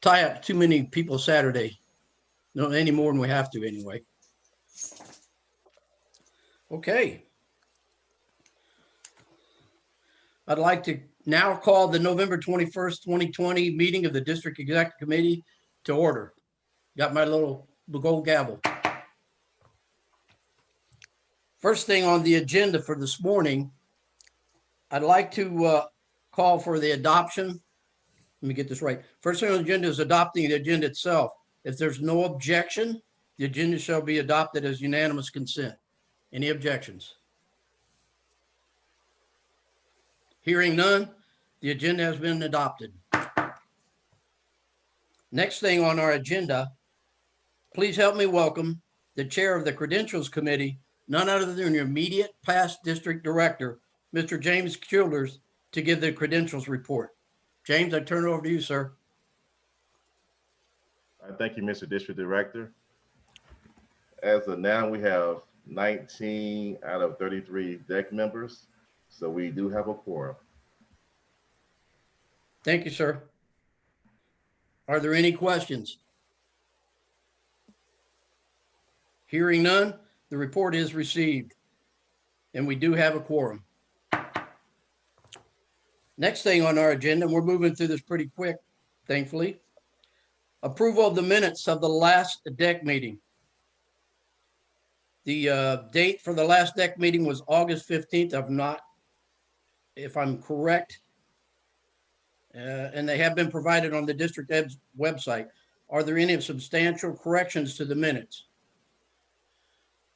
tie up too many people Saturday. No, any more than we have to anyway. Okay. I'd like to now call the November 21st, 2020 meeting of the District Executive Committee to order. Got my little gold gavel. First thing on the agenda for this morning, I'd like to call for the adoption. Let me get this right. First thing on the agenda is adopting the agenda itself. If there's no objection, the agenda shall be adopted as unanimous consent. Any objections? Hearing none, the agenda has been adopted. Next thing on our agenda, please help me welcome the chair of the Credentials Committee, none other than your immediate past district director, Mr. James Childers, to give the credentials report. James, I turn it over to you, sir. Thank you, Mr. District Director. As of now, we have 19 out of 33 DEC members, so we do have a quorum. Thank you, sir. Are there any questions? Hearing none, the report is received, and we do have a quorum. Next thing on our agenda, we're moving through this pretty quick, thankfully. Approval of the minutes of the last DEC meeting. The date for the last DEC meeting was August 15th, if I'm correct. And they have been provided on the district website. Are there any substantial corrections to the minutes?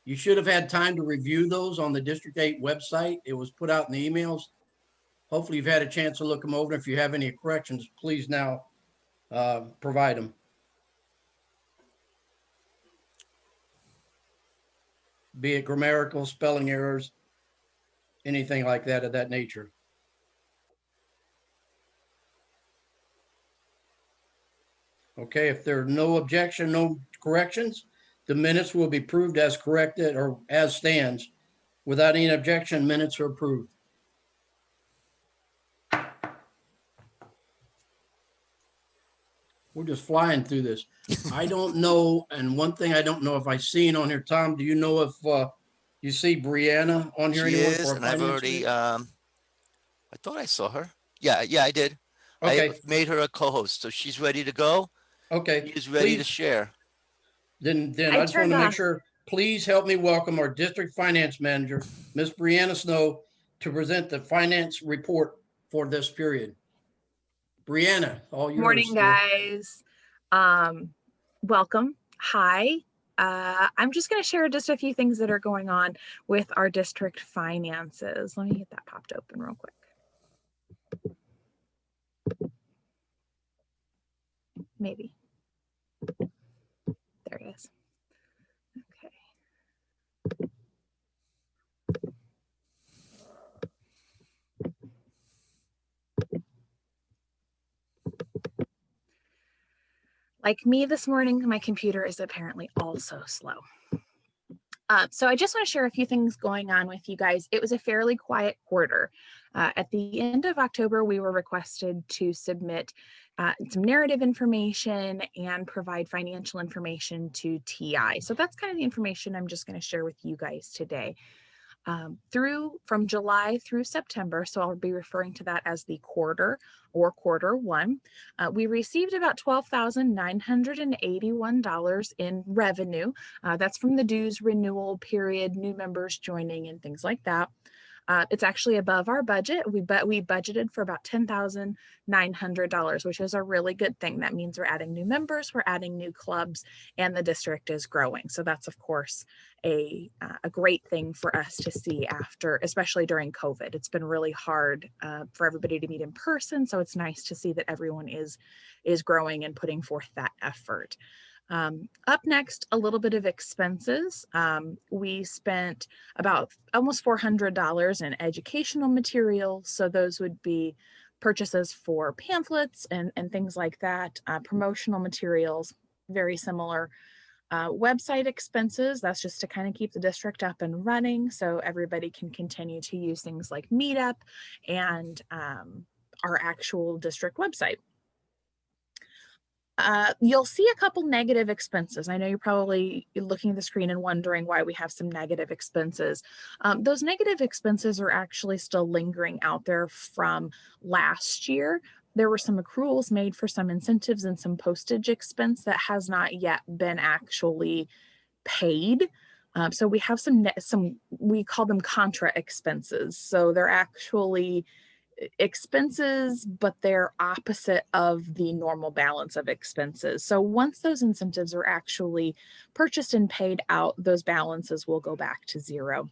You should have had time to review those on the District 8 website. It was put out in the emails. Hopefully you've had a chance to look them over. If you have any corrections, please now provide them. Be it grammatical, spelling errors, anything like that of that nature. Okay, if there are no objection, no corrections, the minutes will be approved as corrected or as stands. Without any objection, minutes are approved. We're just flying through this. I don't know, and one thing I don't know if I've seen on here, Tom, do you know if you see Brianna on here? She anymore is, and I've already, I thought I saw her. Yeah, I did. Okay. I made her a co-host, so she's ready to go. Okay. She's ready to share. Then I just want to make sure, please help me welcome our district finance manager, Ms. Brianna Snow, to present the finance report for this period. Brianna, all yours. Morning, guys. Welcome. Hi. I'm just going to share just a few things that are going on with our district finances. Let me get that popped open real quick. Maybe. There it is. Okay. Like me this morning, my computer is apparently also slow. So I just want to share a few things going on with you guys. It was a fairly quiet quarter. At the end of October, we were requested to submit some narrative information and provide financial information to TI. So that's kind of the information I'm just going to share with you guys today. From July through September, so I'll be referring to that as the quarter or quarter one, we received about $12,981 in revenue. That's from the dues renewal period, new members joining and things like that. It's actually above our budget. We budgeted for about $10,900, which is a really good thing. That means we're adding new members, we're adding new clubs, and the district is growing. So that's, of course, a great thing for us to see after, especially during COVID. It's been really hard for everybody to meet in person. So it's nice to see that everyone is growing and putting forth that effort. Up next, a little bit of expenses. We spent about almost $400 in educational materials. So those would be purchases for pamphlets and things like that, promotional materials, very similar. Website expenses, that's just to kind of keep the district up and running so everybody can continue to use things like Meetup and our actual district website. You'll see a couple negative expenses. I know you're probably looking at the screen and wondering why we have some negative expenses. Those negative expenses are actually still lingering out there from last year. There were some accruals made for some incentives and some postage expense that has not yet been actually paid. So we have some, we call them contra expenses. So they're actually expenses, but they're opposite of the normal balance of expenses. So once those incentives are actually purchased and paid out, those balances will go back to zero.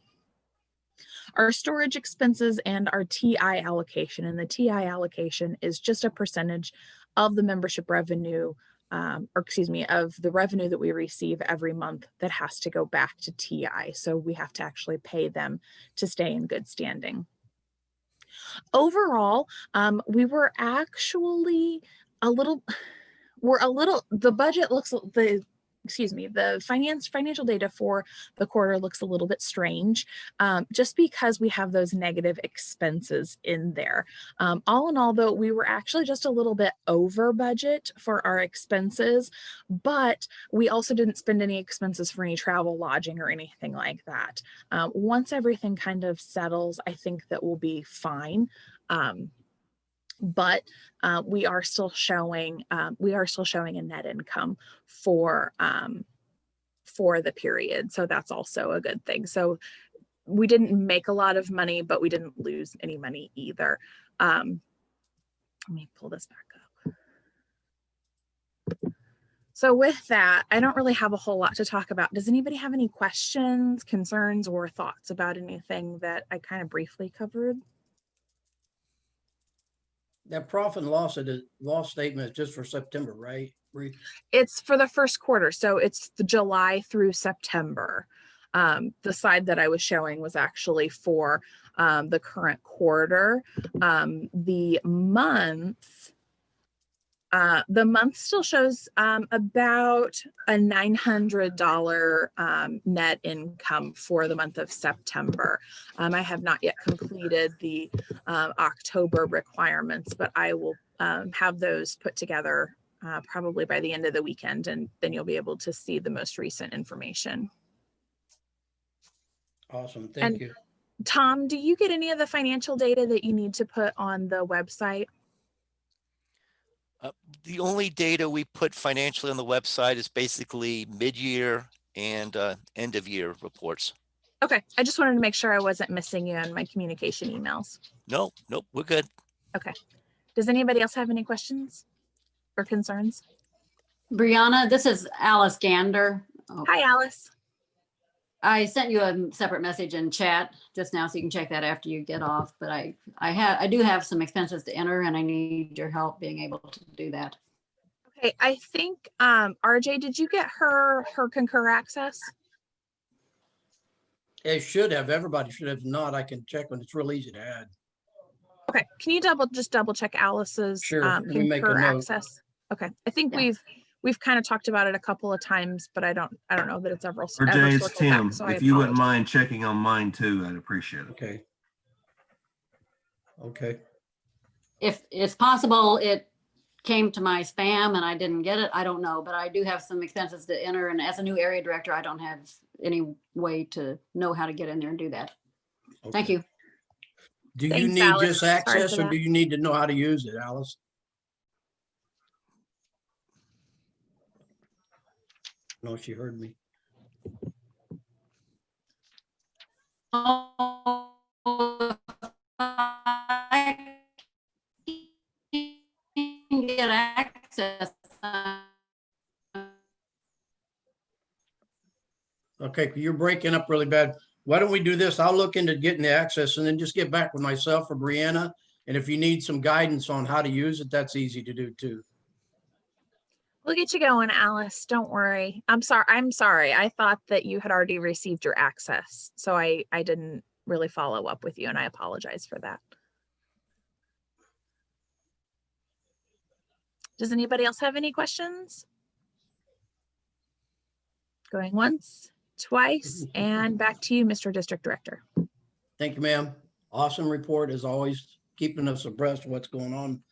Our storage expenses and our TI allocation, and the TI allocation is just a percentage of the membership revenue, or excuse me, of the revenue that we receive every month that has to go back to TI. So we have to actually pay them to stay in good standing. Overall, we were actually the budget looks, the financial data for the quarter looks a little bit strange, just because we have those negative expenses in there. All in all, though, we were actually just a little bit over budget for our expenses, but we also didn't spend any expenses for any travel, lodging, or anything like that. Once everything kind of settles, I think that we'll be fine. But we are still showing a net income for the period. So that's also a good thing. So we didn't make a lot of money, but we didn't lose any money either. Let me pull this back up. So with that, I don't really have a whole lot to talk about. Does anybody have any questions, concerns, or thoughts about anything that I kind of briefly covered? That profit and loss statement is just for September, right? It's for the first quarter. So it's the July through September. The side that I was showing was actually for the current quarter. The month still shows about a $900 net income for the month of September. I have not yet completed the October requirements, but I will have those put together probably by the end of the weekend, and then you'll be able to see the most recent information. Awesome, thank you. Tom, do you get any of the financial data that you need to put on the website? The only data we put financially on the website is basically mid-year and end-of-year reports. Okay, I just wanted to make sure I wasn't missing you in my communication emails. Nope, we're good. Okay. Does anybody else have any questions or concerns? Brianna, this is Alice Gander. Oh, Hi, Alice. I sent you a separate message in chat just now, so you can check that after you get off. But I do have some expenses to enter, and I need your help being able to do that. Okay, I think RJ, did you get her Concur access? It should have. Everybody should have. If not, I can check when it's real easy to add. Okay, can you just double check Alice's Sure, let me make a Concur note. access? Okay, I think Yeah. we've kind of talked about it a couple of times, but I don't know that it's ever RJ, it's circled Tim. back, so I If you wouldn't apologize. mind checking on mine too, I'd appreciate it. Okay. Okay. If it's possible, it came to my spam and I didn't get it. I don't know, but I do have some expenses to enter. And as a new area director, I don't have any way to know how to get in there and do that. Thank Okay. you. Do you Thanks, need Alice. just Sorry access for or that. do you need to know how to use it, Alice? No, she heard me. Oh, I can get access. Okay, you're breaking up really bad. Why don't we do this? I'll look into getting the access and then just get back with myself or Brianna. And if you need some guidance on how to use it, that's easy to do too. We'll get you going, Alice. Don't worry. I'm sorry. I thought that you had already received your access, so I didn't really follow up with you, and I apologize for that. Does anybody else have any questions? Going once, twice, and back to you, Mr. District Director. Thank you, ma'am. Awesome report as always, keeping us abreast of what's going on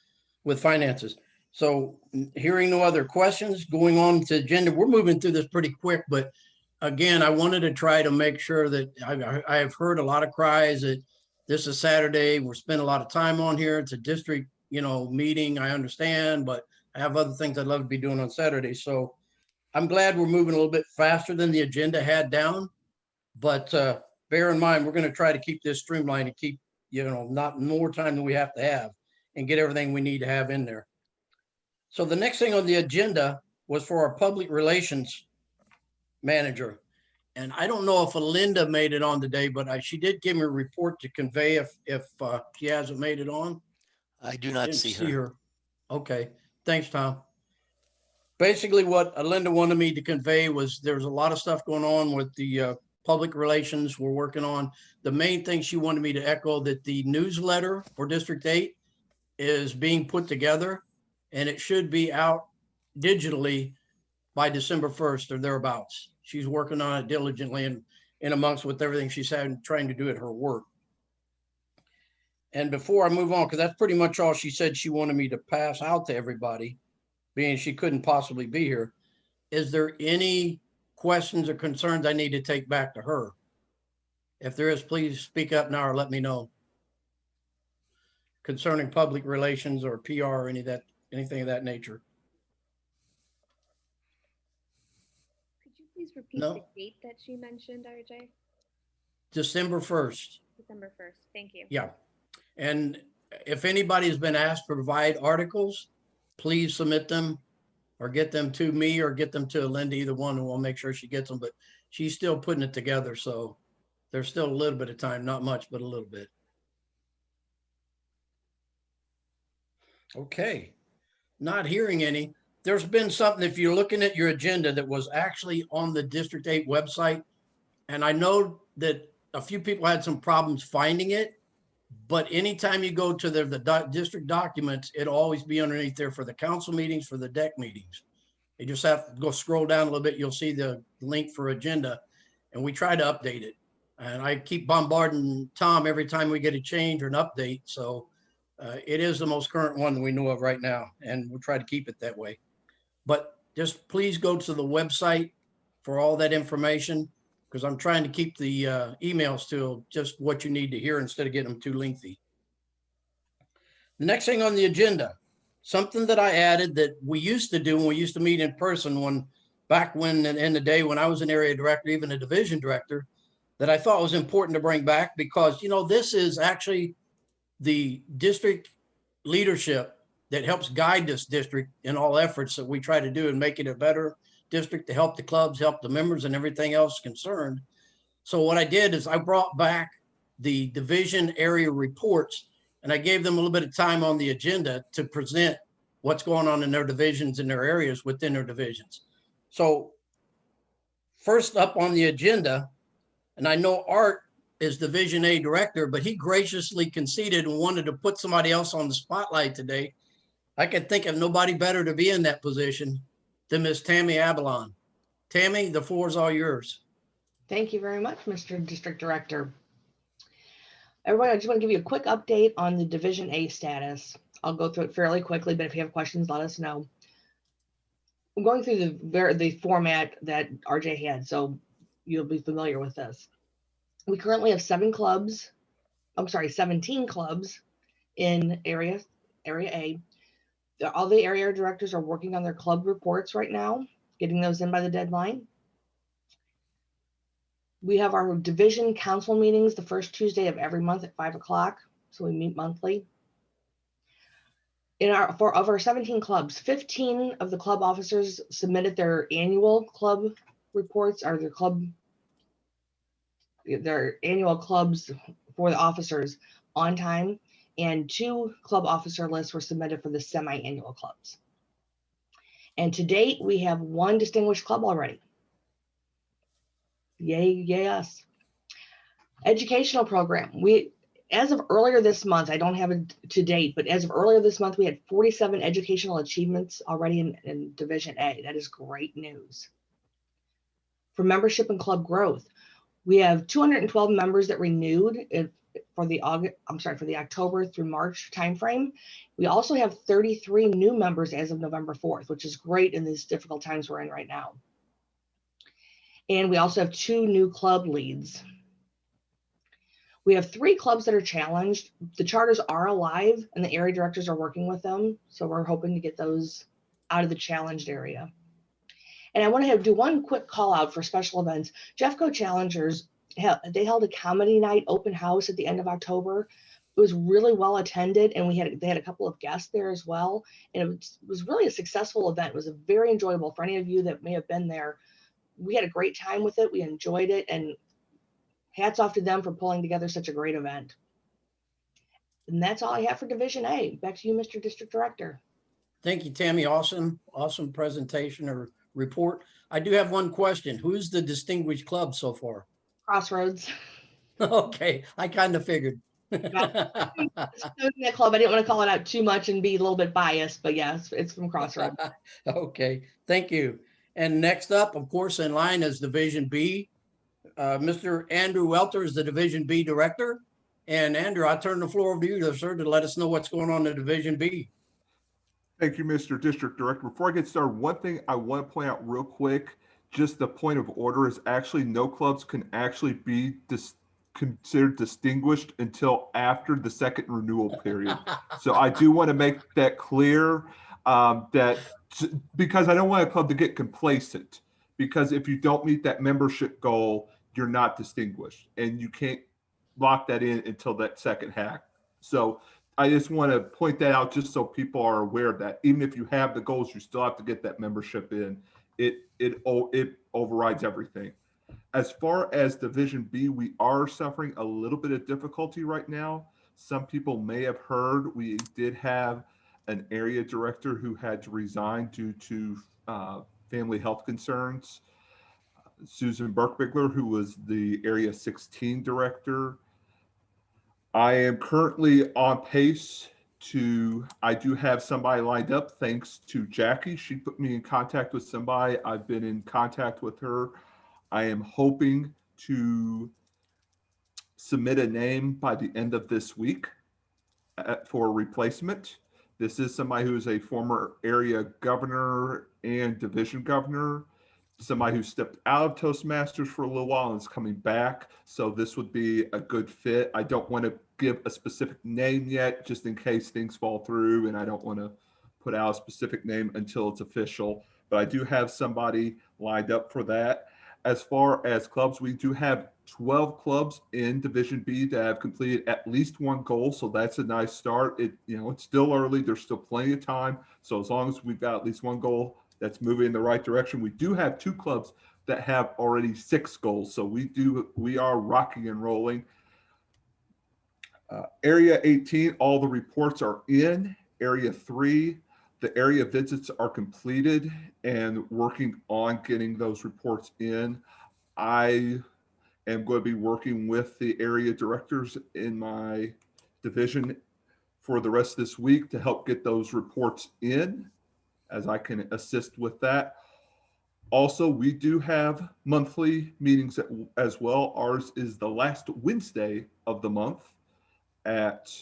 with finances. So hearing no other questions, going on to agenda, we're moving through this pretty quick, but again, I wanted to try to make sure that I have heard a lot of cries that this is Saturday. We're spending a lot of time on here. It's a district, meeting. I understand, but I have other things I'd love to be doing on Saturday. So I'm glad we're moving a little bit faster than the agenda had down. But bear in mind, we're going to try to keep this streamlined and keep, not more time than we have to have and get everything we need to have in there. So the next thing on the agenda was for our public relations manager. And I don't know if Linda made it on today, but she did give me a report to convey if she hasn't made it on. I do not Didn't see her. Okay, thanks, Tom. Basically, what Linda wanted me to convey was there's a lot of stuff going on with the public relations we're working on. The main thing she wanted me to echo that the newsletter for District 8 is being put together, and it should be out digitally by December 1st or thereabouts. She's working on it diligently and in amongst with everything she's trying to do at her work. And before I move on, because that's pretty much all she said she wanted me to pass out to everybody, being she couldn't possibly be here. Is there any questions or concerns I need to take back to her? If there is, please speak up now or let me know. Concerning public relations or PR or anything of that nature. Could you please repeat No. the date that she mentioned, RJ? December 1st. December 1st. Thank you. Yeah. And if anybody's been asked to provide articles, please submit them or get them to me or get them to Linda, either one, and we'll make sure she gets them. But she's still putting it together. So there's still a little bit of time, not much, but a little bit. Okay. Not hearing any. There's been something, if you're looking at your agenda, that was actually on the District 8 website. And I know that a few people had some problems finding it, but anytime you go to the district documents, it'll always be underneath there for the council meetings, for the DEC meetings. You just have to go scroll down a little bit. You'll see the link for agenda, and we try to update it. And I keep bombarding Tom every time we get a change or an update. So it is the most current one that we know of right now, and we'll try to keep it that way. But just please go to the website for all that information, because I'm trying to keep the emails to just what you need to hear instead of getting them too lengthy. The next thing on the agenda, something that I added that we used to do when we used to meet in person back when in the day when I was an area director, even a division director, that I thought was important to bring back because, this is actually the district leadership that helps guide this district in all efforts that we try to do and make it a better district to help the clubs, help the members and everything else concerned. So what I did is I brought back the division area reports and I gave them a little bit of time on the agenda to present what's going on in their divisions and their areas within their divisions. So first up on the agenda, and I know Art is Division A director, but he graciously conceded and wanted to put somebody else on the spotlight today. I could think of nobody better to be in that position than Miss Tammy Abalon. Tammy, the floor is all yours. Thank you very much, Mr. District Director. Everyone, I just want to give you a quick update on the Division A status. I'll go through it fairly quickly, but if you have questions, let us know. I'm going through the format that RJ had, so you'll be familiar with this. We currently have 17 clubs in area A. All the area directors are working on their club reports right now, getting those in by the deadline. We have our division council meetings the first Tuesday of every month at 5 o'clock. So we meet monthly. Of our 17 clubs, 15 of the club officers submitted their annual club reports or their annual clubs for the officers on time, and 2 club officer lists were submitted for the semi-annual clubs. And to date, we have 1 distinguished club already. Yay, yes. Educational program. As of earlier this month, I don't have it to date, but as of earlier this month, we had 47 educational achievements already in Division A. That is great news. For membership and club growth, we have 212 members that renewed for the October through March timeframe. We also have 33 new members as of November 4th, which is great in these difficult times we're in right now. And we also have 2 new club leads. We have 3 clubs that are challenged. The charters are alive and the area directors are working with them. So we're hoping to get those out of the challenged area. And I want to do one quick call out for special events. Jeffco Challengers, they held a comedy night open house at the end of October. It was really well attended, and they had a couple of guests there as well. And it was really a successful event. It was very enjoyable for any of you that may have been there. We had a great time with it. We enjoyed it, and hats off to them for pulling together such a great event. And that's all I have for Division A. Back to you, Mr. District Director. Thank you, Tammy. Awesome presentation or report. I do have one question. Who's the distinguished club so far? Crossroads. Okay, I kind of figured. That club. I didn't want to call it out too much and be a little bit biased, but yes, it's from Crossroads. Okay, thank you. And next up, of course, in line is Division B. Mr. Andrew Welter is the Division B Director. And Andrew, I turn the floor over to you, sir, to let us know what's going on in Division B. Thank you, Mr. District Director. Before I get started, one thing I want to point out real quick, just the point of order is actually no clubs can actually be considered distinguished until after the second renewal period. So I do want to make that clear, that because I don't want a club to get complacent, because if you don't meet that membership goal, you're not distinguished and you can't lock that in until that second hack. So I just want to point that out just so people are aware of that. Even if you have the goals, you still have to get that membership in. It overrides everything. As far as Division B, we are suffering a little bit of difficulty right now. Some people may have heard we did have an area director who had to resign due to family health concerns. Susan Burkbigler, who was the Area 16 director. I am currently on pace I do have somebody lined up thanks to Jackie. She put me in contact with somebody. I've been in contact with her. I am hoping to submit a name by the end of this week for a replacement. This is somebody who is a former area governor and division governor, somebody who stepped out of Toastmasters for a little while and is coming back. So this would be a good fit. I don't want to give a specific name yet, just in case things fall through, and I don't want to put out a specific name until it's official, but I do have somebody lined up for that. As far as clubs, we do have 12 clubs in Division B that have completed at least one goal. So that's a nice start. It's still early. There's still plenty of time. So as long as we've got at least one goal, that's moving in the right direction. We do have 2 clubs that have already 6 goals. So we are rocking and rolling. Area 18, all the reports are in. Area 3, the area visits are completed and working on getting those reports in. I am going to be working with the area directors in my division for the rest of this week to help get those reports in, as I can assist with that. Also, we do have monthly meetings as well. Ours is the last Wednesday of the month at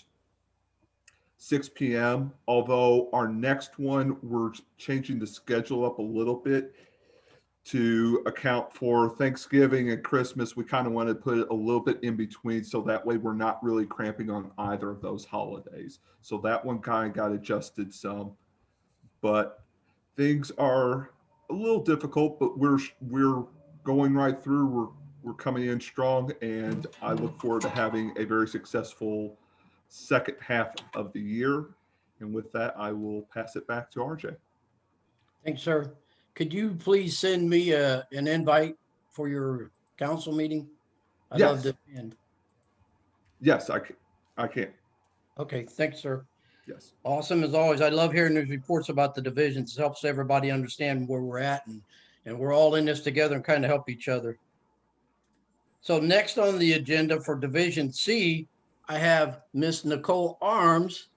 6 p.m. Although our next one, we're changing the schedule up a little bit to account for Thanksgiving and Christmas. We kind of want to put it a little bit in between, so that way we're not really cramping on either of those holidays. So that one kind of got adjusted some, but things are a little difficult, but we're going right through. We're coming in strong, and I look forward to having a very successful second half of the year. And with that, I will pass it back to RJ. Thanks, sir. Could you please send me an invite for your council meeting? I'd love to attend. Yes, I can. Okay, thanks, sir. Yes. Awesome as always. I love hearing these reports about the divisions. It helps everybody understand where we're at, and we're all in this together and kind of help each other. So next on the agenda for Division C, I have Miss Nicole Arms.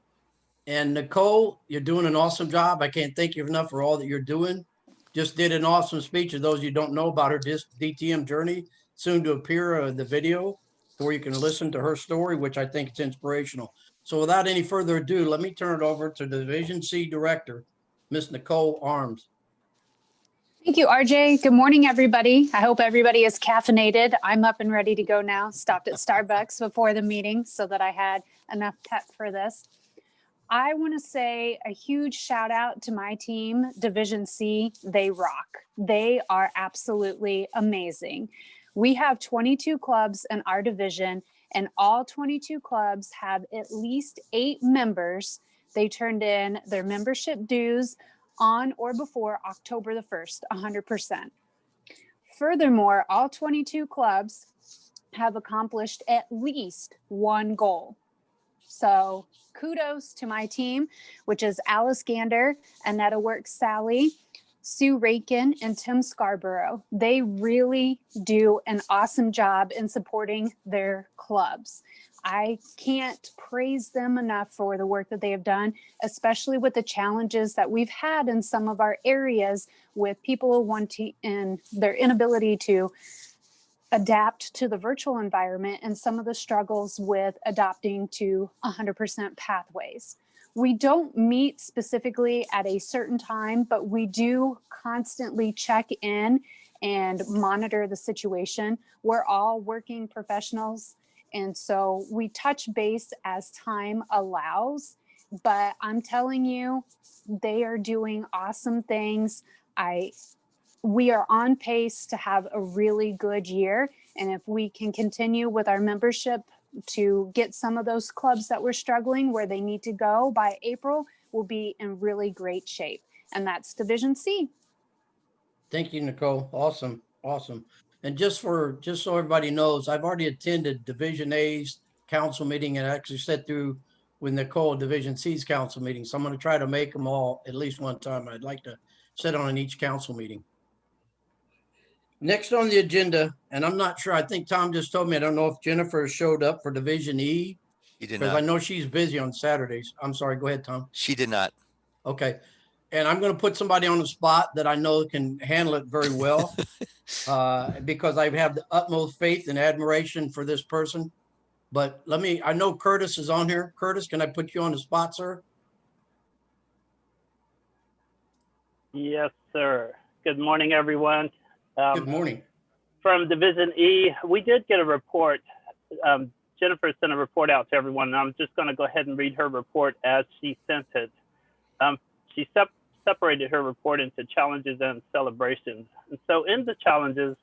And Nicole, you're doing an awesome job. I can't thank you enough for all that you're doing. Just did an awesome speech. Of those you don't know about her DTM journey, soon to appear in the video. where you can listen to her story, which I think is inspirational. So without any further ado, let me turn it over to the Division C Director, Ms. Nicole Arms. Thank you, RJ. Good morning, everybody. I hope everybody is caffeinated. I'm up and ready to go now. Stopped at Starbucks before the meeting so that I had enough pep for this. I want to say a huge shout out to my team, Division C. They rock. They are absolutely amazing. We have 22 clubs in our division, and all 22 clubs have at least 8 members. They turned in their membership dues on or before October the 1st, 100%. Furthermore, all 22 clubs have accomplished at least one goal. So kudos to my team, which is Alice Gander, Annetta Works Sally, Sue Rakin, and Tim Scarborough. They really do an awesome job in supporting their clubs. I can't praise them enough for the work that they have done, especially with the challenges that we've had in some of our areas with people wanting and their inability to adapt to the virtual environment and some of the struggles with adopting to 100% pathways. We don't meet specifically at a certain time, but we do constantly check in and monitor the situation. We're all working professionals, and so we touch base as time allows, but I'm telling you, they are doing awesome things. We are on pace to have a really good year. And if we can continue with our membership to get some of those clubs that were struggling where they need to go by April, we'll be in really great shape. And that's Division C. Thank you, Nicole. Awesome. Awesome. And just so everybody knows, I've already attended Division A's council meeting and actually sat through with Nicole Division C's council meeting. So I'm going to try to make them all at least one time. I'd like to sit on in each council meeting. Next on the agenda, and I'm not sure, I think Tom just told me, I don't know if Jennifer showed up for Division E. She did Because I not. know she's busy on Saturdays. I'm sorry, go ahead, Tom. She did not. Okay. And I'm going to put somebody on the spot that I know can handle it very well because I have the utmost faith and admiration for this person. But I know Curtis is on here. Curtis, can I put you on the spot, sir? Yes, sir. Good morning, everyone. Good morning. From Division E, we did get a report. Jennifer sent a report out to everyone, and I'm just going to go ahead and read her report as she sent it. She separated her report into challenges and celebrations. And so in the challenges,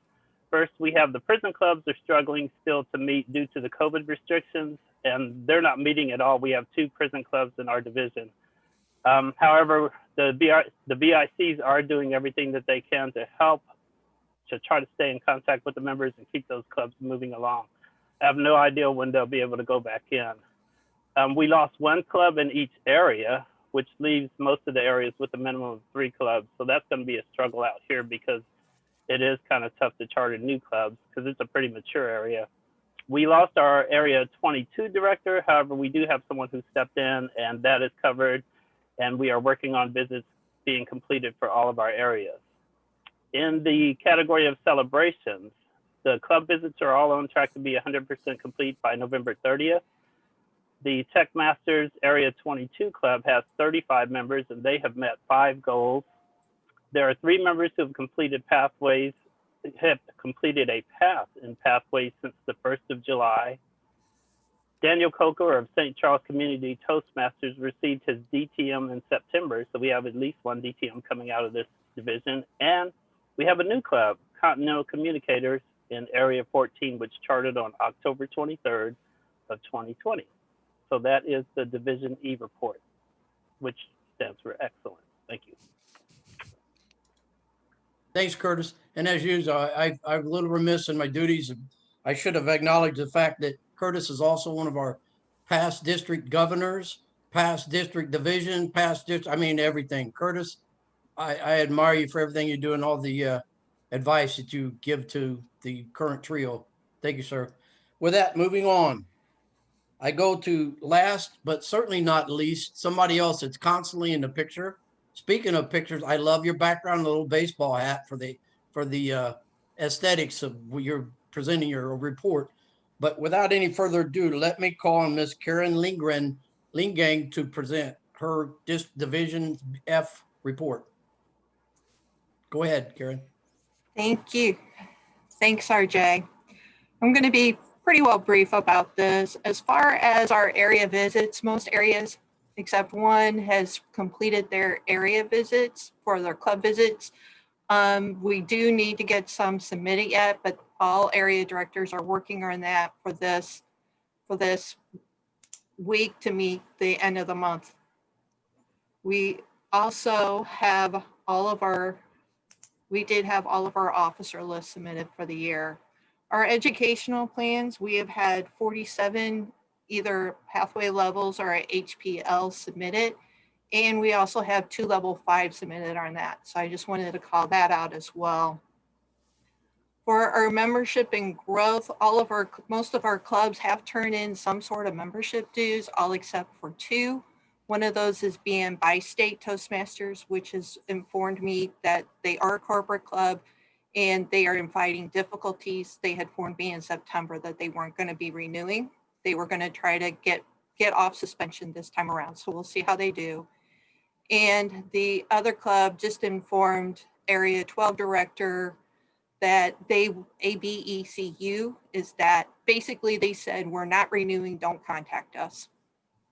first, we have the prison clubs are struggling still to meet due to the COVID restrictions, and they're not meeting at all. We have 2 prison clubs in our division. However, the BICs are doing everything that they can to help to try to stay in contact with the members and keep those clubs moving along. I have no idea when they'll be able to go back in. We lost 1 club in each area, which leaves most of the areas with a minimum of 3 clubs. So that's going to be a struggle out here because it is kind of tough to charter new clubs because it's a pretty mature area. We lost our area 22 director. However, we do have someone who stepped in and that is covered. And we are working on visits being completed for all of our areas. In the category of celebrations, the club visits are all on track to be 100% complete by November 30th. The Toastmasters Area 22 Club has 35 members and they have met 5 goals. There are 3 members who have completed a path in Pathways since the 1st of July. Daniel Coker of St. Charles Community Toastmasters received his DTM in September, so we have at least 1 DTM coming out of this division. And we have a new club, Continental Communicators, in Area 14, which charted on October 23rd of 2020. So that is the Division E report, which stands for excellent. Thank you. Thanks, Curtis. And as usual, I'm a little remiss in my duties. I should have acknowledged the fact that Curtis is also one of our past district governors, past district division, everything. Curtis, I admire you for everything you do and all the advice that you give to the current trio. Thank you, sir. With that, moving on. I go to last, but certainly not least, somebody else that's constantly in the picture. Speaking of pictures, I love your background, the little baseball hat for the aesthetics of you're presenting your report. But without any further ado, let me call on Miss Karen Lingang to present her Division F report. Go ahead, Karen. Thank you. Thanks, RJ. I'm going to be pretty well brief about this. As far as our area visits, most areas except one has completed their area visits for their club visits. We do need to get some submitted yet, but all area directors are working on that for this week to meet the end of the month. We also have we did have all of our officer lists submitted for the year. Our educational plans, we have had 47 either pathway levels or HPL submitted. And we also have 2 level 5 submitted on that. So I just wanted to call that out as well. For our membership and growth, most of our clubs have turned in some sort of membership dues, all except for 2. One of those is being Bi-State Toastmasters, which has informed me that they are a corporate club and they are fighting difficulties. They had informed me in September that they weren't going to be renewing. They were going to try to get off suspension this time around. So we'll see how they do. And the other club just informed Area 12 director that ABECU is that basically they said, we're not renewing, don't contact us.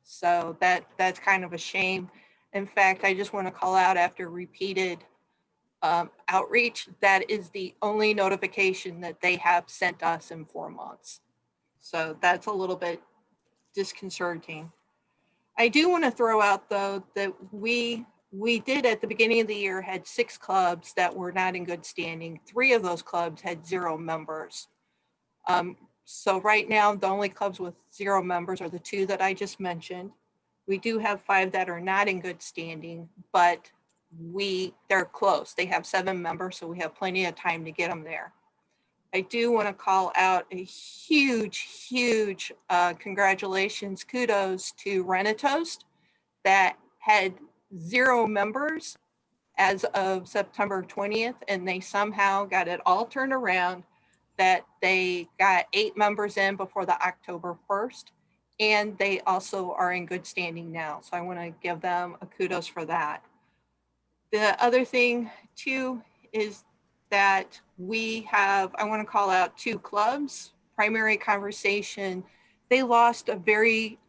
So that's kind of a shame. In fact, I just want to call out after repeated outreach, that is the only notification that they have sent us in 4 months. So that's a little bit disconcerting. I do want to throw out though that we did at the beginning of the year had 6 clubs that were not in good standing. 3 of those clubs had 0 members. So right now the only clubs with 0 members are the 2 that I just mentioned. We do have 5 that are not in good standing, but they're close. They have 7 members, so we have plenty of time to get them there. I do want to call out a huge congratulations, kudos to Rent-A-Toast that had 0 members as of September 20th, and they somehow got it all turned around that they got 8 members in before the October 1st, and they also are in good standing now. So I want to give them a kudos for that. The other thing too is that I want to call out 2 clubs. Primary Conversation, they lost a very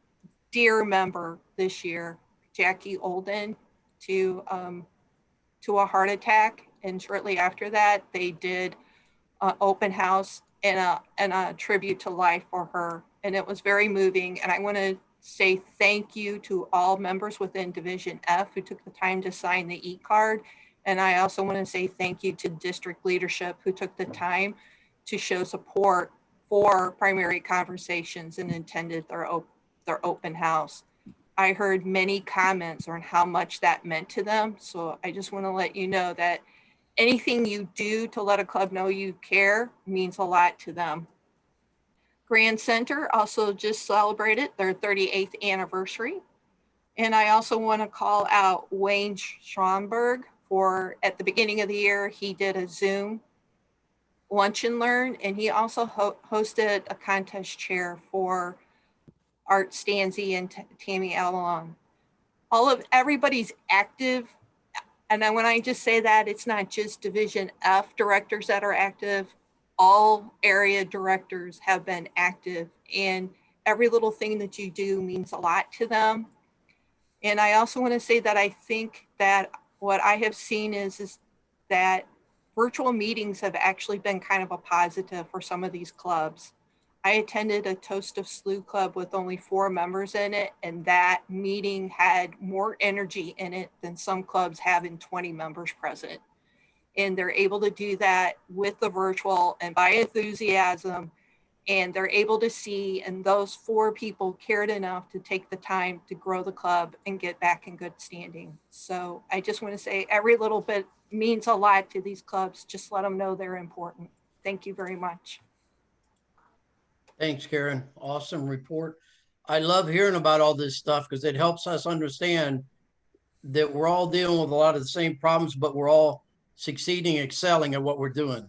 dear member this year, Jackie Olden, to a heart attack. And shortly after that, they did an open house and a tribute to life for her. And it was very moving. And I want to say thank you to all members within Division F who took the time to sign the e-card. And I also want to say thank you to district leadership who took the time to show support for Primary Conversations and attended their open house. I heard many comments on how much that meant to them. So I just want to let you know that anything you do to let a club know you care means a lot to them. Grand Center also just celebrated their 38th anniversary. And I also want to call out Wayne Schomburg for, at the beginning of the year, he did a Zoom lunch and learn, and he also hosted a contest chair for Art Stanzi and Tammy Avalon. Everybody's active. And when I just say that, it's not just Division F directors that are active. All area directors have been active, and every little thing that you do means a lot to them. And I also want to say that I think that what I have seen is that virtual meetings have actually been kind of a positive for some of these clubs. I attended a Toast of SLU club with only 4 members in it, and that meeting had more energy in it than some clubs having 20 members present. And they're able to do that with the virtual and by enthusiasm, and they're able to see, and those 4 people cared enough to take the time to grow the club and get back in good standing. So I just want to say every little bit means a lot to these clubs. Just let them know they're important. Thank you very much. Thanks, Karen. Awesome report. I love hearing about all this stuff because it helps us understand that we're all dealing with a lot of the same problems, but we're all succeeding, excelling at what we're doing.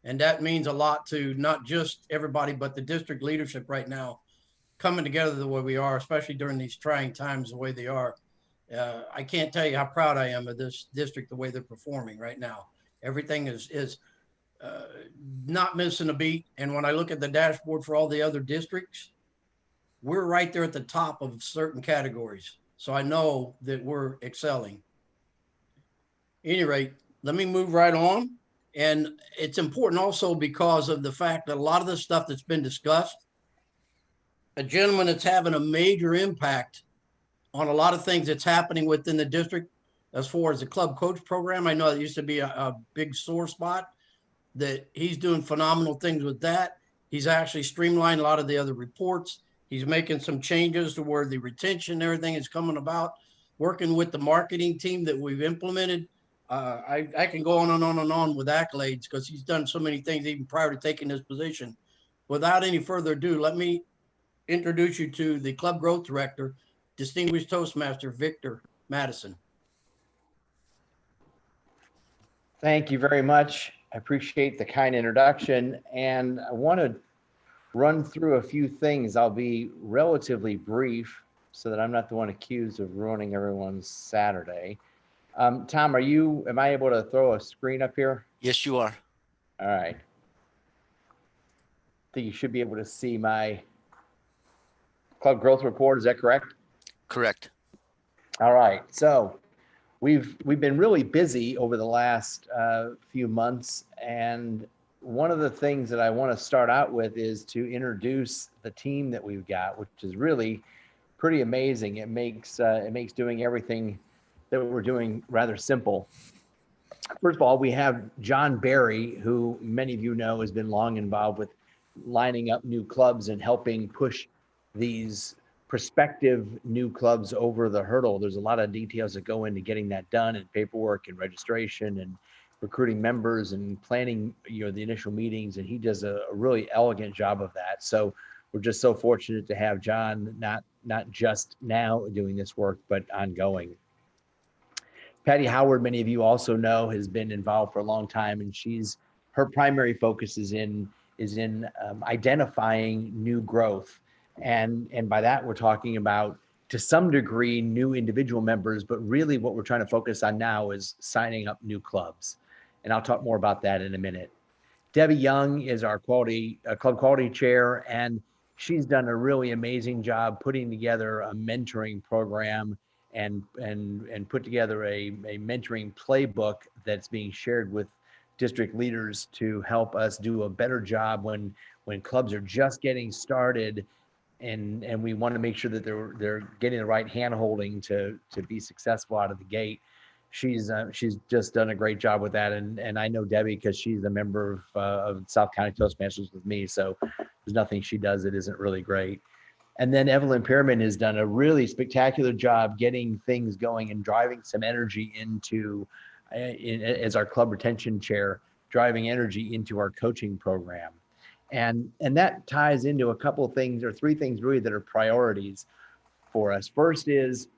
And that means a lot to not just everybody, but the district leadership right now coming together the way we are, especially during these trying times the way they are. I can't tell you how proud I am of this district, the way they're performing right now. Everything is not missing a beat. And when I look at the dashboard for all the other districts, we're right there at the top of certain categories. So I know that we're excelling. At any rate, let me move right on. And it's important also because of the fact that a lot of the stuff that's been discussed, a gentleman that's having a major impact on a lot of things that's happening within the district as far as the club coach program. I know it used to be a big sore spot, that he's doing phenomenal things with that. He's actually streamlined a lot of the other reports. He's making some changes to where the retention and everything is coming about, working with the marketing team that we've implemented. I can go on and on and on with accolades because he's done so many things even prior to taking this position. Without any further ado, let me introduce you to the Club Growth Director, Distinguished Toastmaster Victor Madison. Thank you very much. I appreciate the kind introduction, and I want to run through a few things. I'll be relatively brief so that I'm not the one accused of ruining everyone's Saturday. Tom, am I able to throw a screen up here? Yes, you are. All right. I think you should be able to see my club growth report. Is that correct? Correct. All right. So we've been really busy over the last few months, and one of the things that I want to start out with is to introduce the team that we've got, which is really pretty amazing. It makes doing everything that we're doing rather simple. First of all, we have John Barry, who many of you know has been long involved with lining up new clubs and helping push these prospective new clubs over the hurdle. There's a lot of details that go into getting that done, and paperwork and registration and recruiting members and planning, the initial meetings. And he does a really elegant job of that. So we're just so fortunate to have John, not just now doing this work, but ongoing. Patty Howard, many of you also know, has been involved for a long time, and her primary focus is in identifying new growth. And by that, we're talking about, to some degree, new individual members, but really what we're trying to focus on now is signing up new clubs. And I'll talk more about that in a minute. Debbie Young is our club quality chair, and she's done a really amazing job putting together a mentoring program and put together a mentoring playbook that's being shared with district leaders to help us do a better job when clubs are just getting started, and we want to make sure that they're getting the right hand holding to be successful out of the gate. She's just done a great job with that, and I know Debbie because she's a member of South County Toastmasters with me, so there's nothing she does that isn't really great. And then Evelyn Pearman has done a really spectacular job getting things going and driving some energy into, as our club retention chair, driving energy into our coaching program. And that ties into a couple of things, or three things really, that are priorities for us. First is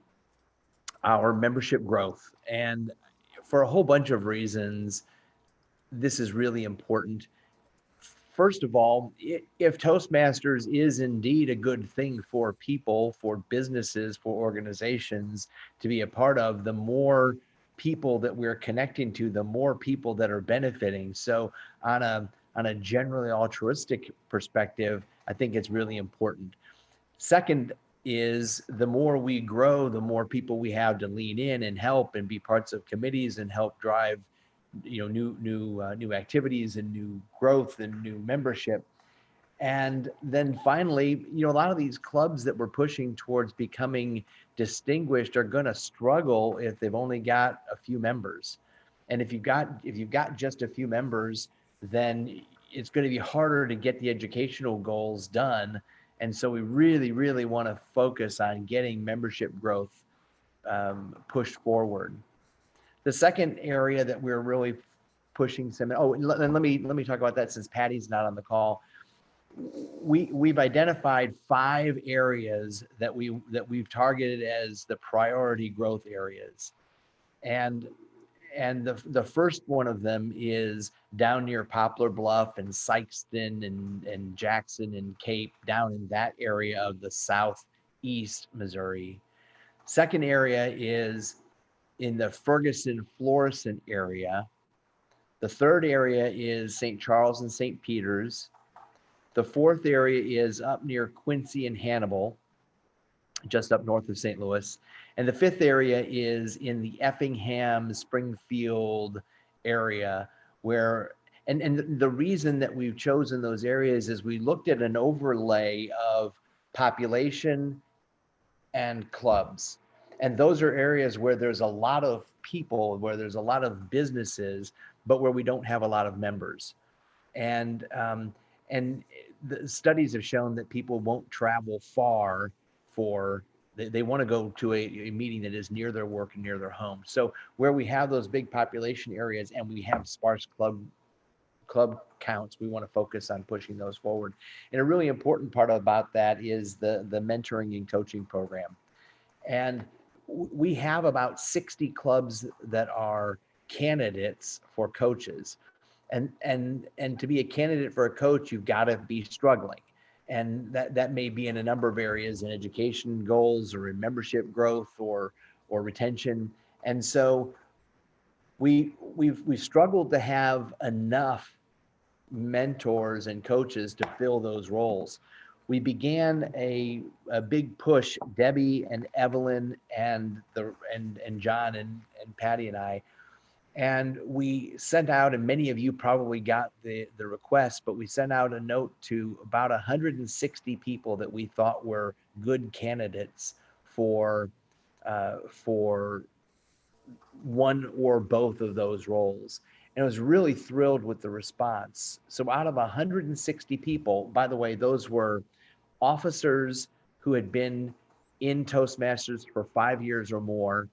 our membership growth. And for a whole bunch of reasons, this is really important. First of all, if Toastmasters is indeed a good thing for people, for businesses, for organizations to be a part of, the more people that we're connecting to, the more people that are benefiting. So on a generally altruistic perspective, I think it's really important. Second is, the more we grow, the more people we have to lean in and help and be parts of committees and help drive new activities and new growth and new membership. And then finally, a lot of these clubs that we're pushing towards becoming distinguished are going to struggle if they've only got a few members. And if you've got just a few members, then it's going to be harder to get the educational goals done. And so we really, really want to focus on getting membership growth pushed forward. The second area that we're really pushing and let me talk about that since Patty's not on the call. We've identified 5 areas that we've targeted as the priority growth areas, and and the first one of them is down near Poplar Bluff and Sykeston and Jackson and Cape, down in that area of the southeast Missouri. Second area is in the Ferguson, Florissant area. The third area is St. Charles and St. Peters. The fourth area is up near Quincy and Hannibal, just up north of St. Louis. And the fifth area is in the Effingham, Springfield area where, and the reason that we've chosen those areas is we looked at an overlay of population and clubs. And those are areas where there's a lot of people, where there's a lot of businesses, but where we don't have a lot of members. And the studies have shown that people won't travel far for, they want to go to a meeting that is near their work and near their home. So where we have those big population areas and we have sparse club counts, we want to focus on pushing those forward. And a really important part about that is the mentoring and coaching program. And we have about 60 clubs that are candidates for coaches. And to be a candidate for a coach, you've got to be struggling. And that may be in a number of areas, in education goals or in membership growth or retention. And so we've struggled to have enough mentors and coaches to fill those roles. We began a big push, Debbie and Evelyn and John and Patty and I, and we sent out, and many of you probably got the request, but we sent out a note to about 160 people that we thought were good candidates for one or both of those roles. And I was really thrilled with the response. So out of 160 people, by the way, those were officers who had been in Toastmasters for 5 years or more,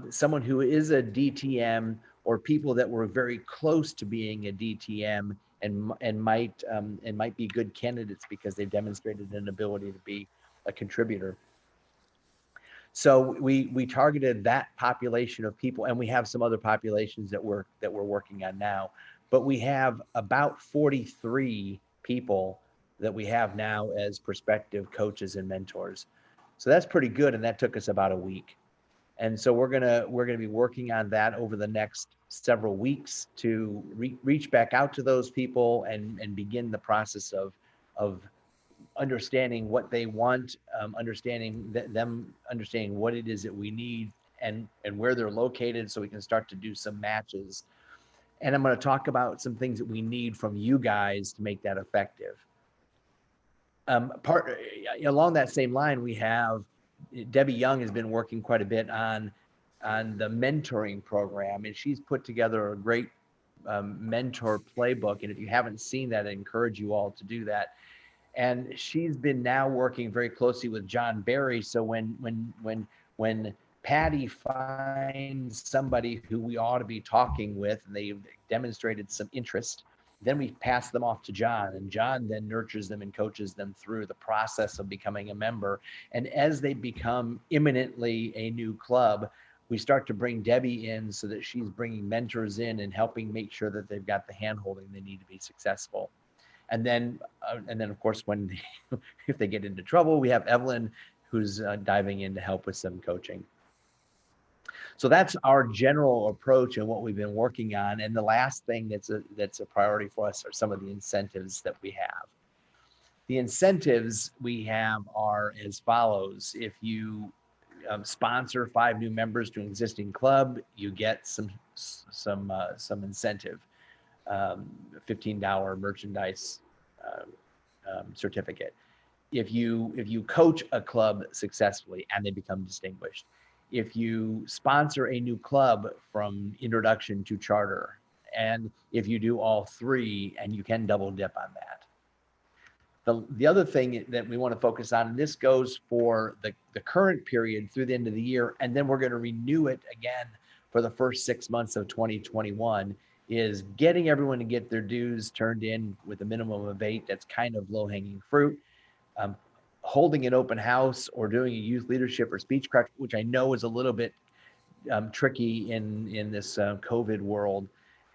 someone who is a DTM, or people that were very close to being a DTM and might be good candidates because they've demonstrated an ability to be a contributor. So we targeted that population of people, and we have some other populations that we're working on now. But we have about 43 people that we have now as prospective coaches and mentors. So that's pretty good, and that took us about a week. And so we're gonna be working on that over the next several weeks to reach back out to those people and begin the process of understanding what they want, understanding what it is that we need and where they're located, so we can start to do some matches. And I'm going to talk about some things that we need from you guys to make that effective. Along that same line, we have Debbie Young has been working quite a bit on the mentoring program, and she's put together a great mentor playbook. And if you haven't seen that, I encourage you all to do that. And she's been now working very closely with John Barry. So when Patty finds somebody who we ought to be talking with, and they've demonstrated some interest, then we pass them off to John, and John then nurtures them and coaches them through the process of becoming a member. And as they become imminently a new club, we start to bring Debbie in so that she's bringing mentors in and helping make sure that they've got the hand-holding they need to be successful. And then of course, if they get into trouble, we have Evelyn, who's diving in to help with some coaching. So that's our general approach and what we've been working on. And the last thing that's a priority for us are some of the incentives that we have. The incentives we have are as follows. If you sponsor 5 new members to an existing club, you get some incentive. $15 merchandise certificate. If you coach a club successfully and they become distinguished, if you sponsor a new club from introduction to charter, and if you do all 3, and you can double dip on that. The other thing that we want to focus on, and this goes for the current period through the end of the year, and then we're going to renew it again for the first 6 months of 2021, is getting everyone to get their dues turned in with a minimum of 8. That's kind of low-hanging fruit. Holding an open house or doing a youth leadership or speech craft, which I know is a little bit tricky in this COVID world.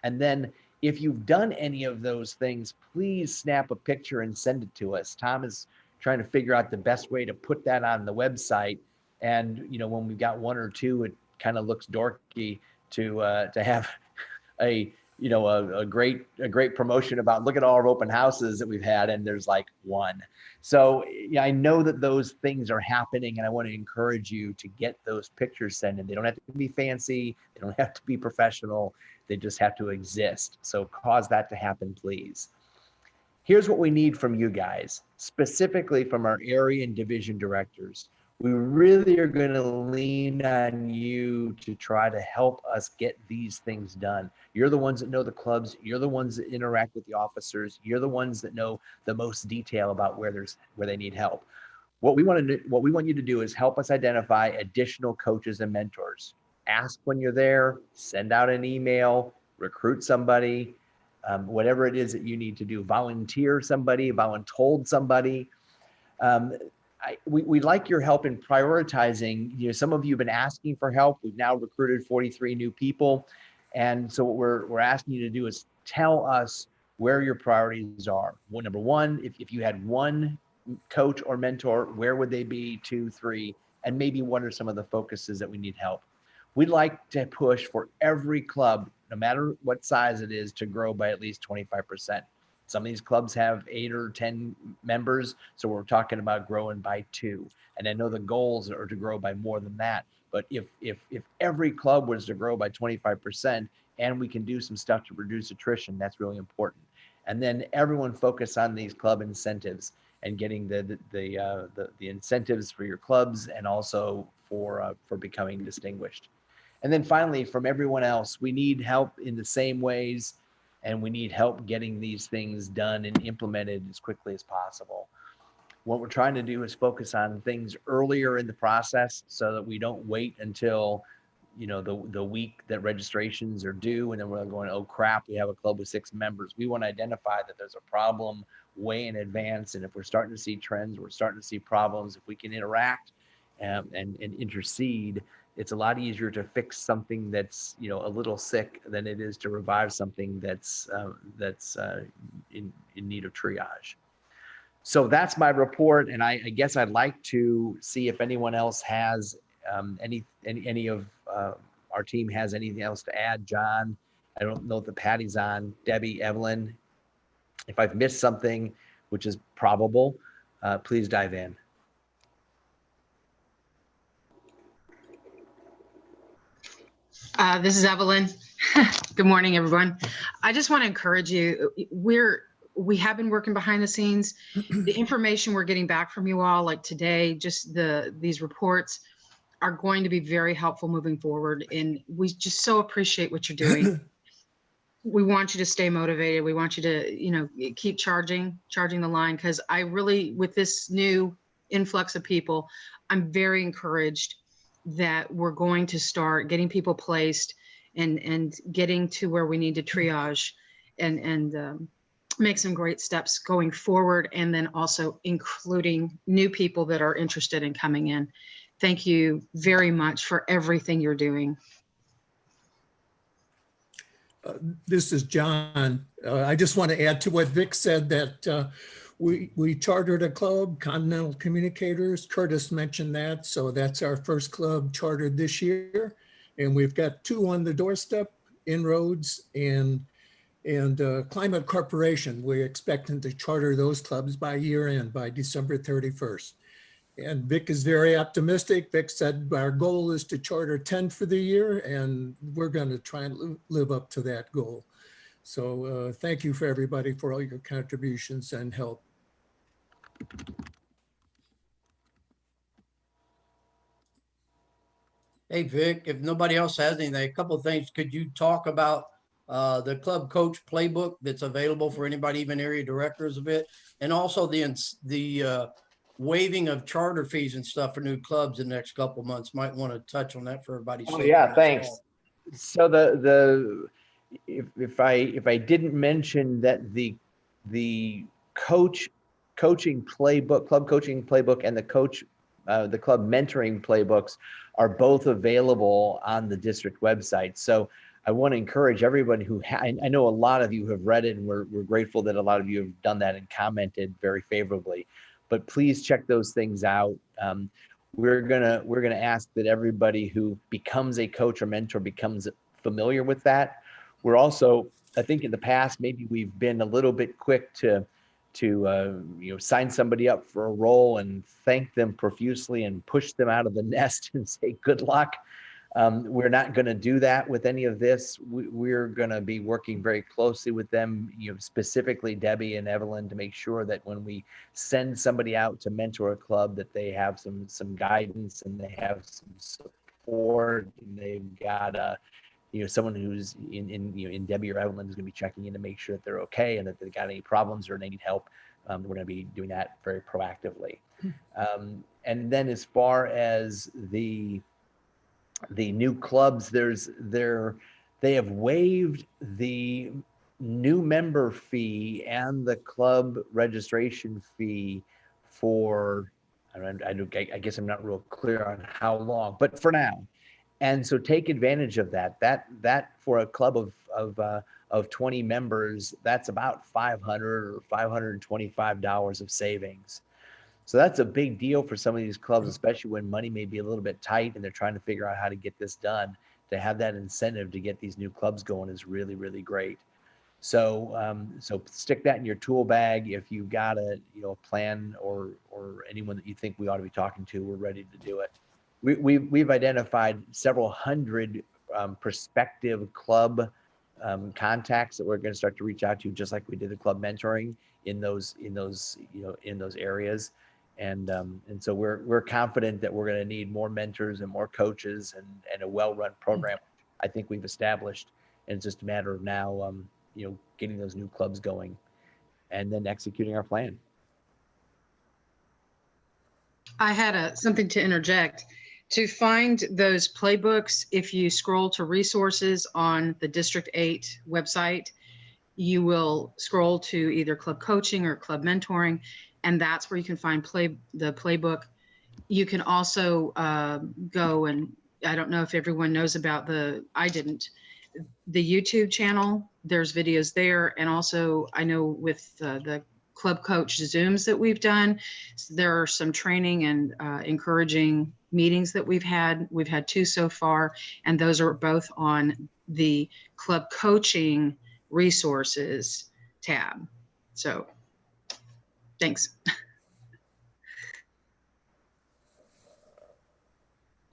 And then if you've done any of those things, please snap a picture and send it to us. Tom is trying to figure out the best way to put that on the website. And, you know, when we've got one or two, it kind of looks dorky to have a great promotion about look at all our open houses that we've had, and there's like one. So yeah, I know that those things are happening, and I want to encourage you to get those pictures sent in. They don't have to be fancy, they don't have to be professional, they just have to exist. So cause that to happen, please. Here's what we need from you guys, specifically from our area and division directors. We really are going to lean on you to try to help us get these things done. You're the ones that know the clubs. You're the ones that interact with the officers. You're the ones that know the most detail about where they need help. What we want you to do is help us identify additional coaches and mentors. Ask when you're there, send out an email, recruit somebody, whatever it is that you need to do. Volunteer somebody, voluntold somebody. We like your help in prioritizing. You know, some of you have been asking for help. We've now recruited 43 new people. And so what we're asking you to do is tell us where your priorities are. Well, number one, if you had one coach or mentor, where would they be? 2, 3, and maybe what are some of the focuses that we need help? We'd like to push for every club, no matter what size it is, to grow by at least 25%. Some of these clubs have 8 or 10 members, so we're talking about growing by 2. And I know the goals are to grow by more than that. But if every club was to grow by 25%, and we can do some stuff to reduce attrition, that's really important. And then everyone focus on these club incentives and getting the incentives for your clubs and also for becoming distinguished. And then finally, from everyone else, we need help in the same ways, and we need help getting these things done and implemented as quickly as possible. What we're trying to do is focus on things earlier in the process so that we don't wait until, you know, the week that registrations are due and then we're going, oh crap, we have a club with 6 members. We want to identify that there's a problem way in advance. And if we're starting to see trends, we're starting to see problems, if we can interact and intercede, it's a lot easier to fix something that's, you know, a little sick than it is to revive something that's in need of triage. So that's my report, and I guess I'd like to see if anyone else has any of our team has anything else to add. John, I don't know if Patty's on. Debbie, Evelyn, if I've missed something, which is probable, please dive in. This is Evelyn. Good morning, everyone. I just want to encourage you. We have been working behind the scenes. The information we're getting back from you all, like today, just these reports are going to be very helpful moving forward. And we just so appreciate what you're doing. We want you to stay motivated. We want you to, you know, keep charging the line, because I really, with this new influx of people, I'm very encouraged that we're going to start getting people placed and getting to where we need to triage and make some great steps going forward, and then also including new people that are interested in coming in. Thank you very much for everything you're doing. This is John. I just want to add to what Vic said, that we chartered a club, Continental Communicators. Curtis mentioned that. So that's our first club chartered this year. And we've got 2 on the doorstep, Inroads and Climate Corporation. We're expecting to charter those clubs by year end, by December 31st. And Vic is very optimistic. Vic said our goal is to charter 10 for the year, and we're going to try and live up to that goal. So thank you for everybody for all your contributions and help. Hey, Vic, if nobody else has anything, a couple of things. Could you talk about the club coach playbook that's available for anybody, even area directors of it, and also the waiving of charter fees and stuff for new clubs in the next couple of months? Might want to touch on that for everybody. Oh yeah, thanks. So if I didn't mention that the coaching playbook, club coaching playbook, and the coach the club mentoring playbooks are both available on the district website. So I want to encourage everyone who I know a lot of you have read it, and we're grateful that a lot of you have done that and commented very favorably. But please check those things out. We're gonna ask that everybody who becomes a coach or mentor becomes familiar with that. We're also, I think in the past, maybe we've been a little bit quick to sign somebody up for a role and thank them profusely and push them out of the nest and say good luck. We're not going to do that with any of this. We're going to be working very closely with them, specifically Debbie and Evelyn, to make sure that when we send somebody out to mentor a club, that they have some guidance and they have some support, and they've got someone who's in Debbie or Evelyn is going to be checking in to make sure that they're okay and that they've got any problems or they need help. We're going to be doing that very proactively. And then as far as the new clubs, they have waived the new member fee and the club registration fee for, I guess I'm not real clear on how long, but for now. And so take advantage of that. That for a club of 20 members, that's about $500 or $525 of savings. So that's a big deal for some of these clubs, especially when money may be a little bit tight and they're trying to figure out how to get this done. To have that incentive to get these new clubs going is really, really great. So so stick that in your tool bag. If you've got a plan or anyone that you think we ought to be talking to, we're ready to do it. We've identified several hundred prospective club contacts that we're going to start to reach out to, just like we did the club mentoring in those areas. And so we're confident that we're going to need more mentors and more coaches and a well-run program. I think we've established, and it's just a matter of now, getting those new clubs going and then executing our plan. I had something to interject. To find those playbooks, if you scroll to resources on the District 8 website, you will scroll to either club coaching or club mentoring, and that's where you can find the playbook. You can also go, and I don't know if everyone knows about I didn't, the YouTube channel, there's videos there. And also I know with the club coach Zooms that we've done, there are some training and encouraging meetings that we've had. We've had 2 so far, and those are both on the club coaching resources tab. So thanks.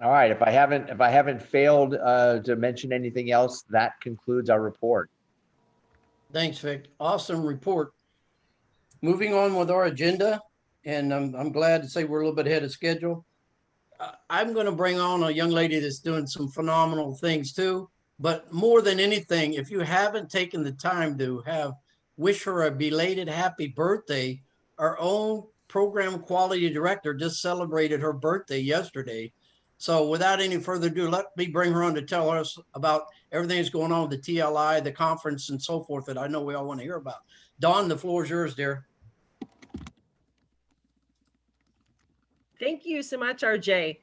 All right, if I haven't failed to mention anything else, that concludes our report. Thanks, Vic. Awesome report. Moving on with our agenda, and I'm glad to say we're a little bit ahead of schedule. I'm going to bring on a young lady that's doing some phenomenal things too. But more than anything, if you haven't taken the time to wish her a belated happy birthday, our own program quality director just celebrated her birthday yesterday. So without any further ado, let me bring her on to tell us about everything that's going on with the TLI, the conference, and so forth that I know we all want to hear about. Dawn, the floor is yours, dear. Thank you so much, RJ.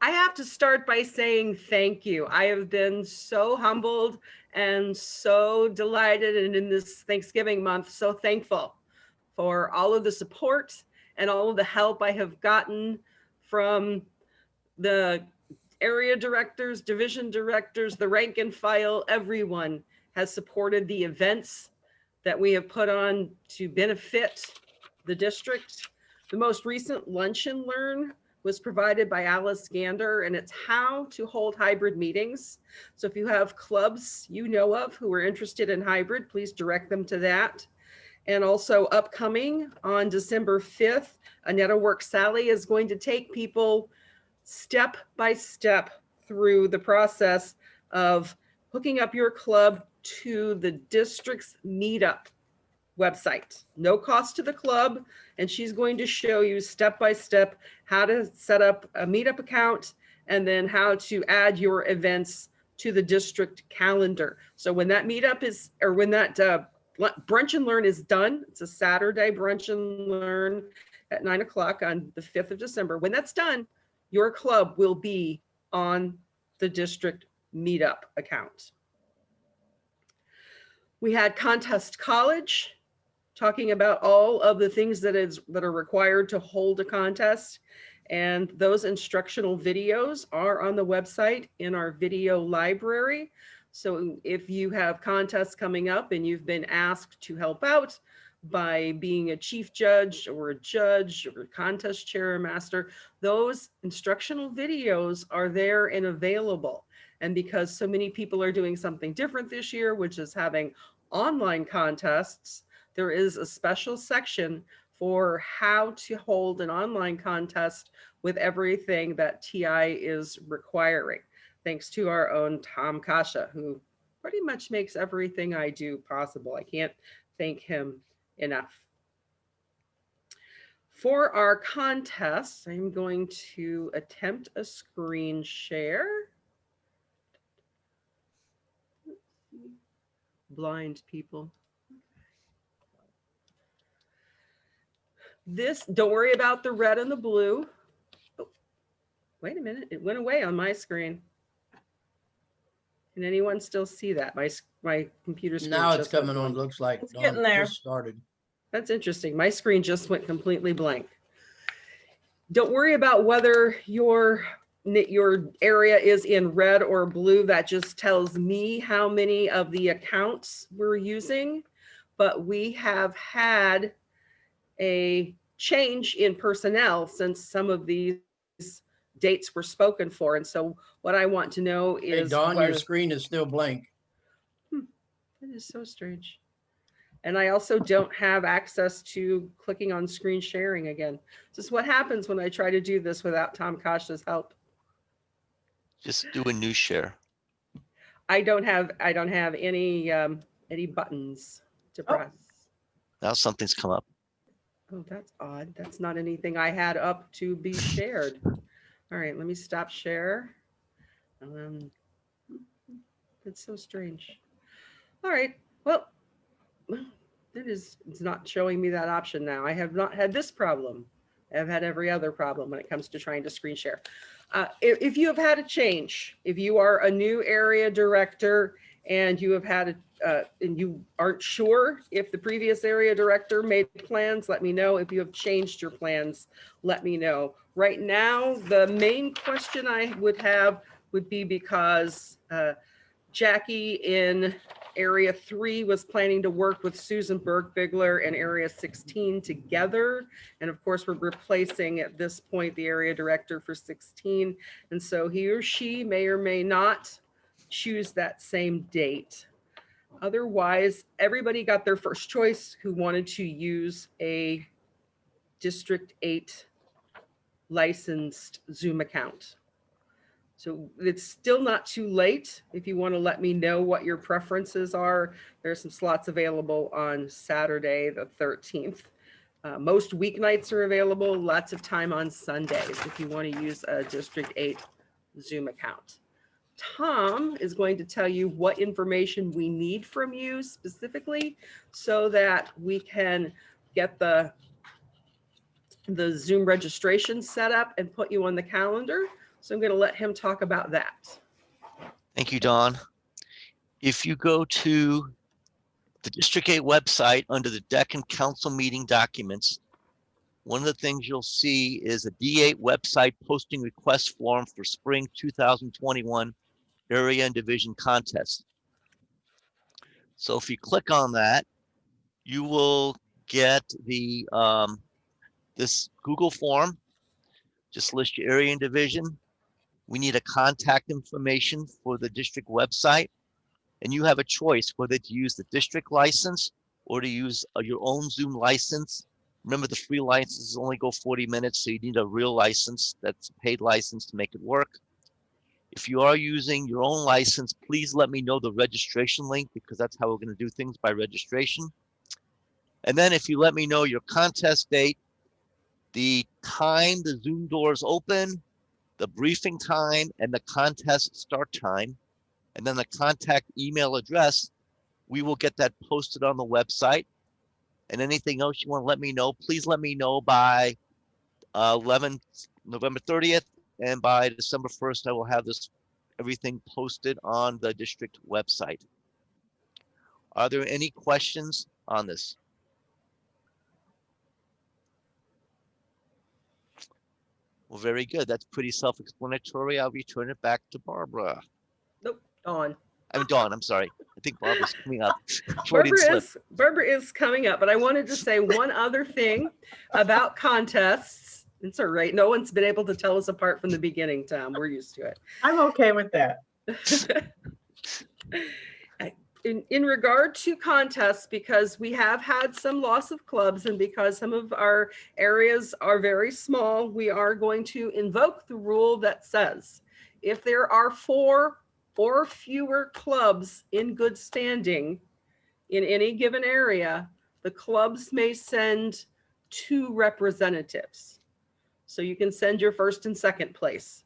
I have to start by saying thank you. I have been so humbled and so delighted, and in this Thanksgiving month, so thankful for all of the support and all of the help I have gotten from the area directors, division directors, the rank and file. Everyone has supported the events that we have put on to benefit the district. The most recent Lunch and Learn was provided by Alice Gander, and it's how to hold hybrid meetings. So if you have clubs you know of who are interested in hybrid, please direct them to that. And also upcoming on December 5th, Annetta Work Sally is going to take people step by step through the process of hooking up your club to the district's meetup website. No cost to the club, and she's going to show you step by step how to set up a meetup account and then how to add your events to the district calendar. So when that meetup is, or when that brunch and learn is done, it's a Saturday brunch and learn, at 9 o'clock on the 5th of December. When that's done, your club will be on the district meetup account. We had Contest College, talking about all of the things that are required to hold a contest. And those instructional videos are on the website in our video library. So if you have contests coming up and you've been asked to help out by being a chief judge or a judge or a contest chair or master, those instructional videos are there and available. And because so many people are doing something different this year, which is having online contests, there is a special section for how to hold an online contest with everything that TI is requiring. Thanks to our own Tom Kasha, who pretty much makes everything I do possible. I can't thank him enough. For our contest, I'm going to attempt a screen share. Blind people. This, don't worry about the red and the blue. Oh, wait a minute, it went away on my screen. Can anyone still see that? My computer screen. Now it's just went coming on, blank. looks like. It's Dawn getting there. just started. That's interesting. My screen just went completely blank. Don't worry about whether your area is in red or blue. That just tells me how many of the accounts we're using. But we have had a change in personnel since some of these dates were spoken for. And so what I want to know Hey, is Dawn, your whether- screen is still blank. That is so strange. And I also don't have access to clicking on screen sharing again. This is what happens when I try to do this without Tom Kasha's help. Just do a new share. I don't have any buttons to press. Now something's come up. Oh, that's odd. That's not anything I had up to be shared. All right, let me stop share. That's so strange. All right, well, it's not showing me that option now. I have not had this problem. I've had every other problem when it comes to trying to screen share. If you have had a change, if you are a new area director and you have had and you aren't sure if the previous area director made plans, let me know. If you have changed your plans, let me know. Right now, the main question I would have would be because Jackie in Area 3 was planning to work with Susan Berg-Bigler in Area 16 together. And of course, we're replacing at this point the area director for 16. And so he or she may or may not choose that same date. Otherwise, everybody got their first choice who wanted to use a District 8 licensed Zoom account. So it's still not too late. If you want to let me know what your preferences are, there's some slots available on Saturday, the 13th. Most weeknights are available, lots of time on Sundays if you want to use a District 8 Zoom account. Tom is going to tell you what information we need from you specifically so that we can get the Zoom registration set up and put you on the calendar. So I'm going to let him talk about that. Thank you, Dawn. If you go to the District 8 website under the DEC and Council meeting documents, one of the things you'll see is a D8 website posting request form for spring 2021 area and division contest. So if you click on that, you will get the this Google form. Just list your area and division. We need a contact information for the district website, and you have a choice whether to use the district license or to use your own Zoom license. Remember, the free licenses only go 40 minutes, so you need a real license that's a paid license to make it work. If you are using your own license, please let me know the registration link because that's how we're going to do things, by registration. And then if you let me know your contest date, the time the Zoom doors open, the briefing time, and the contest start time, and then the contact email address, we will get that posted on the website. And anything else you want to let me know, please let me know by November 30th, and by December 1st, I will have everything posted on the district website. Are there any questions on this? Well, very good. That's pretty self-explanatory. I'll return it back to Barbara. Nope, Dawn. I mean, Dawn, I'm sorry. I think Barbara's coming up. Freudian slip. Barbara is coming up, but I wanted to say one other thing about contests. It's all right. No one's been able to tell us apart from the beginning, Tom. We're used to it. I'm okay with that. In regard to contests, because we have had some loss of clubs and because some of our areas are very small, we are going to invoke the rule that says if there are 4 or fewer clubs in good standing in any given area, the clubs may send 2 representatives. So you can send your first and second place,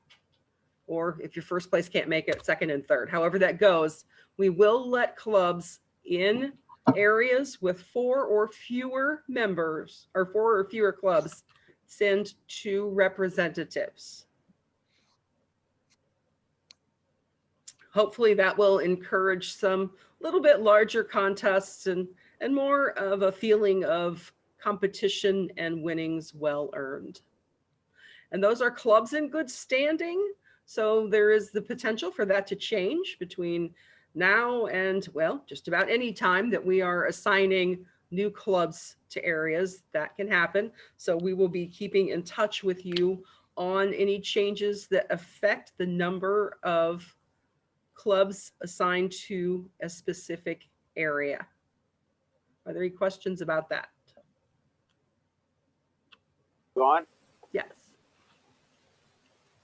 or if your first place can't make it, second and third. However that goes, we will let clubs in areas with 4 or fewer members, or 4 or fewer clubs, send 2 representatives. Hopefully that will encourage some little bit larger contests and more of a feeling of competition and winnings well earned. And those are clubs in good standing. So there is the potential for that to change between now and, well, just about any time that we are assigning new clubs to areas. That can happen. So we will be keeping in touch with you on any changes that affect the number of clubs assigned to a specific area. Are there any questions about that? Dawn? Yes.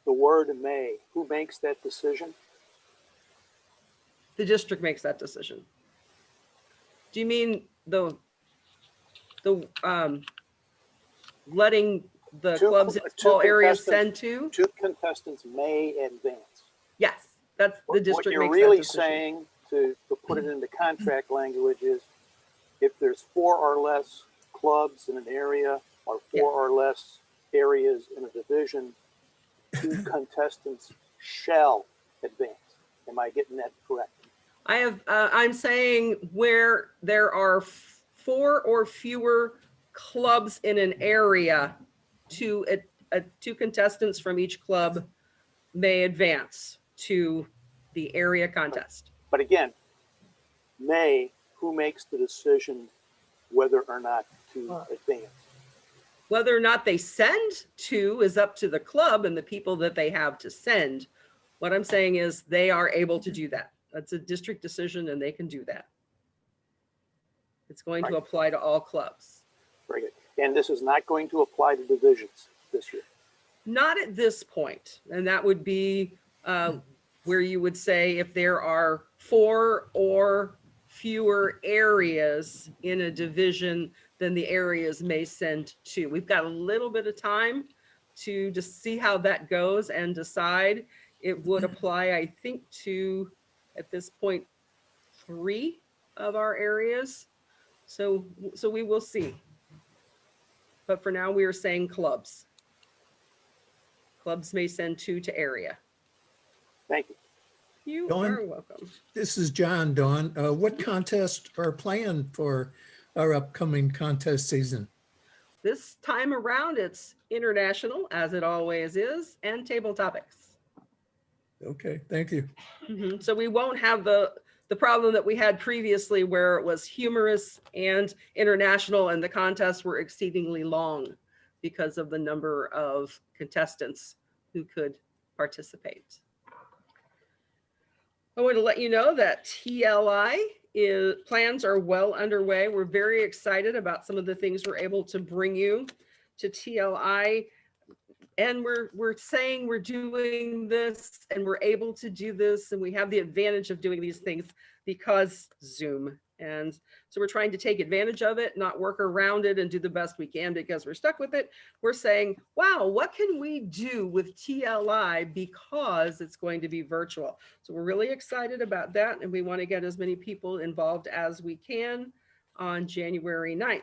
The word may, who makes that decision? The district makes that decision. Do you mean the letting the clubs in small areas send to? 2 contestants may advance. Yes, that's the district. What you're makes really that decision. saying, to put it into contract language, is if there's 4 or less clubs in an area, or 4 or less areas in a division, 2 contestants shall advance. Am I getting that correct? I'm saying where there are 4 or fewer clubs in an area, 2 contestants from each club may advance to the area contest. But again, may, who makes the decision whether or not to advance? Whether or not they send 2 is up to the club and the people that they have to send. What I'm saying is they are able to do that. That's a district decision and they can do that. It's going to apply to all clubs. Very good. And this is not going to apply to divisions this year? Not at this point. And that would be where you would say if there are 4 or fewer areas in a division, then the areas may send 2. We've got a little bit of time to just see how that goes and decide. It would apply, I think, to, at this point, 3 of our areas. So we will see. But for now, we are saying clubs. Clubs may send 2 to area. Thank you. You Dawn, are welcome. This is John, Dawn. What contests are planned for our upcoming contest season? This time around, it's international, as it always is, and table topics. Okay, thank you. So we won't have the problem that we had previously where it was humorous and international and the contests were exceedingly long because of the number of contestants who could participate. I want to let you know that TLI plans are well underway. We're very excited about some of the things we're able to bring you to TLI. And we're saying we're doing this and we're able to do this and we have the advantage of doing these things because Zoom. And so we're trying to take advantage of it, not work around it and do the best we can because we're stuck with it. We're saying, wow, what can we do with TLI because it's going to be virtual? So we're really excited about that. And we want to get as many people involved as we can on January 9th.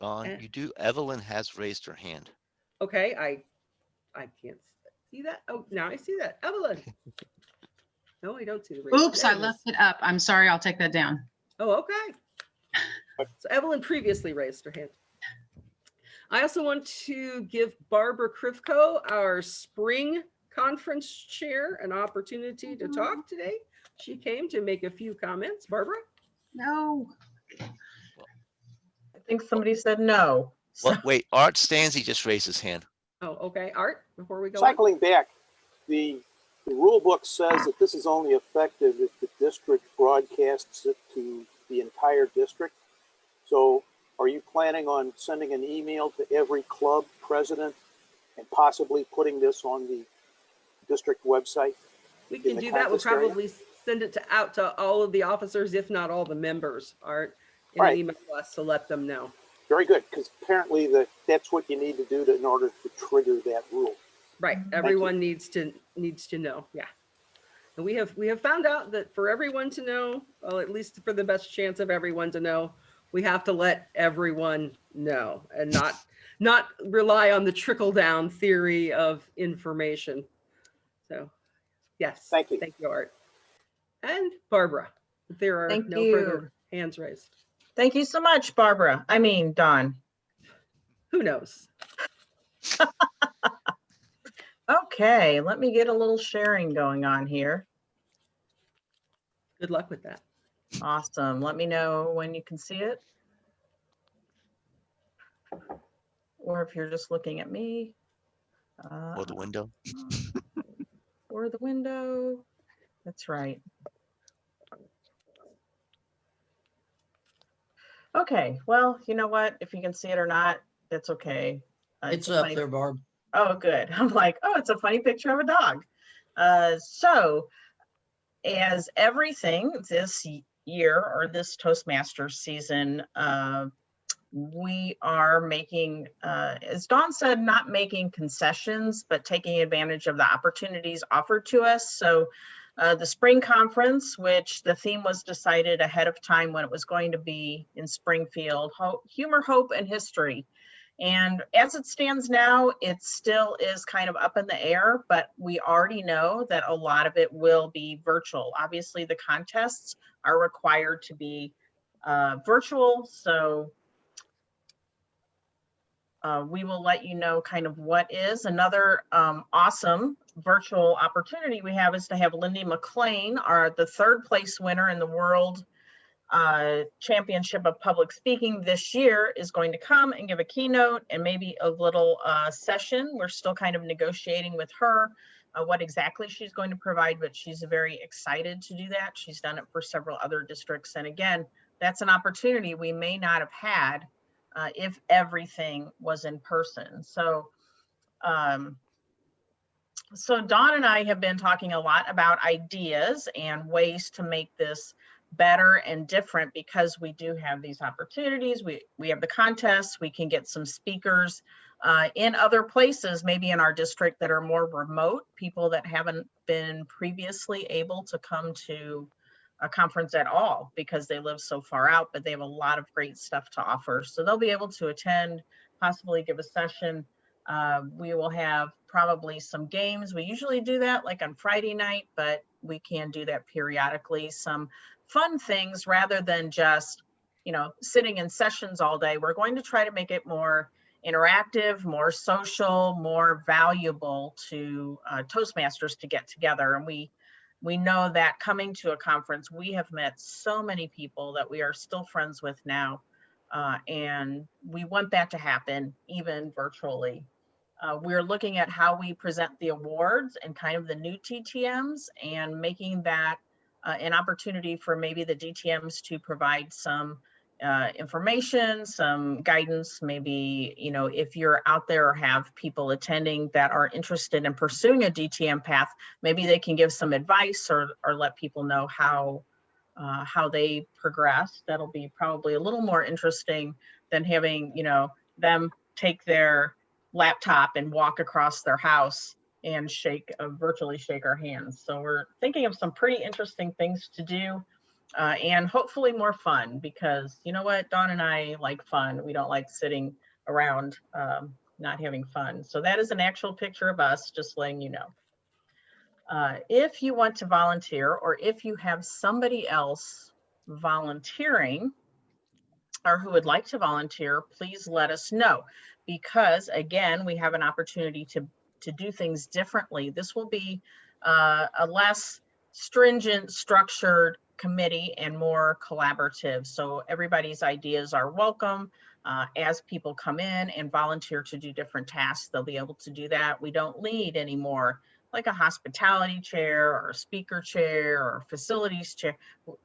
Dawn, you do, Evelyn has raised her hand. Okay, I can't see that. Oh, now I see that. Evelyn. No, I don't see the raise. Oops, There I it left is. it up. I'm sorry. I'll take that down. Oh, okay. So Evelyn previously raised her hand. I also want to give Barbara Krivko, our spring conference chair, an opportunity to talk today. She came to make a few comments. Barbara? No. I think somebody said no. Well, wait, Art Stanzi just raised his hand. Oh, okay. Art, before we go on. Cycling back, the rule book says that this is only effective if the district broadcasts it to the entire district. So are you planning on sending an email to every club president and possibly putting this on the district website? We can do that. We'll probably send it out to all of the officers, if not all the members, Art, in an email blast to let them know. Very good, because apparently that's what you need to do in order to trigger that rule. Right. Everyone needs to know. Yeah. And we have found out that for everyone to know, well, at least for the best chance of everyone to know, we have to let everyone know and not rely on the trickle down theory of information. So yes. Thank you, Art. And Barbara, if there are Thank no you. further hands raised. Thank you so much, Barbara. I mean, Dawn. Who knows? Okay, let me get a little sharing going on here. Good luck with that. Awesome. Let me know when you can see it. Or if you're just looking at me. Or the window. Or the window. That's right. Okay, well, you know what? If you can see it or not, that's okay. It's up there, Barb. Oh, good. I'm like, oh, it's a funny picture of a dog. So as everything this year or this Toastmasters season, we are making, as Dawn said, not making concessions, but taking advantage of the opportunities offered to us. So the spring conference, which the theme was decided ahead of time when it was going to be in Springfield, humor, hope, and history. And as it stands now, it still is kind of up in the air, but we already know that a lot of it will be virtual. Obviously, the contests are required to be virtual. So we will let you know kind of what is. Another awesome virtual opportunity we have is to have Lindy McLean, the third place winner in the World Championship of Public Speaking this year, is going to come and give a keynote and maybe a little session. We're still kind of negotiating with her what exactly she's going to provide, but she's very excited to do that. She's done it for several other districts. And again, that's an opportunity we may not have had if everything was in person. So, so Dawn and I have been talking a lot about ideas and ways to make this better and different, because we do have these opportunities. We have the contests, we can get some speakers in other places, maybe in our district, that are more remote, people that haven't been previously able to come to a conference at all because they live so far out, but they have a lot of great stuff to offer. So they'll be able to attend, possibly give a session. We will have probably some games. We usually do that like on Friday night, but we can do that periodically. Some fun things rather than just, you know, sitting in sessions all day. We're going to try to make it more interactive, more social, more valuable to Toastmasters to get together. And we know that coming to a conference, we have met so many people that we are still friends with now. And we want that to happen even virtually. We're looking at how we present the awards and kind of the new TTMs, and making that an opportunity for maybe the DTMs to provide some information, some guidance. Maybe, you know, if you're out there or have people attending that are interested in pursuing a DTM path, maybe they can give some advice or let people know how they progress. That'll be probably a little more interesting than having, you know, them take their laptop and walk across their house and virtually shake our hands. So we're thinking of some pretty interesting things to do. and hopefully more fun, because you know what, Dawn and I like fun. We don't like sitting around not having fun. So that is an actual picture of us, just letting you know. If you want to volunteer, or if you have somebody else volunteering or who would like to volunteer, please let us know, because again, we have an opportunity to do things differently. This will be a less stringent, structured committee and more collaborative. So everybody's ideas are welcome. As people come in and volunteer to do different tasks, they'll be able to do that. We don't need anymore like a hospitality chair or a speaker chair or facilities chair.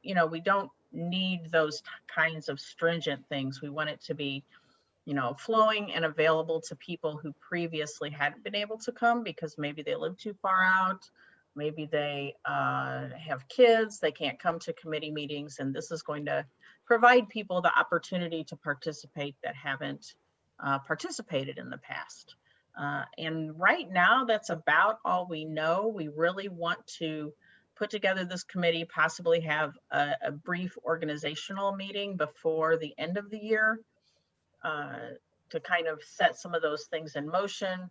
You know, we don't need those kinds of stringent things. We want it to be, you know, flowing and available to people who previously hadn't been able to come because maybe they live too far out, maybe they have kids, they can't come to committee meetings, and this is going to provide people the opportunity to participate that haven't participated in the past. And right now, that's about all we know. We really want to put together this committee, possibly have a brief organizational meeting before the end of the year to kind of set some of those things in motion.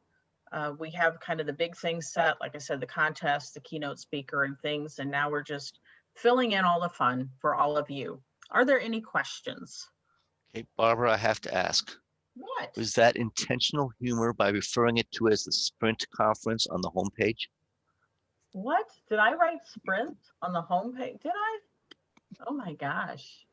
We have kind of the big things set, like I said, the contest, the keynote speaker and things, and now we're just filling in all the fun for all of you. Are there any questions? Okay, Barbara, I have to ask. What? Was that intentional humor by referring it to as the Sprint Conference on the homepage? What? Did I write Sprint on the homepage? Did I? Oh my gosh.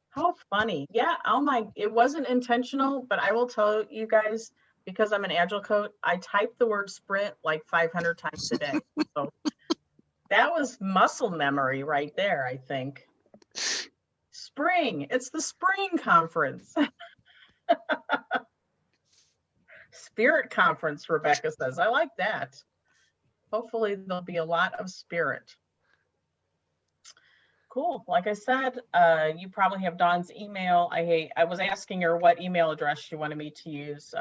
How funny. Yeah, oh my, it wasn't intentional, but I will tell you guys, because I'm an Agile coach, I typed the word sprint like 500 times a day. So that was muscle memory right there, I think. Spring, it's the spring conference. Spirit conference, Rebecca says. I like that. Hopefully there'll be a lot of spirit. Cool. Like I said, you probably have Dawn's email. I was asking her what email address she wanted me to use,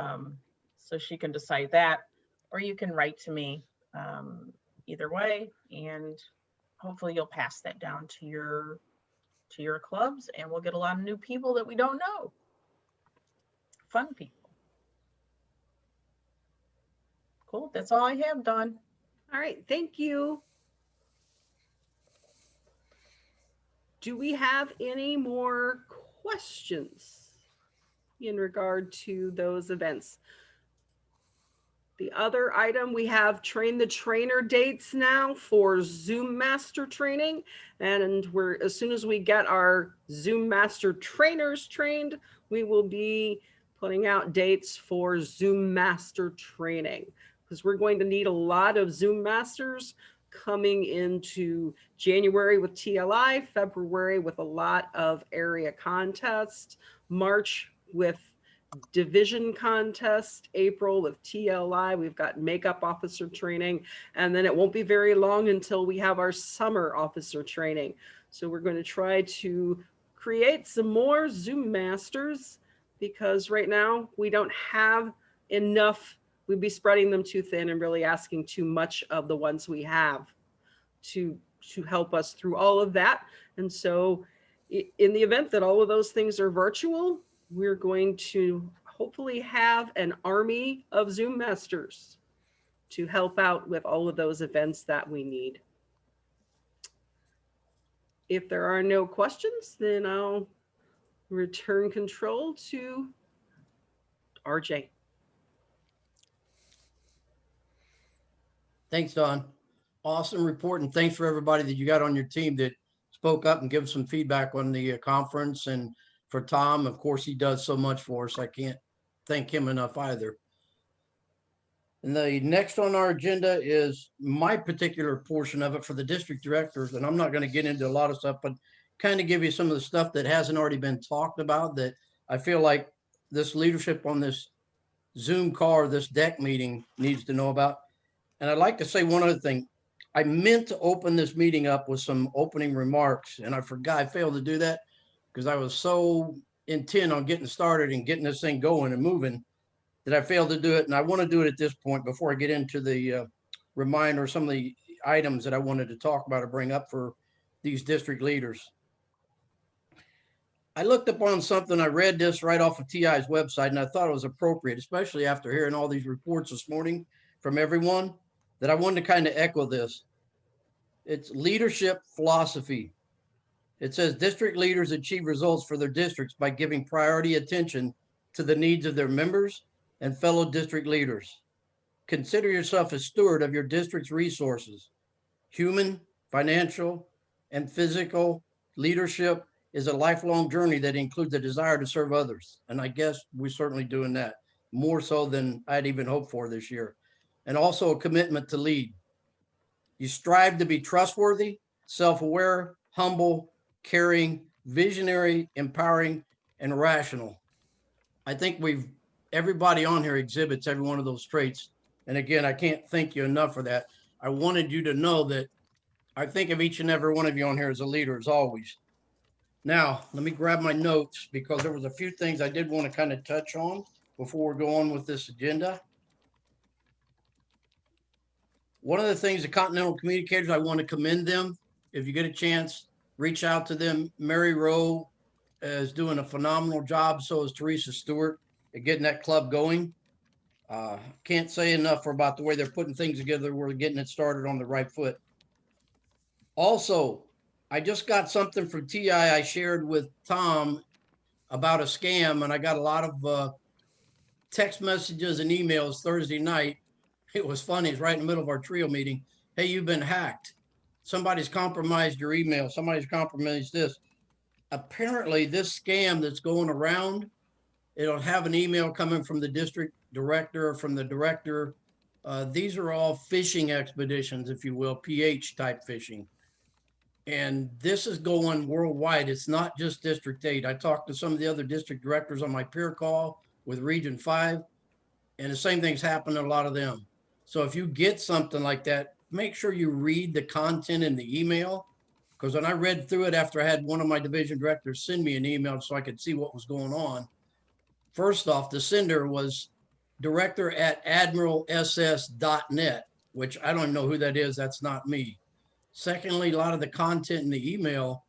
so she can decide that, or you can write to me either way, and hopefully you'll pass that down to your clubs, and we'll get a lot of new people that we don't know. Fun people. Cool. That's all I have, Dawn. All right, thank you. Do we have any more questions in regard to those events? The other item, we have train the trainer dates now for Zoom Master training. And as soon as we get our Zoom Master trainers trained, we will be putting out dates for Zoom Master training, because we're going to need a lot of Zoom Masters coming into January with TLI, February with a lot of area contests, March with division contest, April with TLI, we've got makeup officer training, and then it won't be very long until we have our summer officer training. So we're going to try to create some more Zoom Masters, because right now we don't have enough. We'd be spreading them too thin and really asking too much of the ones we have to help us through all of that. And so in the event that all of those things are virtual, we're going to hopefully have an army of Zoom Masters to help out with all of those events that we need. If there are no questions, then I'll return control to RJ. Thanks, Don. Awesome report, and thanks for everybody that you got on your team that spoke up and give some feedback on the conference. And for Tom, of course, he does so much for us. I can't thank him enough either. And the next on our agenda is my particular portion of it for the district directors. And I'm not going to get into a lot of stuff, but kind of give you some of the stuff that hasn't already been talked about that I feel like this leadership on this Zoom call, this DEC meeting needs to know about. And I'd like to say one other thing. I meant to open this meeting up with some opening remarks, and I forgot, I failed to do that because I was so intent on getting started and getting this thing going and moving that I failed to do it. And I want to do it at this point before I get into the reminder, some of the items that I wanted to talk about or bring up for these district leaders. I looked upon something, I read this right off of TI's website, and I thought it was appropriate, especially after hearing all these reports this morning from everyone, that I wanted to kind of echo this. It's leadership philosophy. It says district leaders achieve results for their districts by giving priority attention to the needs of their members and fellow district leaders. Consider yourself a steward of your district's resources. Human, financial, and physical leadership is a lifelong journey that includes a desire to serve others. And I guess we're certainly doing that more so than I'd even hoped for this year. And also a commitment to lead. You strive to be trustworthy, self-aware, humble, caring, visionary, empowering, and rational. I think everybody on here exhibits every one of those traits. And again, I can't thank you enough for that. I wanted you to know that I think of each and every one of you on here as a leader, as always. Now, let me grab my notes because there was a few things I did want to kind of touch on before we go on with this agenda. One of the things, the Continental Communicators, I want to commend them. If you get a chance, reach out to them. Mary Rowe is doing a phenomenal job. So is Teresa Stewart at getting that club going. Can't say enough about the way they're putting things together. We're getting it started on the right foot. Also, I just got something from TI I shared with Tom about a scam, and I got a lot of text messages and emails Thursday night. It was funny. It's right in the middle of our trio meeting. Hey, you've been hacked. Somebody's compromised your email. Somebody's compromised this. Apparently, this scam that's going around, it'll have an email coming from the district director or from the director. These are all phishing expeditions, if you will, PH type phishing. And this is going worldwide. It's not just District 8. I talked to some of the other district directors on my peer call with Region 5, and the same thing's happened to a lot of them. So if you get something like that, make sure you read the content in the email, because when I read through it after I had one of my division directors send me an email so I could see what was going on, first off, the sender was director@admiralss.net, which I don't know who that is. That's not me. Secondly, a lot of the content in the email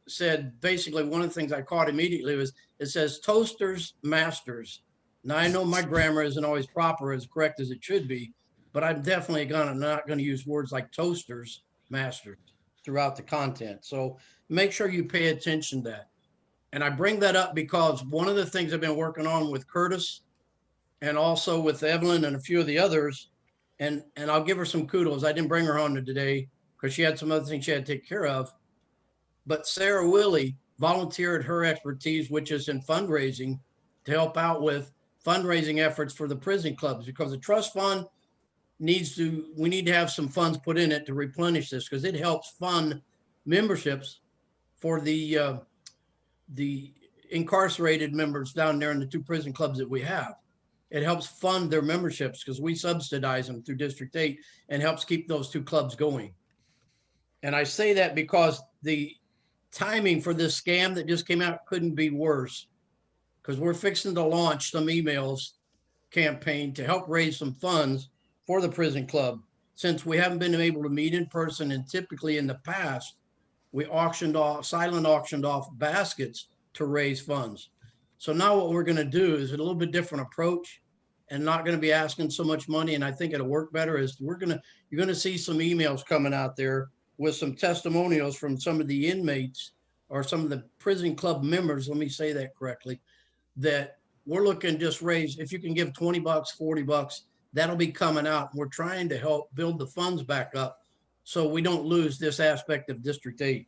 said basically one of the things I caught immediately was it says Toastmasters. Now I know my grammar isn't always proper, as correct as it should be, but I'm definitely not going to use words like Toasters Masters throughout the content. So make sure you pay attention to that. And I bring that up because one of the things I've been working on with Curtis and also with Evelyn and a few of the others, and I'll give her some kudos. I didn't bring her on today because she had some other things she had to take care of. But Sarah Willie volunteered her expertise, which is in fundraising, to help out with fundraising efforts for the prison clubs, because the trust fund we need to have some funds put in it to replenish this, because it helps fund memberships for the incarcerated members down there in the 2 prison clubs that we have. It helps fund their memberships because we subsidize them through District 8 and helps keep those 2 clubs going. And I say that because the timing for this scam that just came out couldn't be worse, because we're fixing to launch some emails campaign to help raise some funds for the prison club, since we haven't been able to meet in person. And typically in the past, we silent auctioned off baskets to raise funds. So now what we're going to do is a little bit different approach and not going to be asking so much money. And I think it'll work better. Is you're going to see some emails coming out there with some testimonials from some of the inmates or some of the prison club members. Let me say that correctly, that we're looking just raise, if you can give $20, $40, that'll be coming out. We're trying to help build the funds back up so we don't lose this aspect of District 8.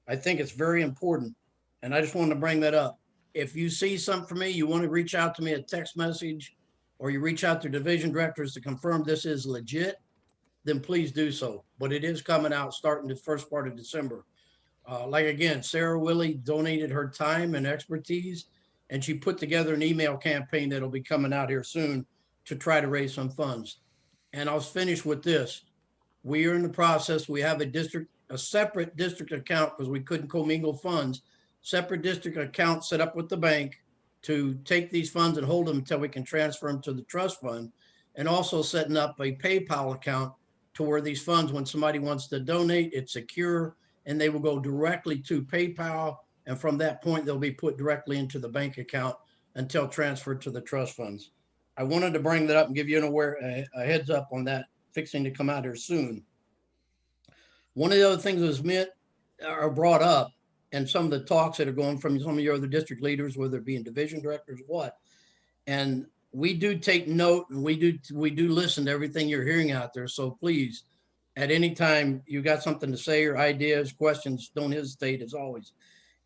I think it's very important. And I just wanted to bring that up. If you see something from me, you want to reach out to me, a text message, or you reach out to division directors to confirm this is legit, then please do so. But it is coming out starting the first part of December. Like again, Sarah Willie donated her time and expertise, and she put together an email campaign that'll be coming out here soon to try to raise some funds. And I'll finish with this. We are in the process. We have a separate district account because we couldn't commingle funds, separate district account set up with the bank to take these funds and hold them until we can transfer them to the trust fund, and also setting up a PayPal account to where these funds, when somebody wants to donate, it's secure and they will go directly to PayPal. And from that point, they'll be put directly into the bank account until transferred to the trust funds. I wanted to bring that up and give you a heads up on that fixing to come out here soon. One of the other things that was meant or brought up, and some of the talks that are going from some of your other district leaders, whether it be in division directors or what, and we do take note and we do listen to everything you're hearing out there. So please, at any time you got something to say or ideas, questions, don't hesitate as always.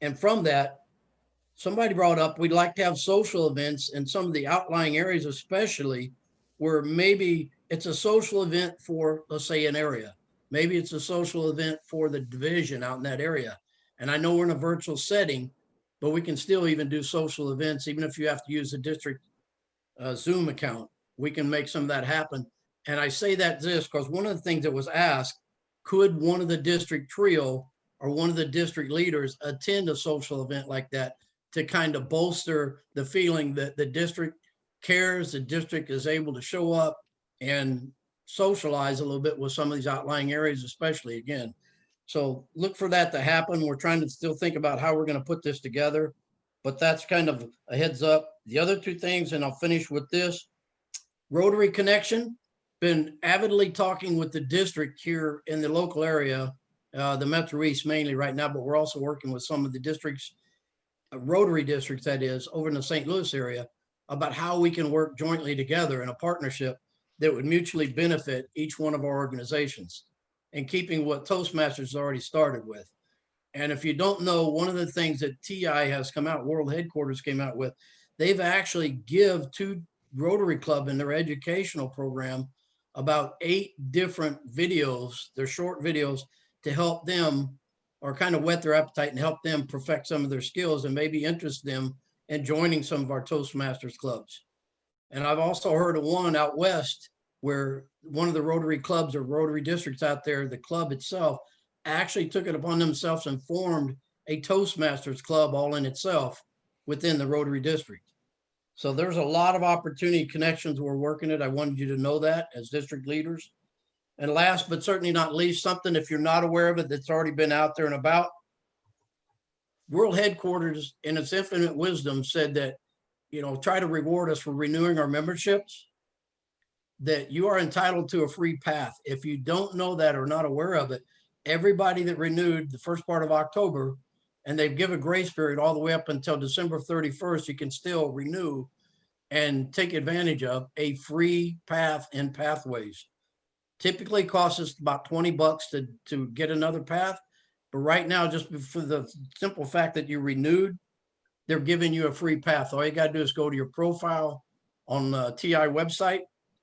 And from that, somebody brought up, we'd like to have social events in some of the outlying areas, especially where maybe it's a social event for, let's say, an area. Maybe it's a social event for the division out in that area. And I know we're in a virtual setting, but we can still even do social events, even if you have to use the district Zoom account. We can make some of that happen. And I say that this because one of the things that was asked, could one of the district trio or one of the district leaders attend a social event like that to kind of bolster the feeling that the district cares, the district is able to show up and socialize a little bit with some of these outlying areas, especially again. So look for that to happen. We're trying to still think about how we're going to put this together, but that's kind of a heads up. The other two things, and I'll finish with this, Rotary Connection, been avidly talking with the district here in the local area, the Metro East mainly right now, but we're also working with some of the districts, Rotary districts that is, over in the St. Louis area, about how we can work jointly together in a partnership that would mutually benefit each one of our organizations, and keeping what Toastmasters already started with. And if you don't know, one of the things that TI has come out, World Headquarters came out with, they've actually give to Rotary Club in their educational program about 8 different videos, they're short videos, to help them or kind of whet their appetite and help them perfect some of their skills and maybe interest them in joining some of our Toastmasters clubs. And I've also heard of one out west where one of the Rotary clubs or Rotary districts out there, the club itself actually took it upon themselves and formed a Toastmasters club all in itself within the Rotary district. So there's a lot of opportunity connections we're working at. I wanted you to know that as district leaders. And last but certainly not least, something if you're not aware of it that's already been out there and about, World Headquarters in its infinite wisdom said that, you know, try to reward us for renewing our memberships, that you are entitled to a free path. If you don't know that or not aware of it, everybody that renewed the first part of October, and they've given a grace period all the way up until December 31st, you can still renew and take advantage of a free path in Pathways. Typically costs us about $20 to get another path. But right now, just for the simple fact that you renewed, they're giving you a free path. All you got to do is go to your profile on the TI website,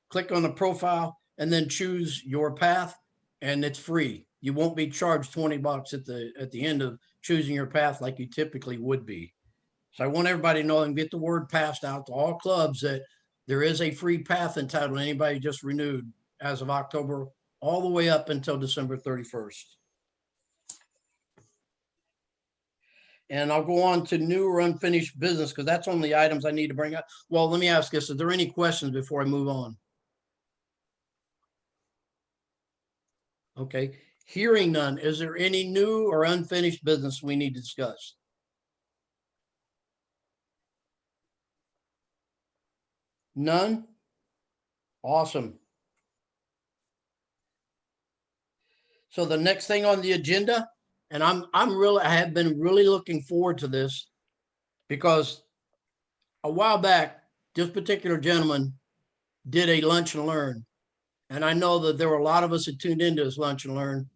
click on the profile, and then choose your path, and it's free. You won't be charged $20 at the end of choosing your path like you typically would be. So I want everybody to know and get the word passed out to all clubs that there is a free path entitled anybody just renewed as of October all the way up until December 31st. And I'll go on to new or unfinished business because that's only the items I need to bring up. Well, let me ask this. Is there any questions before I move on? Okay. Hearing none, is there any new or unfinished business we need to discuss? None? Awesome. So the next thing on the agenda, and I have been really looking forward to this because a while back, this particular gentleman did a lunch and learn. And I know that there were a lot of us that tuned into his lunch and learn.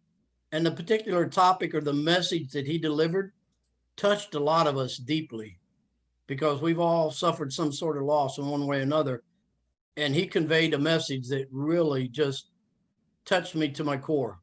And the particular topic or the message that he delivered touched a lot of us deeply because we've all suffered some sort of loss in one way or another. And he conveyed a message that really just touched me to my core.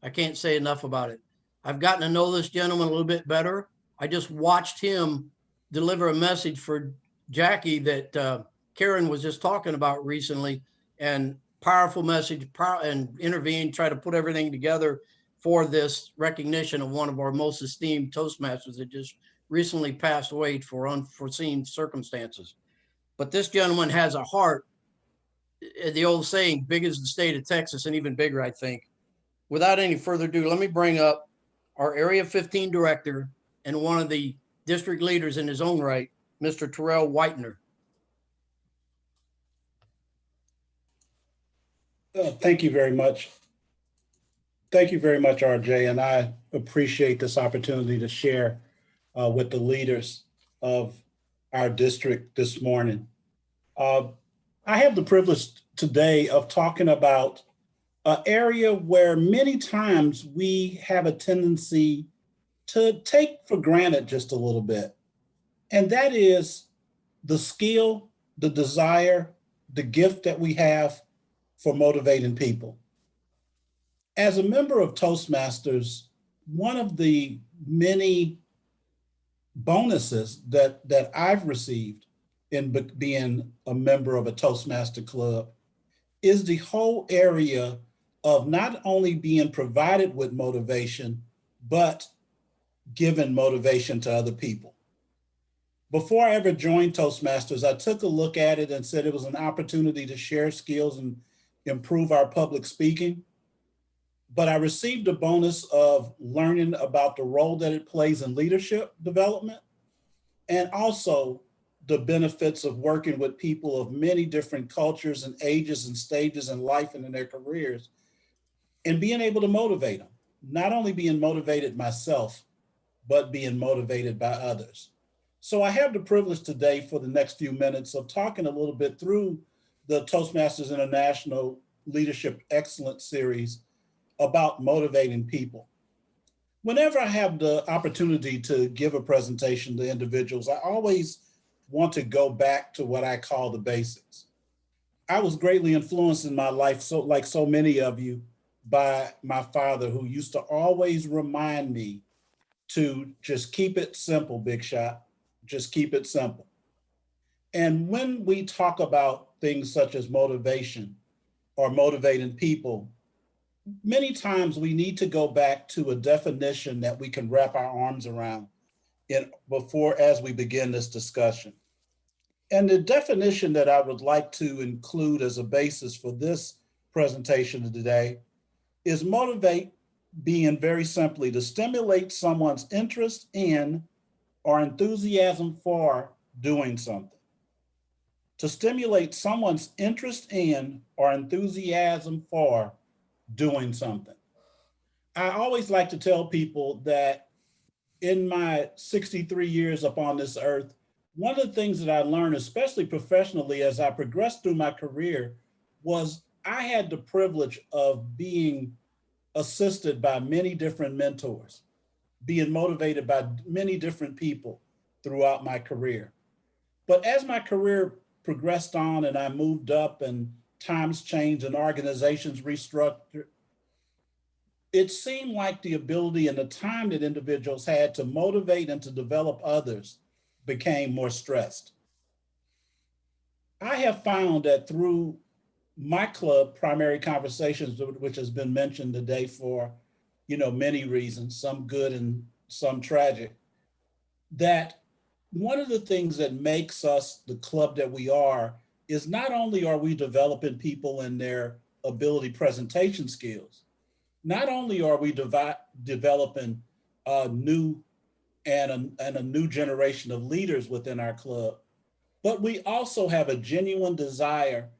I can't say enough about it. I've gotten to know this gentleman a little bit better. I just watched him deliver a message for Jackie that Karen was just talking about recently, and powerful message, and intervene, try to put everything together for this recognition of one of our most esteemed Toastmasters that just recently passed away for unforeseen circumstances. But this gentleman has a heart, the old saying, big as the state of Texas and even bigger, I think. Without any further ado, let me bring up our Area 15 director and one of the district leaders in his own right, Mr. Terrell Whitener. Thank you very much. Thank you very much, RJ, and I appreciate this opportunity to share with the leaders of our district this morning. I have the privilege today of talking about an area where many times we have a tendency to take for granted just a little bit, and that is the skill, the desire, the gift that we have for motivating people. As a member of Toastmasters, one of the many bonuses that I've received in being a member of a Toastmaster club is the whole area of not only being provided with motivation, but given motivation to other people. Before I ever joined Toastmasters, I took a look at it and said it was an opportunity to share skills and improve our public speaking. But I received a bonus of learning about the role that it plays in leadership development, and also the benefits of working with people of many different cultures and ages and stages in life and in their careers, and being able to motivate them. Not only being motivated myself, but being motivated by others. So I have the privilege today for the next few minutes of talking a little bit through the Toastmasters International Leadership Excellence Series about motivating people. Whenever I have the opportunity to give a presentation to individuals, I always want to go back to what I call the basics. I was greatly influenced in my life, so like so many of you, by my father, who used to always remind me to just keep it simple, Big Shot, just keep it simple. And when we talk about things such as motivation or motivating people, many times we need to go back to a definition that we can wrap our arms around as we begin this discussion. And the definition that I would like to include as a basis for this presentation today is motivate being very simply to stimulate someone's interest in or enthusiasm for doing something. To stimulate someone's interest in or enthusiasm for doing something. I always like to tell people that in my 63 years upon this earth, one of the things that I learned, especially professionally as I progressed through my career, was I had the privilege of being assisted by many different mentors, being motivated by many different people throughout my career. But as my career progressed on and I moved up and times changed and organizations restructured, it seemed like the ability and the time that individuals had to motivate and to develop others became more stressed. I have found that through my club, Primary Conversations, which has been mentioned today for many reasons, some good and some tragic, that one of the things that makes us the club that we are is not only are we developing people in their ability presentation skills, not only are we developing a new generation of leaders within our club, but we also have a genuine desire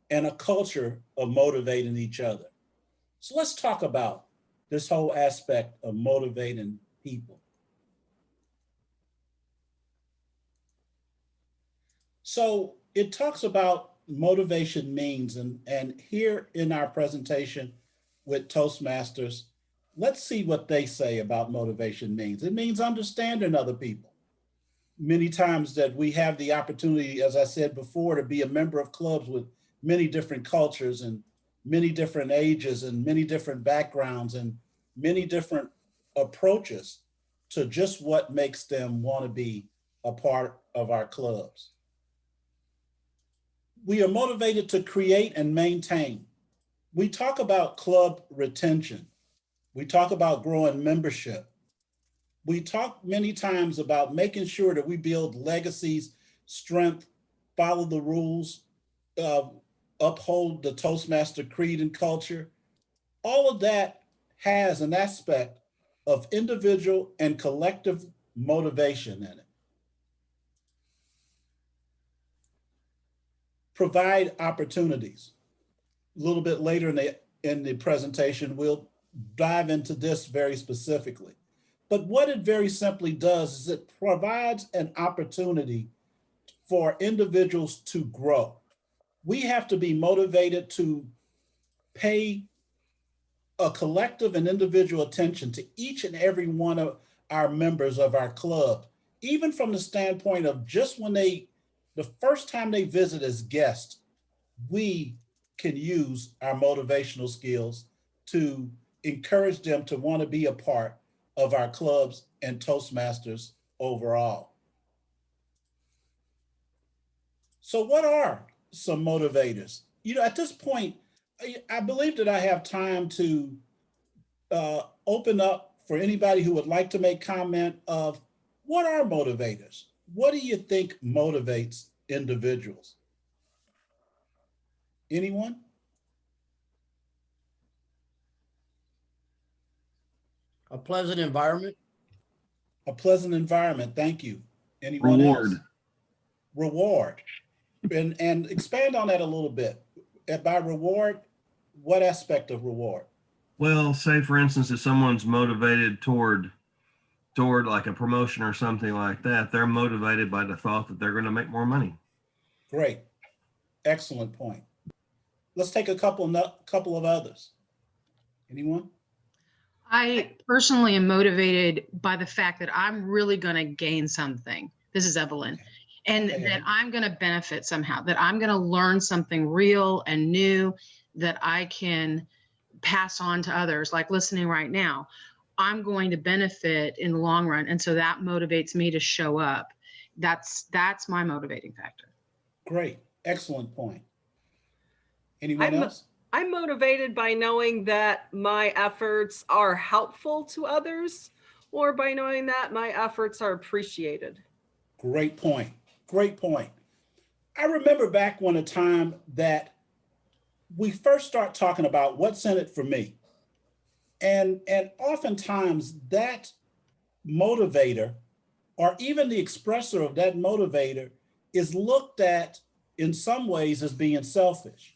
and a culture of motivating each other. So let's talk about this whole aspect of motivating people. So it talks about motivation means, and here in our presentation with Toastmasters, let's see what they say about motivation means. It means understanding other people. Many times that we have the opportunity, as I said before, to be a member of clubs with many different cultures and many different ages and many different backgrounds and many different approaches to just what makes them want to be a part of our clubs. We are motivated to create and maintain. We talk about club retention. We talk about growing membership. We talk many times about making sure that we build legacies, strength, follow the rules, uphold the Toastmaster creed and culture. All of that has an aspect of individual and collective motivation in it. Provide opportunities. A little bit later in the presentation, we'll dive into this very specifically. But what it very simply does is it provides an opportunity for individuals to grow. We have to be motivated to pay a collective and individual attention to each and every one of our members of our club, even from the standpoint of just when the first time they visit as guests, we can use our motivational skills to encourage them to want to be a part of our clubs and Toastmasters overall. So what are some motivators? You know, at this point, I believe that I have time to open up for anybody who would like to make comment of what are motivators? What do you think motivates individuals? Anyone? A pleasant environment. A pleasant environment. Thank you. Anyone Reward. else? Reward. And expand on that a little bit. By reward, what aspect of reward? Well, say for instance, if someone's motivated toward like a promotion or something like that, they're motivated by the thought that they're going to make more money. Great. Excellent point. Let's take a couple of others. Anyone? I personally am motivated by the fact that I'm really going to gain something. This is Evelyn. And that I'm going to benefit somehow, that I'm going to learn something real and new that I can pass on to others, like listening right now. I'm going to benefit in the long run. And so that motivates me to show up. That's my motivating factor. Great. Excellent point. Anyone else? I'm motivated by knowing that my efforts are helpful to others, or by knowing that my efforts are appreciated. Great point. Great point. I remember back when a time that we first start talking about what's in it for me. And oftentimes that motivator, or even the expressor of that motivator, is looked at in some ways as being selfish.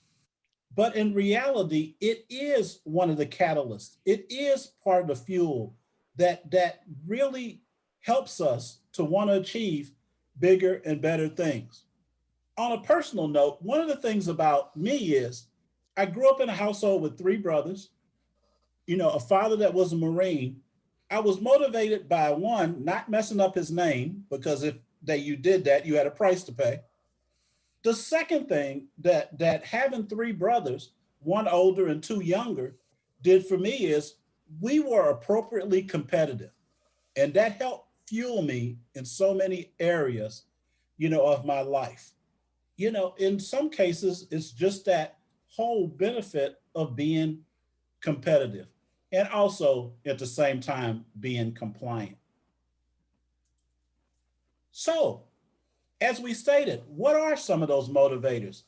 But in reality, it is one of the catalysts. It is part of the fuel that really helps us to want to achieve bigger and better things. On a personal note, one of the things about me is I grew up in a household with 3 brothers, you know, a father that was a Marine. I was motivated by one, not messing up his name, because if you did that, you had a price to pay. The second thing that having 3 brothers, 1 older and 2 younger, did for me is we were appropriately competitive. And that helped fuel me in so many areas, you know, of my life. You know, in some cases, it's just that whole benefit of being competitive and also at the same time being compliant. So, as we stated, what are some of those motivators?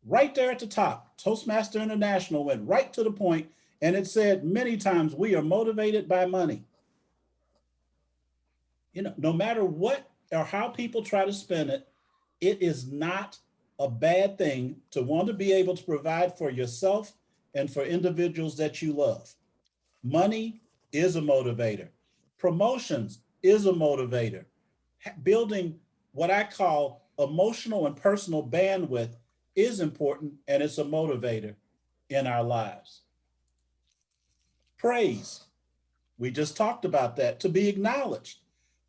Right there at the top, Toastmaster International went right to the point, and it said many times, we are motivated by money. You know, no matter what or how people try to spin it, it is not a bad thing to want to be able to provide for yourself and for individuals that you love. Money is a motivator. Promotions is a motivator. Building what I call emotional and personal bandwidth is important, and it's a motivator in our lives. Praise. We just talked about that, to be acknowledged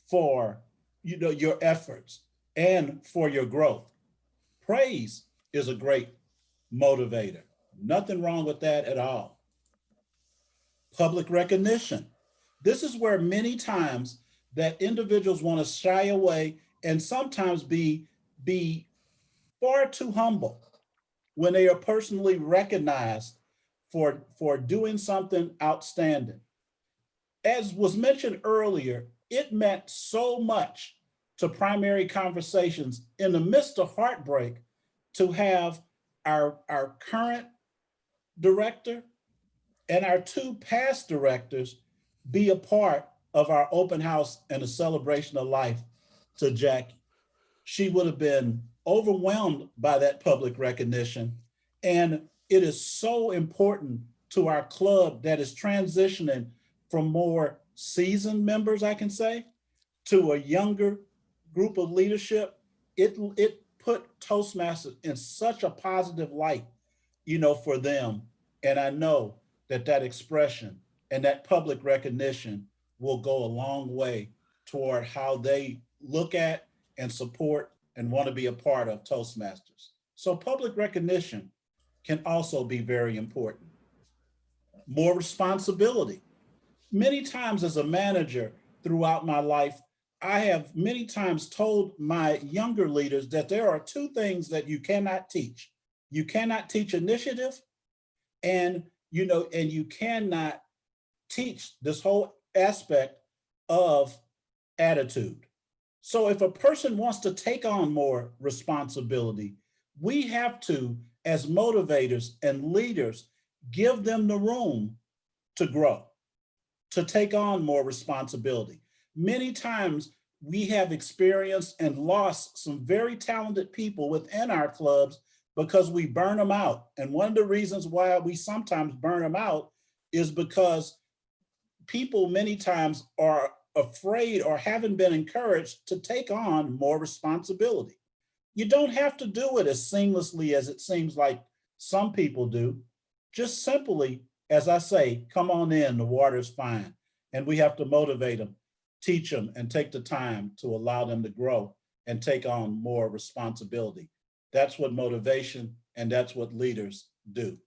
for, you know, your efforts and for your growth. Praise is a great motivator. Nothing wrong with that at all. Public recognition. This is where many times that individuals want to shy away and sometimes be far too humble when they are personally recognized for doing something outstanding. As was mentioned earlier, it meant so much to primary conversations in the midst of heartbreak to have our current director and our 2 past directors be a part of our open house and a celebration of life to Jackie. She would have been overwhelmed by that public recognition. And it is so important to our club that is transitioning from more seasoned members, I can say, to a younger group of leadership. It put Toastmasters in such a positive light, for them. And I know that expression and that public recognition will go a long way toward how they look at and support and want to be a part of Toastmasters. So public recognition can also be very important. More responsibility. Many times as a manager throughout my life, I have many times told my younger leaders that there are two things that you cannot teach. You cannot teach initiative, and you cannot teach this whole aspect of attitude. So if a person wants to take on more responsibility, we have to, as motivators and leaders, give them the room to grow, to take on more responsibility. Many times we have experienced and lost some very talented people within our clubs because we burn them out. And one of the reasons why we sometimes burn them out is because people many times are afraid or haven't been encouraged to take on more responsibility. You don't have to do it as seamlessly as it seems like some people do. Just simply, as I say, come on in, the water's fine. And we have to motivate them, teach them, and take the time to allow them to grow and take on more responsibility. That's what motivation and that's what leaders do.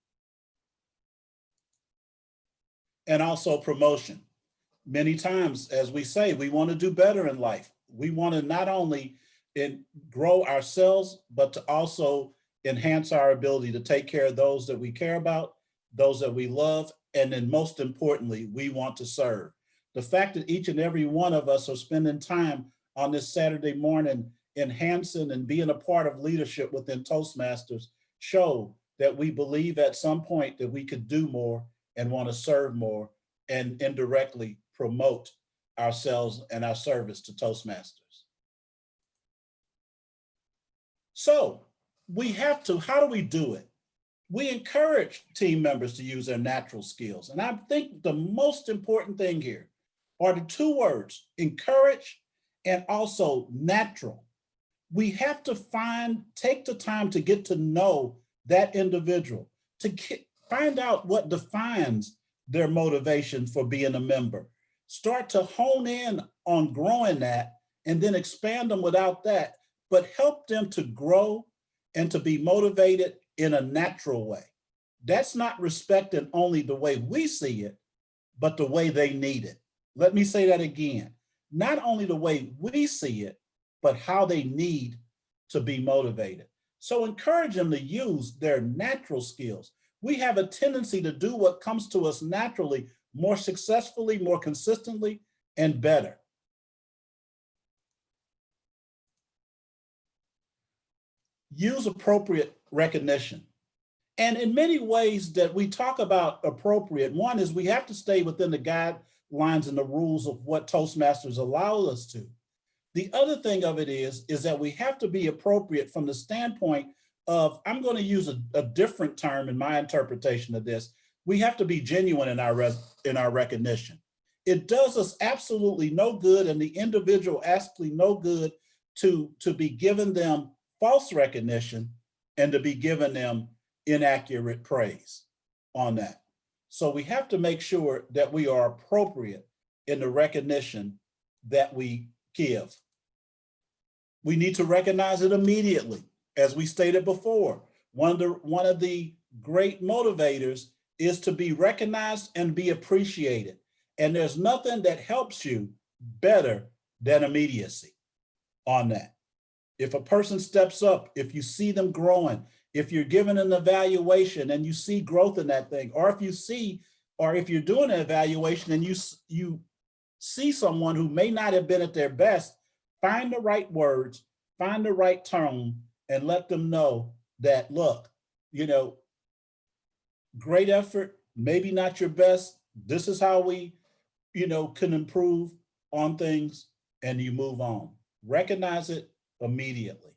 And also promotion. Many times, as we say, we want to do better in life. We want to not only grow ourselves, but to also enhance our ability to take care of those that we care about, those that we love, and then most importantly, we want to serve. The fact that each and every one of us are spending time on this Saturday morning enhancing and being a part of leadership within Toastmasters show that we believe at some point that we could do more and want to serve more and indirectly promote ourselves and our service to Toastmasters. So we have to, how do we do it? We encourage team members to use their natural skills. And I think the most important thing here are the two words, encourage and also natural. We have to take the time to get to know that individual, to find out what defines their motivation for being a member. Start to hone in on growing that and then expand them without that, but help them to grow and to be motivated in a natural way. That's not respecting only the way we see it, but the way they need it. Let me say that again. Not only the way we see it, but how they need to be motivated. So encourage them to use their natural skills. We have a tendency to do what comes to us naturally, more successfully, more consistently, and better. Use appropriate recognition. And in many ways that we talk about appropriate, one is we have to stay within the guidelines and the rules of what Toastmasters allow us to. The other thing of it is that we have to be appropriate from the standpoint of, I'm going to use a different term in my interpretation of this. We have to be genuine in our recognition. It does us absolutely no good and the individual absolutely no good to be giving them false recognition and to be giving them inaccurate praise on that. So we have to make sure that we are appropriate in the recognition that we give. We need to recognize it immediately. As we stated before, one of the great motivators is to be recognized and be appreciated. And there's nothing that helps you better than immediacy on that. If a person steps up, if you see them growing, if you're given an evaluation and you see growth in that thing, or if you're doing an evaluation and you see someone who may not have been at their best, find the right words, find the right tone, and let them know that, look, great effort, maybe not your best. This is how we can improve on things, and you move on. Recognize it immediately.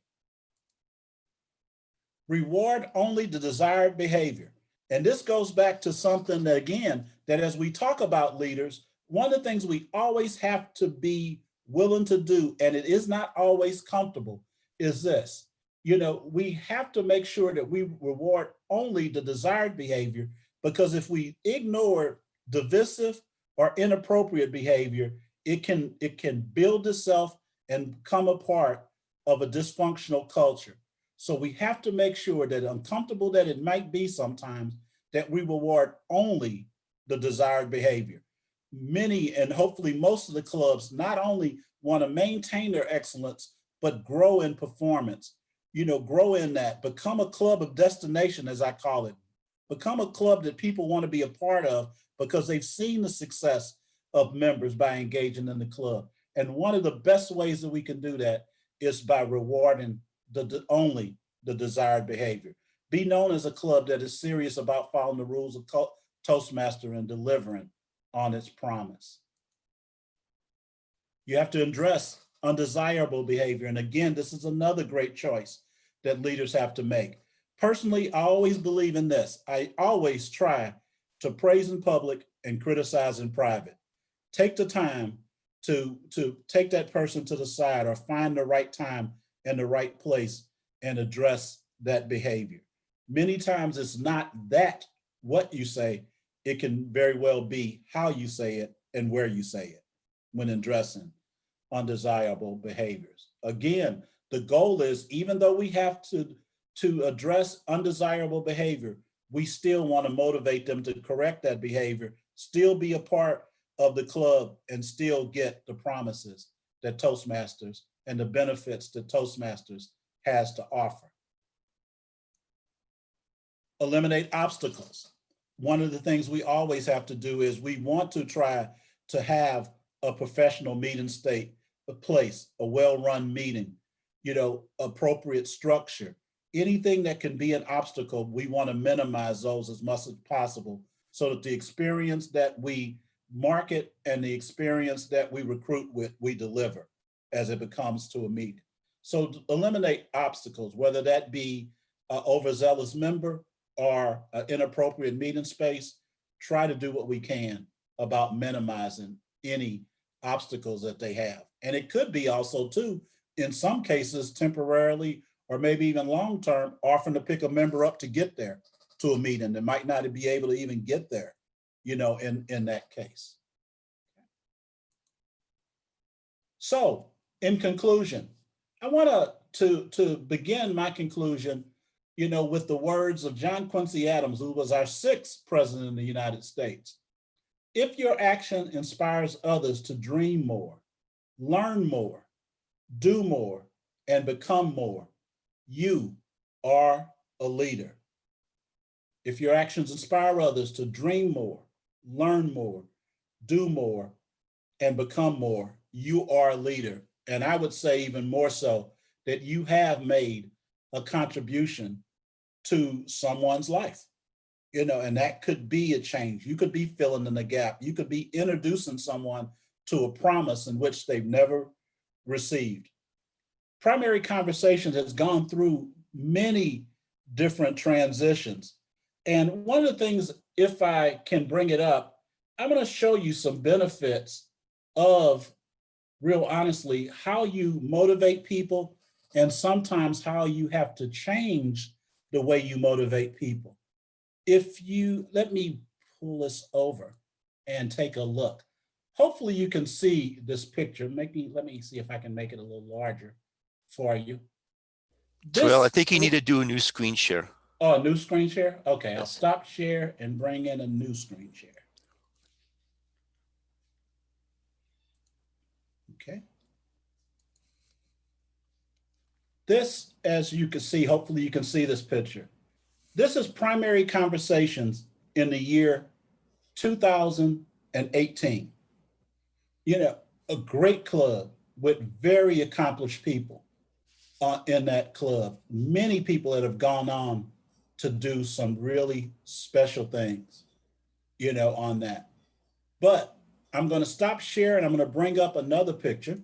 Reward only the desired behavior. And this goes back to something that, again, that as we talk about leaders, one of the things we always have to be willing to do, and it is not always comfortable, is this. We have to make sure that we reward only the desired behavior, because if we ignore divisive or inappropriate behavior, it can build itself and become a part of a dysfunctional culture. So we have to make sure that, uncomfortable that it might be sometimes, that we reward only the desired behavior. Many, and hopefully most of the clubs, not only want to maintain their excellence, but grow in performance. Grow in that, become a club of destination, as I call it. Become a club that people want to be a part of because they've seen the success of members by engaging in the club. And one of the best ways that we can do that is by rewarding only the desired behavior. Be known as a club that is serious about following the rules of Toastmaster and delivering on its promise. You have to address undesirable behavior. And again, this is another great choice that leaders have to make. Personally, I always believe in this. I always try to praise in public and criticize in private. Take the time to take that person to the side, or find the right time and the right place and address that behavior. Many times it's not that what you say, it can very well be how you say it and where you say it when addressing undesirable behaviors. Again, the goal is, even though we have to address undesirable behavior, we still want to motivate them to correct that behavior, still be a part of the club, and still get the promises that Toastmasters and the benefits that Toastmasters has to offer. Eliminate obstacles. One of the things we always have to do is we want to try to have a professional meeting place, a well-run meeting, appropriate structure. Anything that can be an obstacle, we want to minimize those as much as possible, so that the experience that we market and the experience that we recruit with, we deliver as it becomes to a meeting. So eliminate obstacles, whether that be an overzealous member or an inappropriate meeting space. Try to do what we can about minimizing any obstacles that they have. And it could be also too, in some cases, temporarily or maybe even long-term, offering to pick a member up to get there to a meeting that might not be able to even get there, in that case. So in conclusion, I want to begin my conclusion, with the words of John Quincy Adams, who was our 6th president of the United States. If your action inspires others to dream more, learn more, do more, and become more, you are a leader. If your actions inspire others to dream more, learn more, do more, and become more, you are a leader. And I would say even more so, that you have made a contribution to someone's life, and that could be a change. You could be filling in the gap. You could be introducing someone to a promise in which they've never received. Primary Conversations has gone through many different transitions. And one of the things, if I can bring it up, I'm going to show you some benefits of, real honestly, how you motivate people, and sometimes how you have to change the way you motivate people. Let me pull this over and take a look. Hopefully you can see this picture. Let me see if I can make it a little larger for you. Well, I think you need to do a new screen share. Oh, a new screen share? Okay, Yes. I'll stop share and bring in a new screen share. Okay. This, as you can see, hopefully you can see this picture. This is Primary Conversations in the year 2018. A great club with very accomplished people in that club. Many people that have gone on to do some really special things, on that. But I'm going to stop sharing. I'm going to bring up another picture.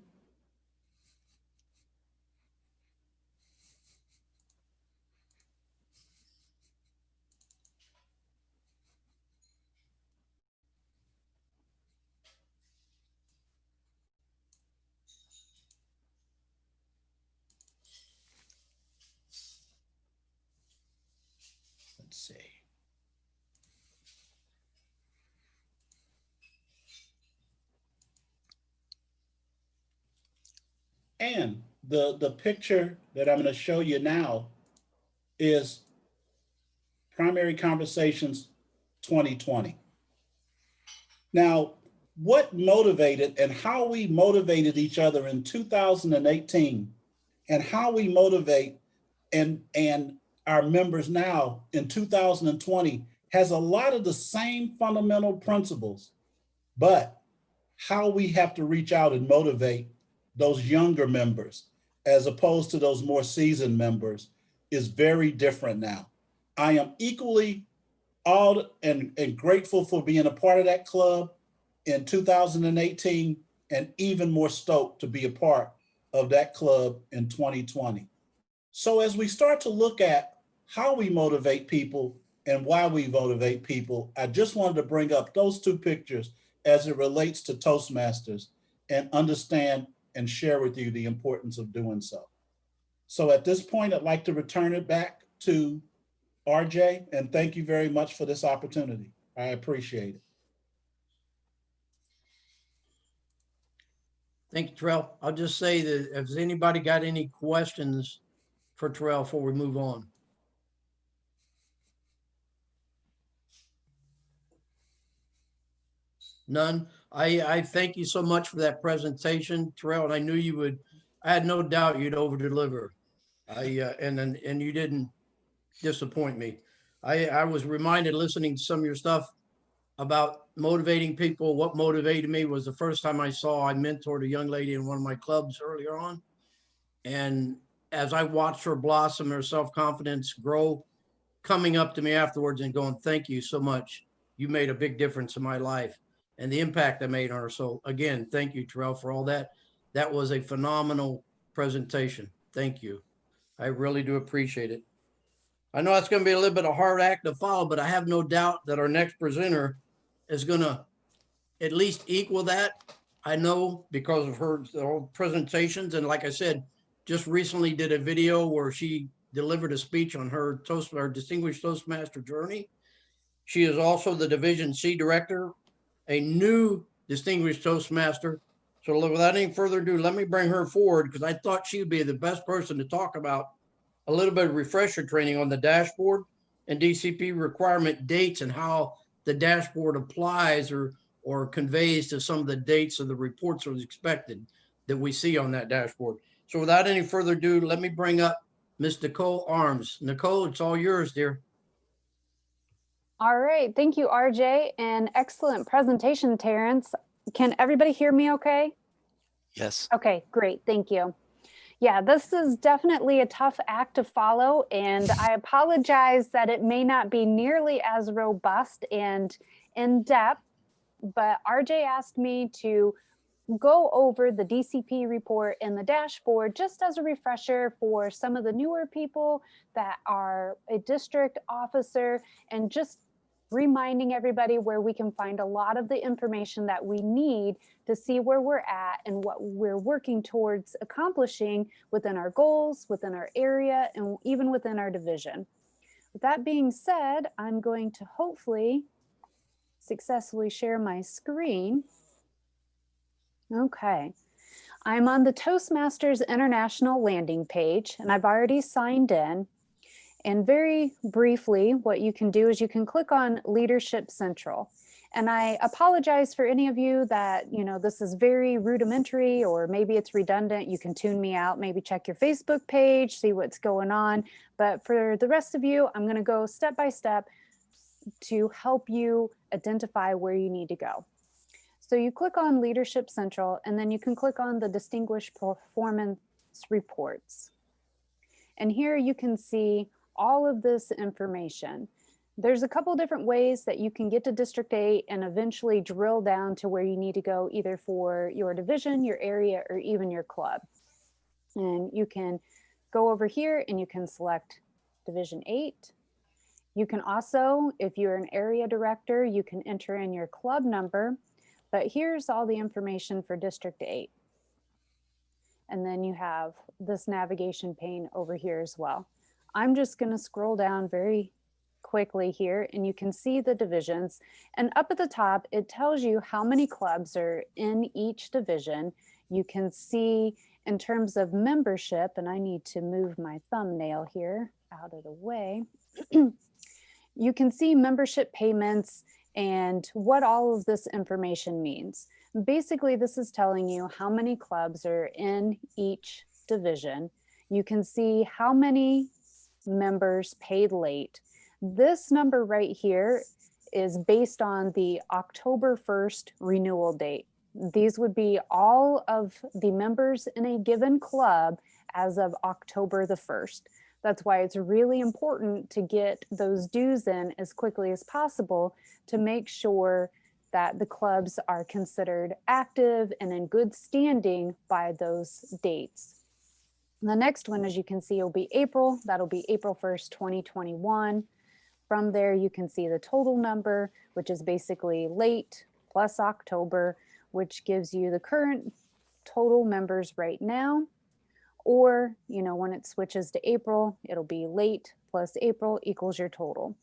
Let's see. And the picture that I'm going to show you now is Primary Conversations 2020. Now, what motivated and how we motivated each other in 2018 and how we motivate and our members now in 2020 has a lot of the same fundamental principles, but how we have to reach out and motivate those younger members as opposed to those more seasoned members is very different now. I am equally awed and grateful for being a part of that club in 2018 and even more stoked to be a part of that club in 2020. So as we start to look at how we motivate people and why we motivate people, I just wanted to bring up those two pictures as it relates to Toastmasters and understand and share with you the importance of doing so. So at this point, I'd like to return it back to RJ, and thank you very much for this opportunity. I appreciate it. Thank you, Terrell. I'll just say that if anybody got any questions for Terrell before we move on. None. I thank you so much for that presentation, Terrell, and I knew you would. I had no doubt you'd over deliver. And you didn't disappoint me. I was reminded listening to some of your stuff about motivating people. What motivated me was the first time I mentored a young lady in one of my clubs earlier on. And as I watched her blossom, her self-confidence grow, coming up to me afterwards and going, "Thank you so much. You made a big difference in my life," and the impact I made on her. So again, thank you, Terrell, for all that. That was a phenomenal presentation. Thank you. I really do appreciate it. I know it's going to be a little bit of a hard act to follow, but I have no doubt that our next presenter is going to at least equal that. I know because of her presentations. And like I said, just recently did a video where she delivered a speech on her Distinguished Toastmaster journey. She is also the Division C director, a new Distinguished Toastmaster. So without any further ado, let me bring her forward because I thought she would be the best person to talk about a little bit of refresher training on the dashboard and DCP requirement dates and how the dashboard applies or conveys to some of the dates of the reports that was expected that we see on that dashboard. So without any further ado, let me bring up Ms. Nicole Arms. Nicole, it's all yours, dear. All right, thank you, RJ, and excellent presentation, Terrence. Can everybody hear me okay? Yes. Okay, great, thank you. Yeah, this is definitely a tough act to follow, and I apologize that it may not be nearly as robust and in-depth, but RJ asked me to go over the DCP report and the dashboard just as a refresher for some of the newer people that are a district officer, and just reminding everybody where we can find a lot of the information that we need to see where we're at and what we're working towards accomplishing within our goals, within our area, and even within our division. With that being said, I'm going to hopefully successfully share my screen. Okay, I'm on the Toastmasters International landing page, and I've already signed in. And very briefly, what you can do is you can click on Leadership Central. And I apologize for any of you that, you know, this is very rudimentary or maybe it's redundant. You can tune me out, maybe check your Facebook page, see what's going on. But for the rest of you, I'm going to go step by step to help you identify where you need to go. So you click on Leadership Central, and then you can click on the Distinguished Performance Reports. And here you can see all of this information. there's a couple different ways that you can get to District 8 and eventually drill down to where you need to go, either for your division, your area, or even your club. And you can go over here and you can select Division 8. You can also, if you're an area director, you can enter in your club number, but here's all the information for District 8. And then you have this navigation pane over here as well. I'm just going to scroll down very quickly here and you can see the divisions, and up at the top it tells you how many clubs are in each division. You can see in terms of membership, and I need to move my thumbnail here out of the way. You can see membership payments and what all of this information means. Basically, this is telling you how many clubs are in each division. You can see how many members paid late. This number right here is based on the October 1st renewal date. These would be all of the members in a given club as of October the 1st. That's why it's really important to get those dues in as quickly as possible to make sure that the clubs are considered active and in good standing by those dates. The next one, as you can see, will be April. That'll be April 1st, 2021. From there, you can see the total number, which is basically late plus October, which gives you the current total members right now. Or, you know, when it switches to April, it'll be late plus April equals your total.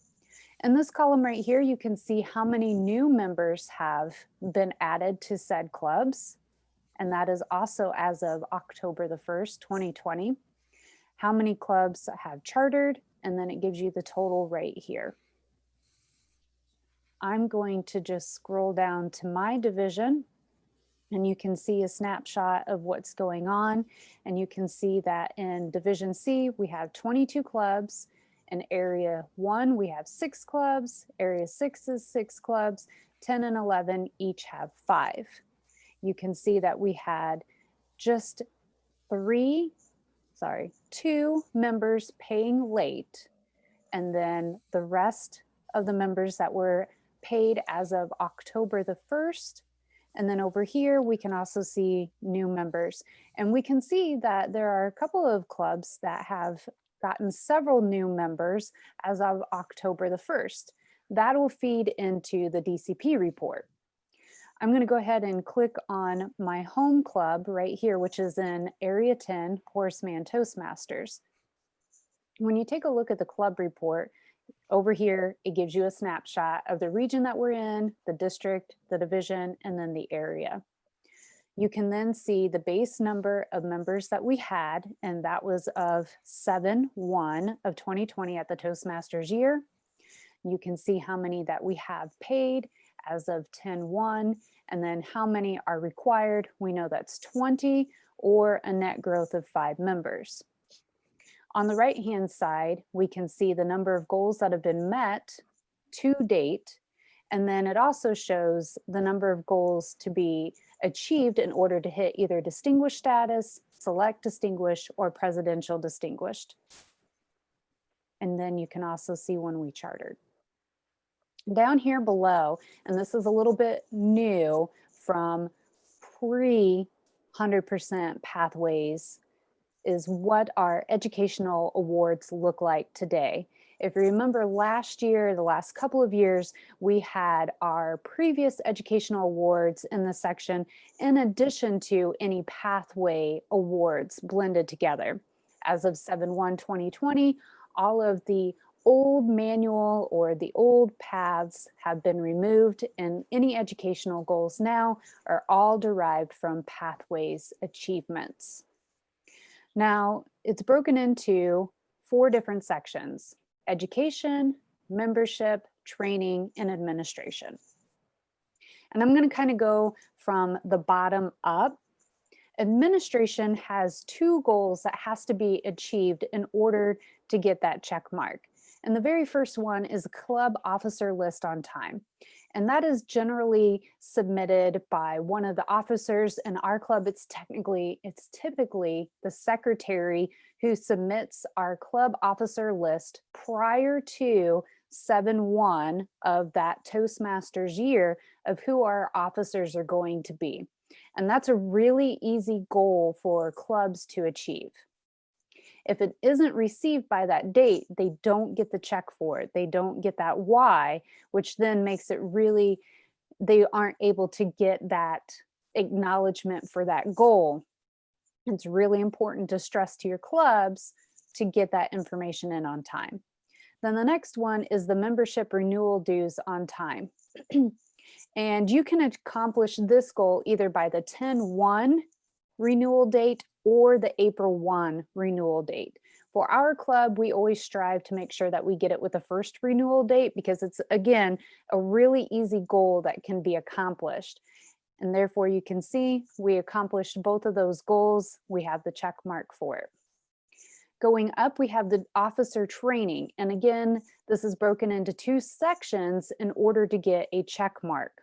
In this column right here, you can see how many new members have been added to said clubs. And that is also as of October the 1st, 2020. How many clubs have chartered, and then it gives you the total right here. I'm going to just scroll down to my division, and you can see a snapshot of what's going on. And you can see that in Division C, we have 22 clubs. In Area 1, we have 6 clubs. Area 6 is 6 clubs. 10 and 11 each have 5. You can see that we had just 2 members paying late. And then the rest of the members that were paid as of October the 1st. And then over here, we can also see new members. And we can see that there are a couple of clubs that have gotten several new members as of October the 1st. That will feed into the DCP report. I'm going to go ahead and click on my home club right here, which is in Area 10, Horseman Toastmasters. When you take a look at the club report, over here, it gives you a snapshot of the region that we're in, the district, the division, and then the area. You can then see the base number of members that we had, and that was of 7/1 of 2020 at the Toastmasters year. You can see how many that we have paid as of 10/1, and then how many are required. We know that's 20, or a net growth of 5 members. On the right-hand side, we can see the number of goals that have been met to date, and then it also shows the number of goals to be achieved in order to hit either distinguished status, select distinguished, or presidential distinguished. And then you can also see when we chartered. Down here below, and this is a little bit new from pre-100% pathways, is what our educational awards look like today. If you remember last year, the last couple of years, we had our previous educational awards in the section, in addition to any pathway awards blended together. As of 7/1/2020, all of the old manual or the old paths have been removed, and any educational goals now are all derived from pathways achievements. Now, it's broken into 4 different sections: education, membership, training, and administration. And I'm going to kind of go from the bottom up. Administration has 2 goals that has to be achieved in order to get that check mark. And the very first one is a club officer list on time. And that is generally submitted by one of the officers. In our club, it's typically the secretary who submits our club officer list prior to 7-1 of that Toastmasters year of who our officers are going to be. And that's a really easy goal for clubs to achieve. If it isn't received by that date, they don't get the check for it. They don't get that why, which then makes it really, they aren't able to get that acknowledgement for that goal. It's really important to stress to your clubs to get that information in on time. Then the next one is the membership renewal dues on time. And you can accomplish this goal either by the 10/1 renewal date or the April 1 renewal date. For our club, we always strive to make sure that we get it with the first renewal date because it's, again, a really easy goal that can be accomplished. And therefore you can see we accomplished both of those goals. We have the check mark for it. Going up, we have the officer training. And again, this is broken into 2 sections in order to get a check mark.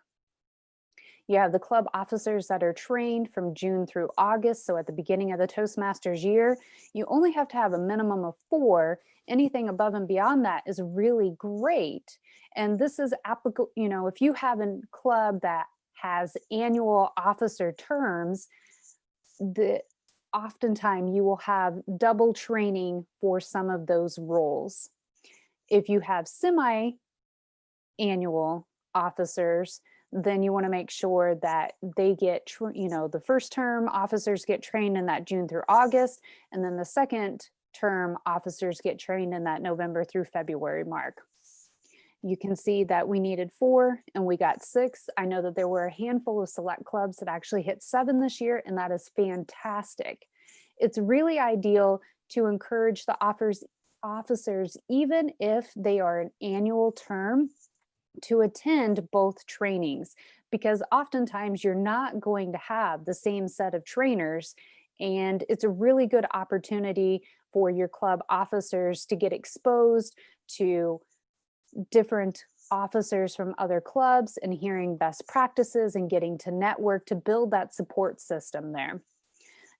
You have the club officers that are trained from June through August. So at the beginning of the Toastmasters year, you only have to have a minimum of 4. Anything above and beyond that is really great. And this is applicable, you know, if you have a club that has annual officer terms, oftentimes you will have double training for some of those roles. If you have semi-annual officers, then you want to make sure that they get, you know, the first term officers get trained in that June through August, and then the second term officers get trained in that November through February mark. You can see that we needed 4 and we got 6. I know that there were a handful of select clubs that actually hit 7 this year, and that is fantastic. It's really ideal to encourage the officers, even if they are an annual term, to attend both trainings, because oftentimes you're not going to have the same set of trainers, and it's a really good opportunity for your club officers to get exposed to different officers from other clubs and hearing best practices and getting to network to build that support system there.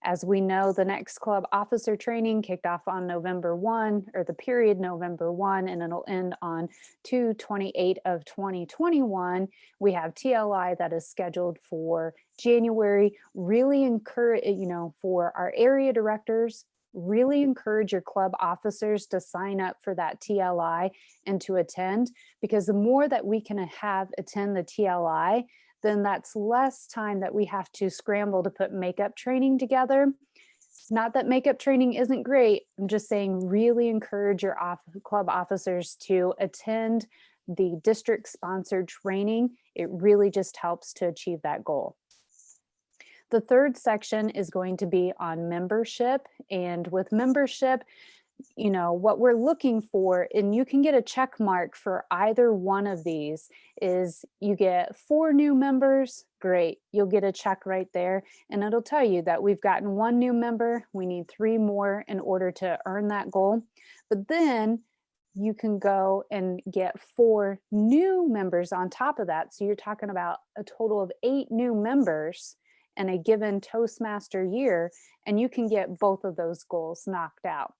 As we know, the next club officer training kicked off on November 1, or the period November 1, and it'll end on 2/28 of 2021. We have TLI that is scheduled for January. Really encourage, you know, for our area directors, really encourage your club officers to sign up for that TLI and to attend, because the more that we can have attend the TLI, then that's less time that we have to scramble to put makeup training together. Not that makeup training isn't great. I'm just saying really encourage your club officers to attend the district sponsored training. It really just helps to achieve that goal. The third section is going to be on membership, and with membership, you know, what we're looking for, and you can get a check mark for either one of these, is you get 4 new members, great, you'll get a check right there, and it'll tell you that we've gotten 1 new member, we need 3 more in order to earn that goal. But then you can go and get 4 new members on top of that, so you're talking about a total of 8 new members in a given Toastmaster year, and you can get both of those goals knocked out.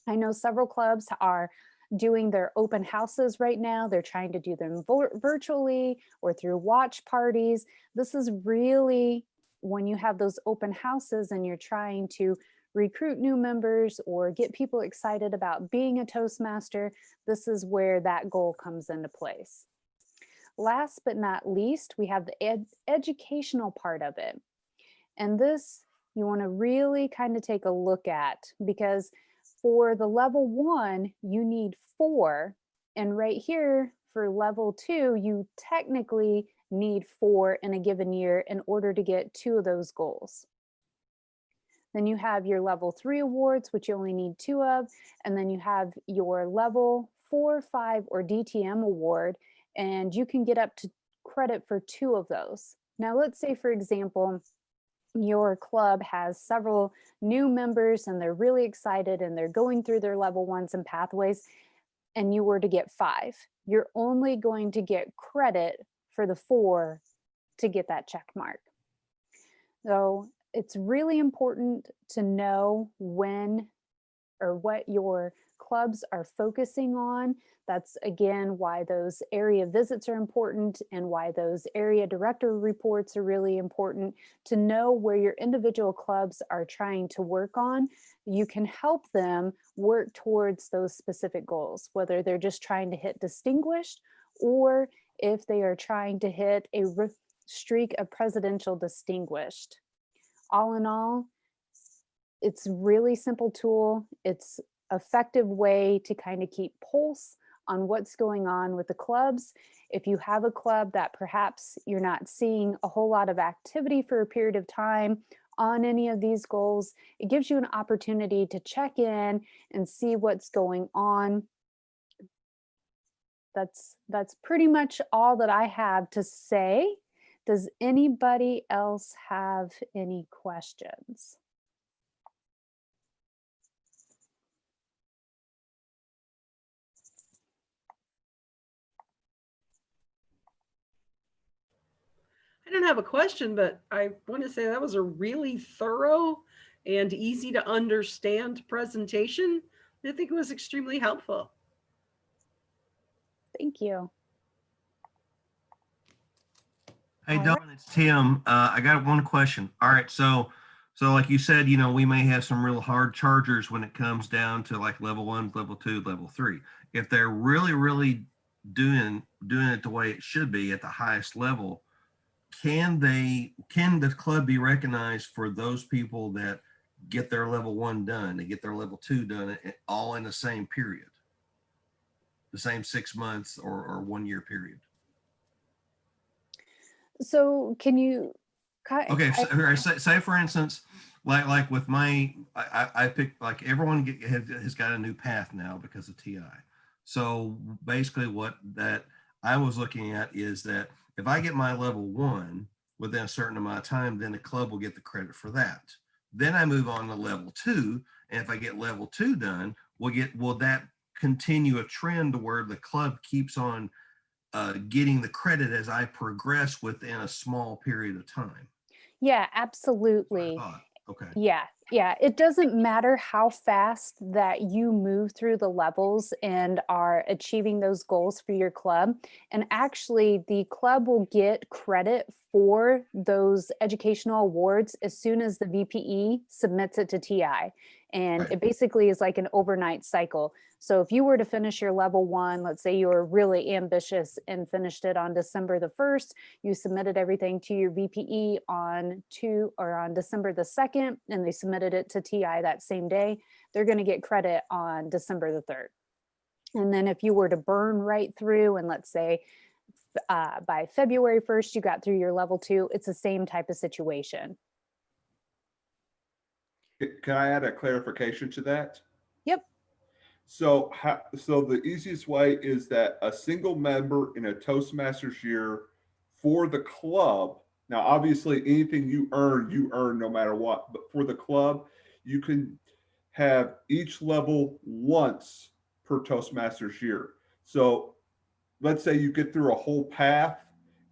I know several clubs are doing their open houses right now. They're trying to do them virtually or through watch parties. This is really when you have those open houses and you're trying to recruit new members or get people excited about being a Toastmaster, this is where that goal comes into place. Last but not least, we have the educational part of it. And this you want to really kind of take a look at, because for the level 1, you need 4. And right here for level 2, you technically need 4 in a given year in order to get 2 of those goals. Then you have your level 3 awards, which you only need 2 of. And then you have your level 4, 5, or DTM award, and you can get up to credit for 2 of those. Now, let's say, for example, your club has several new members and they're really excited and they're going through their level 1s and pathways, and you were to get 5. You're only going to get credit for the 4 to get that check mark. So it's really important to know when or what your clubs are focusing on. That's again why those area visits are important and why those area director reports are really important, to know where your individual clubs are trying to work on. You can help them work towards those specific goals, whether they're just trying to hit distinguished or if they are trying to hit a streak of presidential distinguished. All in all, it's a really simple tool. It's effective way to kind of keep pulse on what's going on with the clubs. If you have a club that perhaps you're not seeing a whole lot of activity for a period of time on any of these goals, it gives you an opportunity to check in and see what's going on. That's pretty much all that I have to say. Does anybody else have any questions? I don't have a question, but I want to say that was a really thorough and easy to understand presentation. I think it was extremely helpful. Thank you. Hey, Don, it's Tim. I got one question. All right, so like you said, you know, we may have some real hard chargers when it comes down to like level 1, level 2, level 3. If they're really doing it the way it should be at the highest level, can the club be recognized for those people that get their level 1 done, they get their level 2 done, all in the same period, the same 6 months or 1 year period? So can you? Okay, say for instance, like with my, I picked, like everyone has got a new path now because of TI. So basically what that I was looking at is that if I get my level 1 within a certain amount of time, then the club will get the credit for that. Then I move on to level 2. And if I get level 2 done, will that continue a trend to where the club keeps on getting the credit as I progress within a small period of time? Yeah, absolutely. Okay. Yeah. It doesn't matter how fast that you move through the levels and are achieving those goals for your club. And actually, the club will get credit for those educational awards as soon as the VPE submits it to TI. And it basically is like an overnight cycle. So if you were to finish your level 1, let's say you were really ambitious and finished it on December the 1st, you submitted everything to your VPE on December the 2nd, and they submitted it to TI that same day, they're going to get credit on December the 3rd. And then if you were to burn right through, and let's say by February 1st, you got through your level 2, it's the same type of situation. Can I add a clarification to that? Yep. So the easiest way is that a single member in a Toastmasters year for the club, now obviously anything you earn no matter what, but for the club, you can have each level once per Toastmasters year. So let's say you get through a whole path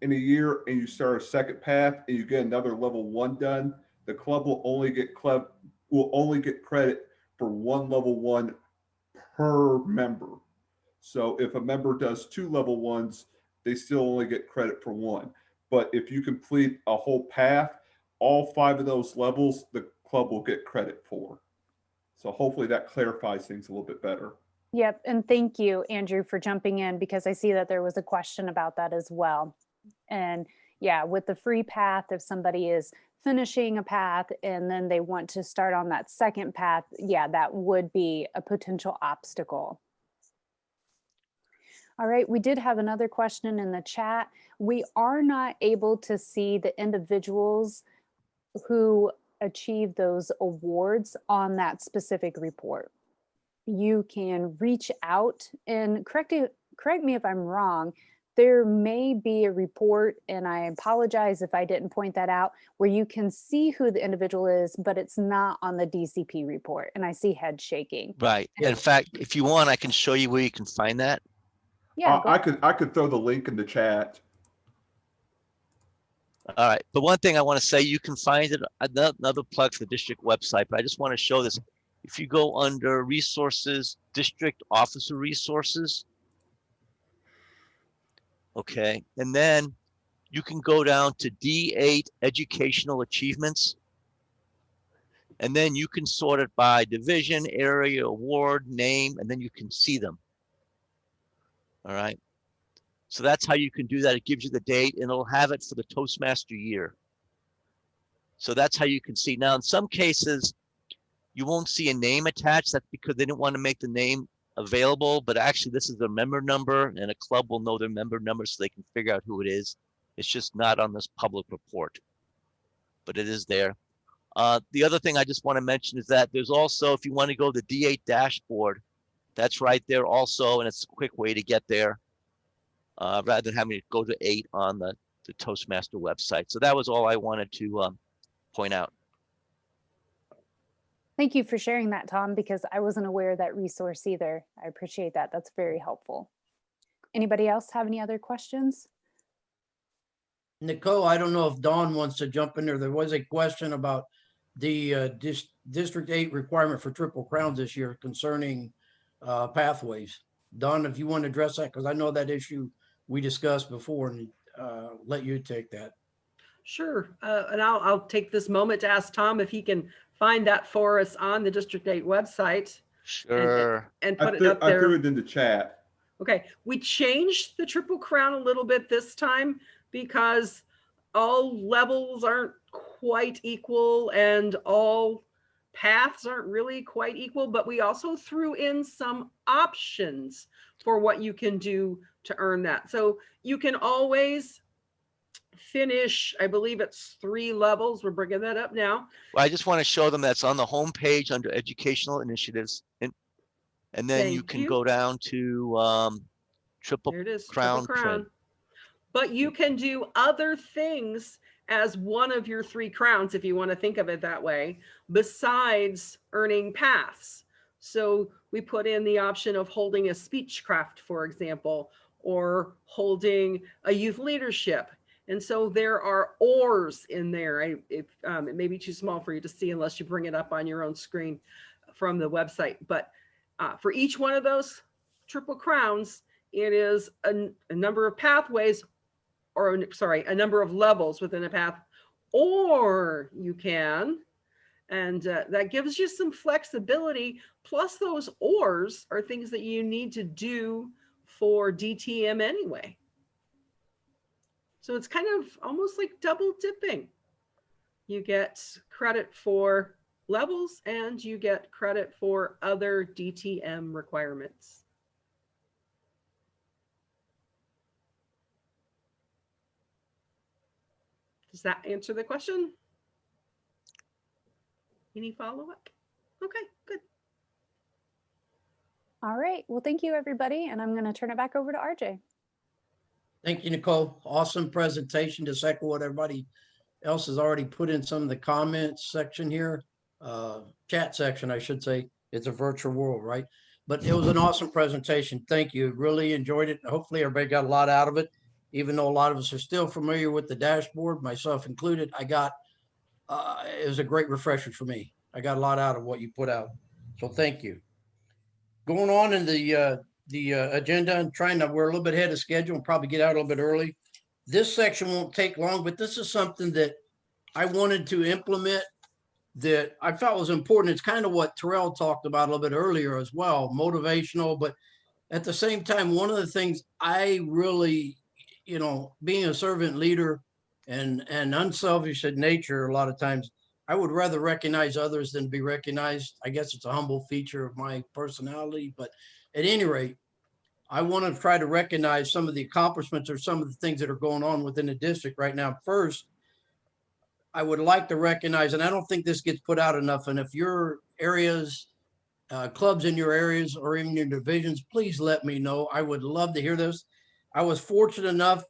in a year and you start a second path and you get another level 1 done, the club will only get credit for 1 level 1 per member. So if a member does 2 level 1s, they still only get credit for 1. But if you complete a whole path, all 5 of those levels, the club will get credit for. So hopefully that clarifies things a little bit better. Yep. And thank you, Andrew, for jumping in, because I see that there was a question about that as well. And yeah, with the free path, if somebody is finishing a path and then they want to start on that second path, yeah, that would be a potential obstacle. All right, we did have another question in the chat. We are not able to see the individuals who achieve those awards on that specific report. You can reach out and correct me if I'm wrong. There may be a report, and I apologize if I didn't point that out, where you can see who the individual is, but it's not on the DCP report. And I see head shaking. Right. In fact, if you want, I can show you where you can find that. Yeah, I could throw the link in the chat. All right. But one thing I want to say, you can find it, another plug for the district website, but I just want to show this. If you go under resources, district officer resources, okay, and then you can go down to D8 educational achievements, and then you can sort it by division, area, award, name, and then you can see them. All right. So that's how you can do that. It gives you the date and it'll have it for the Toastmaster year. So that's how you can see. Now, in some cases, you won't see a name attached. That's because they didn't want to make the name available, but actually this is their member number and a club will know their member number so they can figure out who it is. It's just not on this public report, but it is there. The other thing I just want to mention is that there's also, if you want to go to the D8 dashboard, that's right there also, and it's a quick way to get there rather than having to go to 8 on the Toastmaster website. So that was all I wanted to point out. Thank you for sharing that, Tom, because I wasn't aware of that resource either. I appreciate that. That's very helpful. Anybody else have any other questions? Nicole, I don't know if Dawn wants to jump in there. There was a question about the District 8 requirement for Triple Crowns this year concerning pathways. Dawn, if you want to address that, because I know that issue we discussed before, and let you take that. Sure. And I'll take this moment to ask Tom if he can find that for us on the District 8 website. Sure. And put it up I there. threw it in the chat. Okay. We changed the Triple Crown a little bit this time because all levels aren't quite equal and all paths aren't really quite equal, but we also threw in some options for what you can do to earn that. So you can always finish, I believe it's 3 levels. We're bringing that up now. Well, I just want to show them that's on the home page under educational initiatives. And then you can go down to Triple There it is, Crown. Triple Crown. But you can do other things as one of your 3 crowns, if you want to think of it that way, besides earning paths. So we put in the option of holding a speechcraft, for example, or holding a youth leadership. And so there are ORs in there. It may be too small for you to see unless you bring it up on your own screen from the website. But for each one of those Triple Crowns, it is a number of pathways, or sorry, a number of levels within a path, or you can, and that gives you some flexibility. Plus those ORs are things that you need to do for DTM anyway. So it's kind of almost like double dipping. You get credit for levels and you get credit for other DTM requirements. Does that answer the question? Any follow-up? Okay, good. All right. Well, thank you, everybody. And I'm going to turn it back over to RJ. Thank you, Nicole. Awesome presentation. Just echo what everybody else has already put in some of the comments section here. Chat section, I should say. It's a virtual world, right? But it was an awesome presentation. Thank you. Really enjoyed it. Hopefully everybody got a lot out of it. Even though a lot of us are still familiar with the dashboard, myself included, it was a great refresher for me. I got a lot out of what you put out. So thank you. Going on in the agenda and we're a little bit ahead of schedule and probably get out a little bit early. This section won't take long, but this is something that I wanted to implement that I felt was important. It's kind of what Terrell talked about a little bit earlier as well, motivational, but at the same time, one of the things I really, being a servant leader and unselfish in nature, a lot of times I would rather recognize others than be recognized. I guess it's a humble feature of my personality, but at any rate, I want to try to recognize some of the accomplishments or some of the things that are going on within the district right now. First, I would like to recognize, and I don't think this gets put out enough, and if your areas, clubs in your areas or even your divisions, please let me know. I would love to hear this. I was fortunate enough,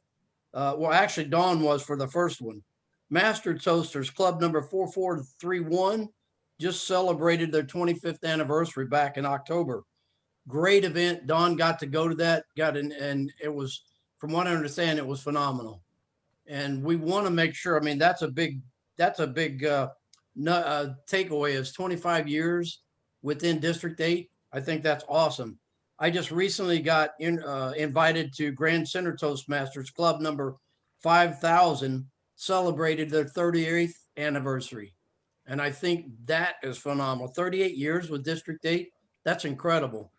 well, actually Dawn was for the first one. Master Toasters Club number 4431 just celebrated their 25th anniversary back in October. Great event. Dawn got to go to that, and it was, from what I understand, it was phenomenal. And we want to make sure, I mean, that's a big takeaway is 25 years within District 8. I think that's awesome. I just recently got invited to Grand Center Toastmasters Club number 5,000, celebrated their 38th anniversary. And I think that is phenomenal. 38 years with District 8, that's incredible.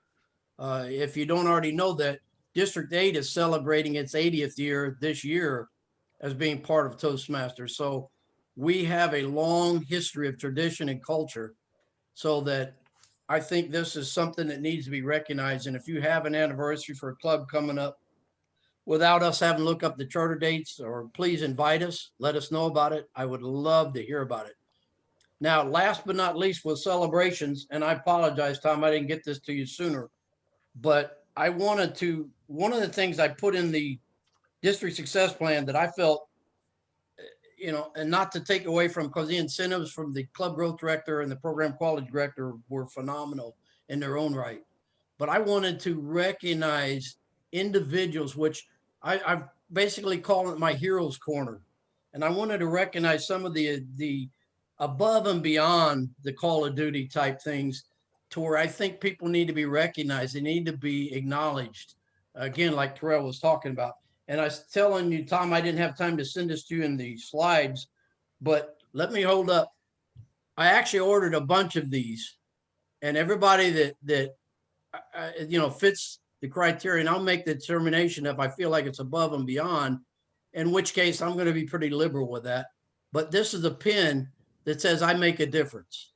If you don't already know that, District 8 is celebrating its 80th year this year as being part of Toastmasters. So we have a long history of tradition and culture, so that I think this is something that needs to be recognized. And if you have an anniversary for a club coming up without us having to look up the charter dates, or please invite us, let us know about it. I would love to hear about it. Now, last but not least, with celebrations, and I apologize, Tom, I didn't get this to you sooner, but I wanted to, one of the things I put in the district success plan that I felt, you know, and not to take away from, because the incentives from the club growth director and the program quality director were phenomenal in their own right. But I wanted to recognize individuals, which I've basically called it my heroes corner. And I wanted to recognize some of the above and beyond the Call of Duty type things, to where I think people need to be recognized. They need to be acknowledged. Again, like Terrell was talking about. And I was telling you, Tom, I didn't have time to send this to you in the slides, but let me hold up. I actually ordered a bunch of these, and everybody that you know, fits the criteria, and I'll make the determination if I feel like it's above and beyond, in which case I'm going to be pretty liberal with that. But this is a pin that says I make a difference.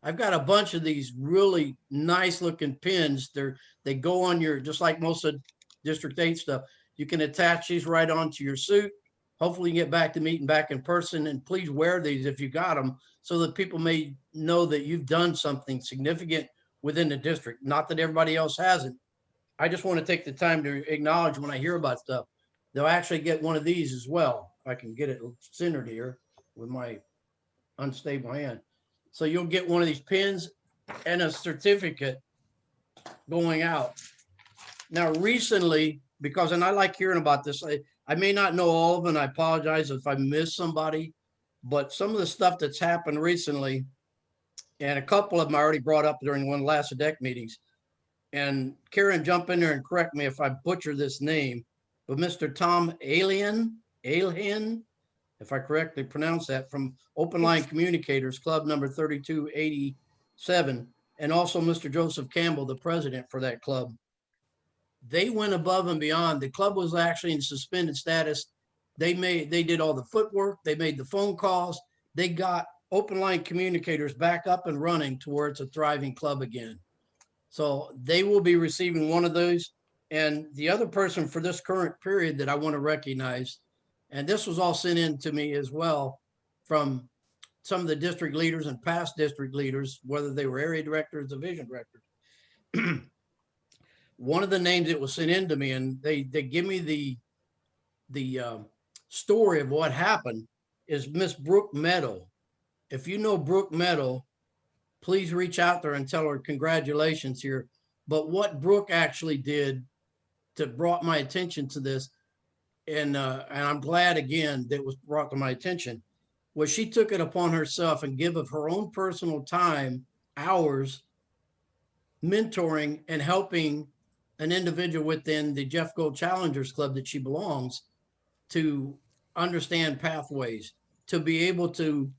I've got a bunch of these really nice looking pins. They go on your, just like most of District 8 stuff. You can attach these right onto your suit. Hopefully you get back to meeting back in person, and please wear these if you got them, so that people may know that you've done something significant within the district. Not that everybody else hasn't. I just want to take the time to acknowledge when I hear about stuff. They'll actually get one of these as well. If I can get it centered here with my unstable hand. So you'll get one of these pins and a certificate going out. Now, recently, because, and I like hearing about this, I may not know all of them, and I apologize if I miss somebody, but some of the stuff that's happened recently, and a couple of them I already brought up during one of the last DEC meetings, and Karen, jump in there and correct me if I butcher this name, but Mr. Tom Alien, if I correctly pronounce that, from Open Line Communicators Club number 3287, and also Mr. Joseph Campbell, the president for that club. They went above and beyond. The club was actually in suspended status. They did all the footwork. They made the phone calls. They got Open Line Communicators back up and running to where it's a thriving club again. So they will be receiving one of those. And the other person for this current period that I want to recognize, and this was all sent in to me as well from some of the district leaders and past district leaders, whether they were area directors, division directors. One of the names that was sent in to me, and they give me the story of what happened, is Miss Brooke Meadow. If you know Brooke Meadow, please reach out there and tell her congratulations here. But what Brooke actually did to brought my attention to this, and I'm glad again that was brought to my attention, was she took it upon herself and give of her own personal time, hours, mentoring and helping an individual within the Jeff Gold Challengers Club that she belongs to understand pathways, to be able to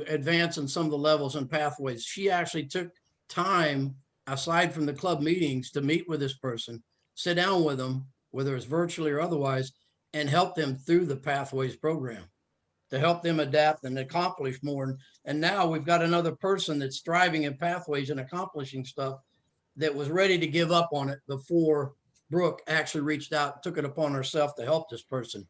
advance in some of the levels and pathways. She actually took time aside from the club meetings to meet with this person, sit down with them, whether it's virtually or otherwise, and help them through the Pathways program to help them adapt and accomplish more. And now we've got another person that's thriving in Pathways and accomplishing stuff that was ready to give up on it before Brooke actually reached out and took it upon herself to help this person.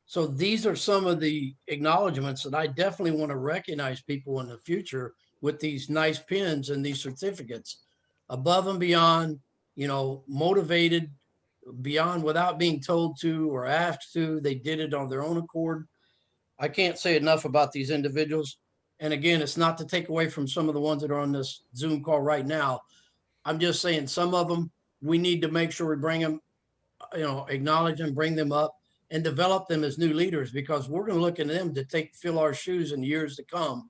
So these are some of the acknowledgements that I definitely want to recognize people in the future with these nice pins and these certificates. Above and beyond, you know, motivated, beyond without being told to or asked to, they did it on their own accord. I can't say enough about these individuals. And again, it's not to take away from some of the ones that are on this Zoom call right now. I'm just saying some of them, we need to make sure we bring them, you know, acknowledge them, bring them up and develop them as new leaders, because we're going to look at them to fill our shoes in years to come.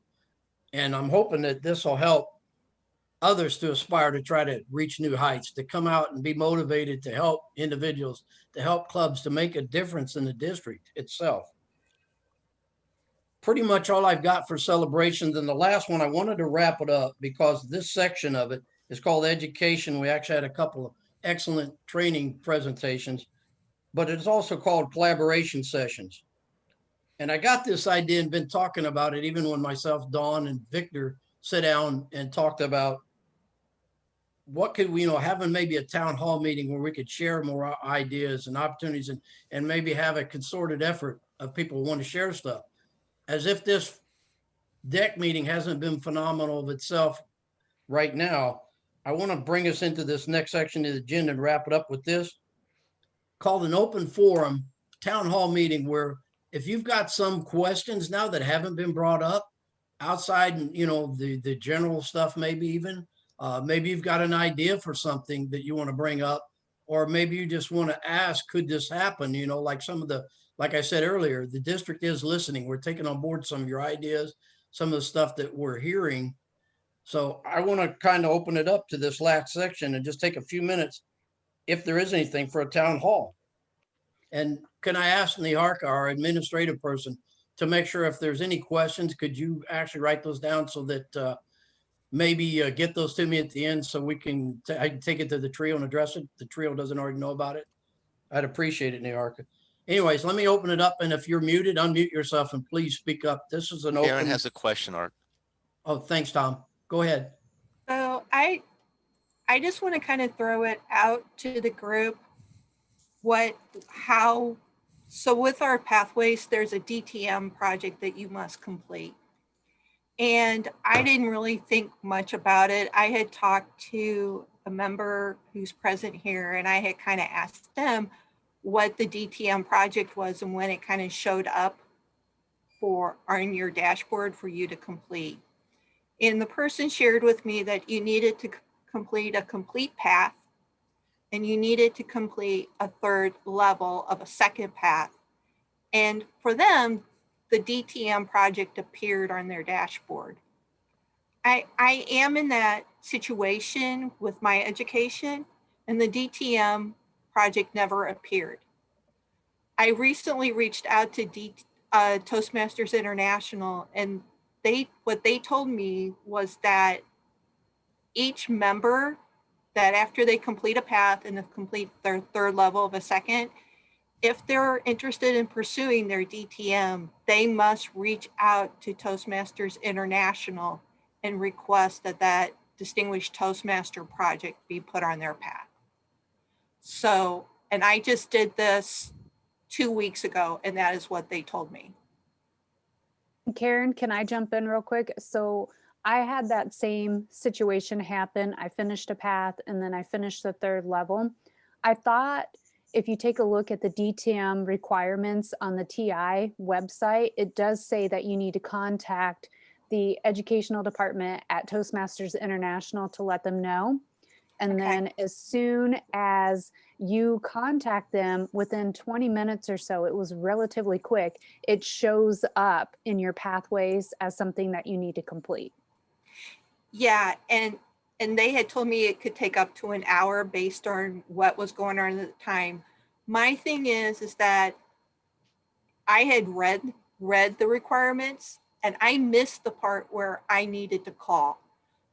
And I'm hoping that this will help others to aspire to try to reach new heights, to come out and be motivated to help individuals, to help clubs, to make a difference in the district itself. Pretty much all I've got for celebrations. And the last one, I wanted to wrap it up because this section of it is called education. We actually had a couple of excellent training presentations, but it's also called collaboration sessions. And I got this idea and been talking about it even when myself, Dawn, and Victor sat down and talked about what could we, having maybe a town hall meeting where we could share more ideas and opportunities, and maybe have a concerted effort of people who want to share stuff. As if this DEC meeting hasn't been phenomenal of itself right now, I want to bring us into this next section of the agenda and wrap it up with this, called an open forum town hall meeting, where if you've got some questions now that haven't been brought up outside, the general stuff, maybe even, maybe you've got an idea for something that you want to bring up, or maybe you just want to ask, could this happen? Like I said earlier, the district is listening. We're taking on board some of your ideas, some of the stuff that we're hearing. So I want to kind of open it up to this last section and just take a few minutes, if there is anything, for a town hall. And can I ask Niharka, our administrative person, to make sure if there's any questions, could you actually write those down so that maybe get those to me at the end so we can I can take it to the trio and address it. The trio doesn't already know about it. I'd appreciate it, Niharka. Anyways, let me open it up, and if you're muted, unmute yourself and please speak up. This is an open. Karen has a question, Art. Oh, thanks, Tom. Go ahead. So I just want to kind of throw it out to the group. So with our pathways, there's a DTM project that you must complete. And I didn't really think much about it. I had talked to a member who's present here, and I had kind of asked them what the DTM project was and when it kind of showed up on your dashboard for you to complete. And the person shared with me that you needed to complete a complete path, and you needed to complete a third level of a second path. And for them, the DTM project appeared on their dashboard. I am in that situation with my education, and the DTM project never appeared. I recently reached out to Toastmasters International, and what they told me was that each member, that after they complete a path and complete their third level of a second, if they're interested in pursuing their DTM, they must reach out to Toastmasters International and request that Distinguished Toastmaster project be put on their path. So, and I just did this 2 weeks ago, and that is what they told me. Karen, can I jump in real quick? So I had that same situation happen. I finished a path and then I finished the third level. I thought if you take a look at the DTM requirements on the TI website, it does say that you need to contact the educational department at Toastmasters International to let them know. And then as soon as you contact them, within 20 minutes or so, it was relatively quick, it shows up in your pathways as something that you need to complete. Yeah, and they had told me it could take up to an hour based on what was going on at the time. My thing is that I had read the requirements, and I missed the part where I needed to call.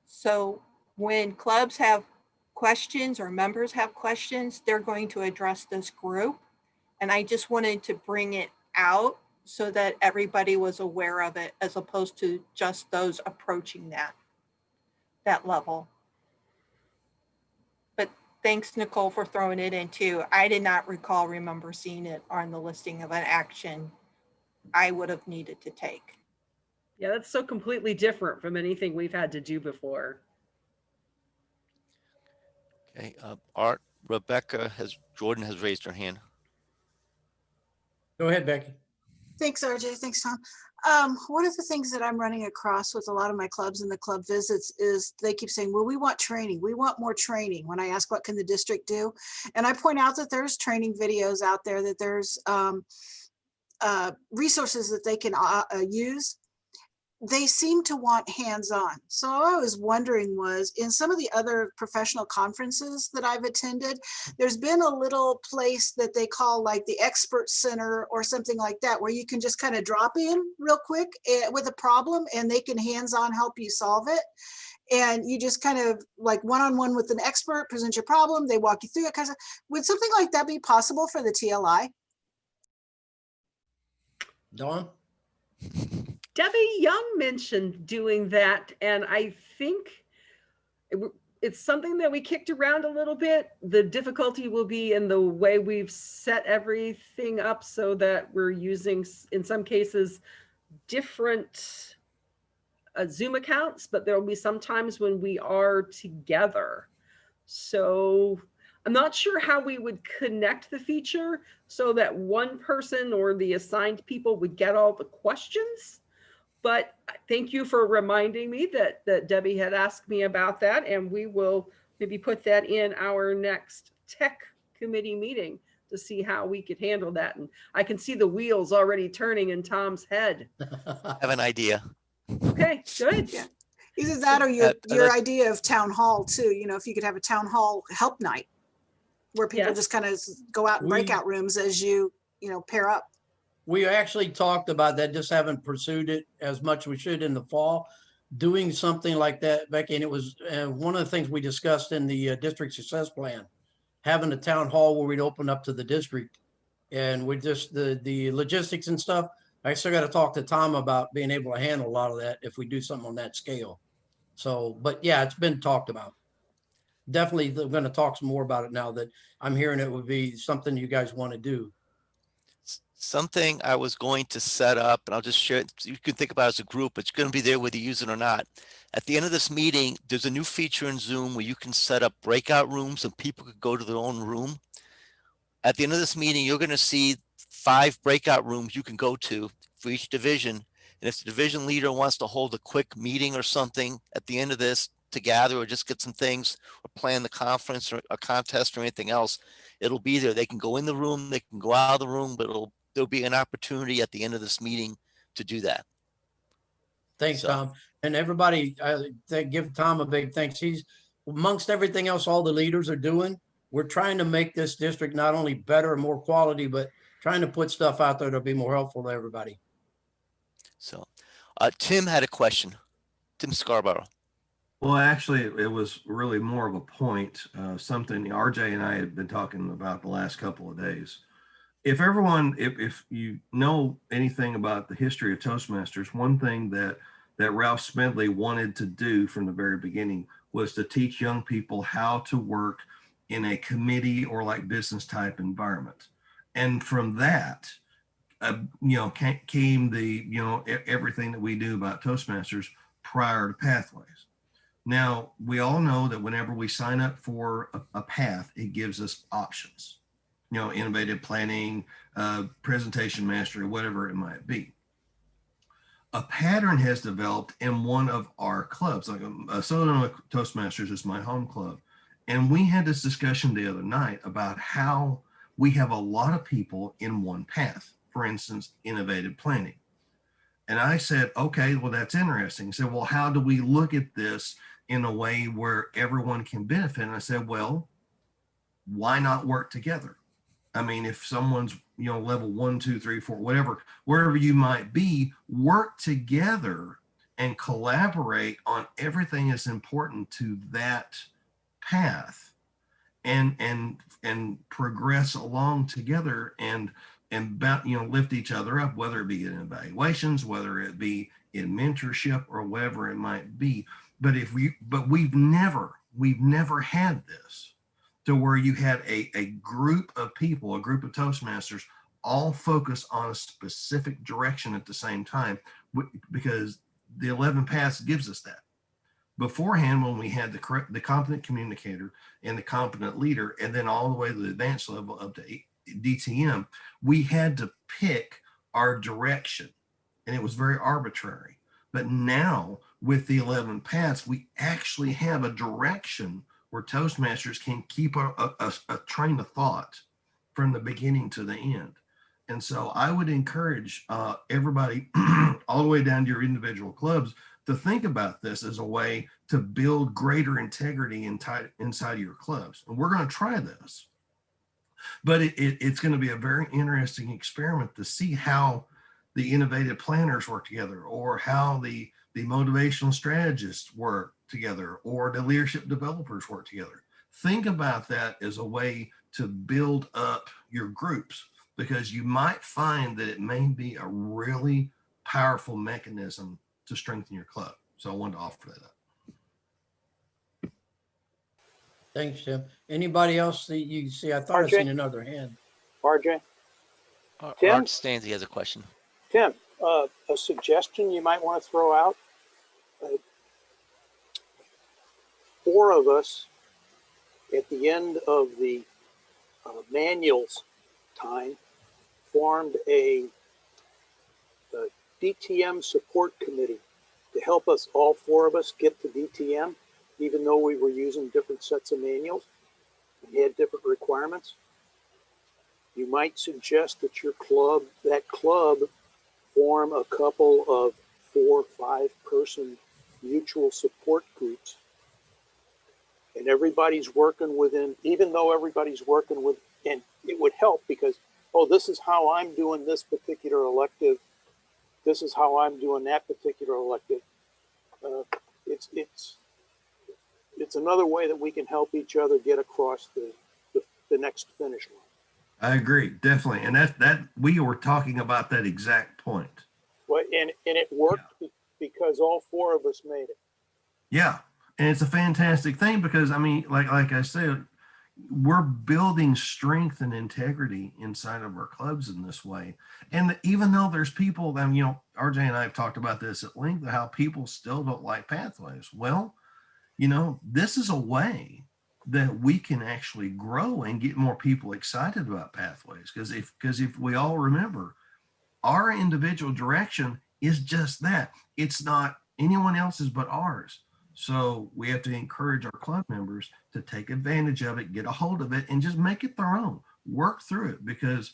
So when clubs have questions or members have questions, they're going to address this group. And I just wanted to bring it out so that everybody was aware of it, as opposed to just those approaching that level. But thanks, Nicole, for throwing it in too. I did not remember seeing it on the listing of an action I would have needed to take. Yeah, that's so completely different from anything we've had to do before. Okay, Art, Jordan has raised her hand. Go ahead, Becky. Thanks, RJ. Thanks, Tom. One of the things that I'm running across with a lot of my clubs and the club visits is they keep saying, well, we want training. We want more training. When I ask, what can the district do? And I point out that there's training videos out there, that there's resources that they can use. they seem to want hands-on. So I was wondering was in some of the other professional conferences that I've attended, there's been a little place that they call like the expert center or something like that, where you can just kind of drop in real quick with a problem and they can hands-on help you solve it. And you just kind of like one-on-one with an expert, present your problem, they walk you through it. Would something like that be possible for the TLI? Dawn? Debbie Young mentioned doing that, and I think it's something that we kicked around a little bit. The difficulty will be in the way we've set everything up so that we're using, in some cases, different Zoom accounts, but there will be some times when we are together. So I'm not sure how we would connect the feature so that one person or the assigned people would get all the questions. But thank you for reminding me that Debbie had asked me about that, and we will maybe put that in our next tech committee meeting to see how we could handle that. And I can see the wheels already turning in Tom's head. I have an idea. Okay, good. Yeah. Either that or your idea of town hall too. You know, if you could have a town hall help night where people just kind of go out in breakout rooms as you pair up. We actually talked about that, just haven't pursued it as much as we should in the fall, doing something like that, Becky. And it was one of the things we discussed in the district success plan, having a town hall where we'd open up to the district. And we just, the logistics and stuff, I still got to talk to Tom about being able to handle a lot of that if we do something on that scale. So, but yeah, it's been talked about. Definitely they're going to talk some more about it now that I'm hearing it would be something you guys want to do. Something I was going to set up, and I'll just share it. You can think about it as a group. It's going to be there whether you use it or not. At the end of this meeting, there's a new feature in Zoom where you can set up breakout rooms and people could go to their own room. At the end of this meeting, you're going to see 5 breakout rooms you can go to for each division. And if the division leader wants to hold a quick meeting or something at the end of this to gather or just get some things or plan the conference or a contest or anything else, it'll be there. They can go in the room, they can go out of the room, but there'll be an opportunity at the end of this meeting to do that. Thanks, Tom. And everybody, give Tom a big thanks. He's amongst everything else all the leaders are doing. We're trying to make this district not only better and more quality, but trying to put stuff out there that'll be more helpful to everybody. So Tim had a question. Tim Scarborough. Well, actually, it was really more of a point, something RJ and I had been talking about the last couple of days. If everyone, if you know anything about the history of Toastmasters, one thing that Ralph Smedley wanted to do from the very beginning was to teach young people how to work in a committee or like business type environment. And from that, came the, everything that we do about Toastmasters prior to Pathways. Now, we all know that whenever we sign up for a path, it gives us options. Innovative planning, presentation mastery, whatever it might be. A pattern has developed in one of our clubs, like Southern Toastmasters is my home club. And we had this discussion the other night about how we have a lot of people in one path, for instance, innovative planning. And I said, okay, well, that's interesting. He said, well, how do we look at this in a way where everyone can benefit? And I said, well, why not work together? I mean, if someone's, level 1, 2, 3, 4, whatever, wherever you might be, work together and collaborate on everything that's important to that path and progress along together and lift each other up, whether it be in evaluations, whether it be in mentorship or whatever it might be. But we've never had this to where you had a group of people, a group of Toastmasters, all focus on a specific direction at the same time, because the 11 Paths gives us that. Beforehand, when we had the competent communicator and the competent leader, and then all the way to the advanced level up to DTM, we had to pick our direction, and it was very arbitrary. But now with the 11 Paths, we actually have a direction where Toastmasters can keep a train of thought from the beginning to the end. And so I would encourage everybody all the way down to your individual clubs to think about this as a way to build greater integrity inside of your clubs. And we're going to try this, but it's going to be a very interesting experiment to see how the innovative planners work together, or how the motivational strategists work together, or the leadership developers work together. Think about that as a way to build up your groups, because you might find that it may be a really powerful mechanism to strengthen your club. So I wanted to offer that up. Thanks, Tim. Anybody else that you see? I thought I RJ? seen another hand. RJ? Tim? Art Stanley has a question. Tim, a suggestion you might want to throw out. 4 of us at the end of the manuals time formed a DTM support committee to help us, all 4 of us, get to DTM, even though we were using different sets of manuals and had different requirements. You might suggest that your club, form a couple of 4 or 5 person mutual support groups. And everybody's working within, even though everybody's working with, and it would help because, oh, this is how I'm doing this particular elective. This is how I'm doing that particular elective. It's another way that we can help each other get across the next finish line. I agree, definitely. And that we were talking about that exact point. Well, and it worked because all 4 of us made it. Yeah. And it's a fantastic thing because, I mean, like I said, we're building strength and integrity inside of our clubs in this way. And even though there's people that, you know, RJ and I have talked about this at length, how people still don't like pathways. Well, you know, this is a way that we can actually grow and get more people excited about pathways. Because if we all remember, our individual direction is just that. It's not anyone else's but ours. So we have to encourage our club members to take advantage of it, get a hold of it, and just make it their own. Work through it, because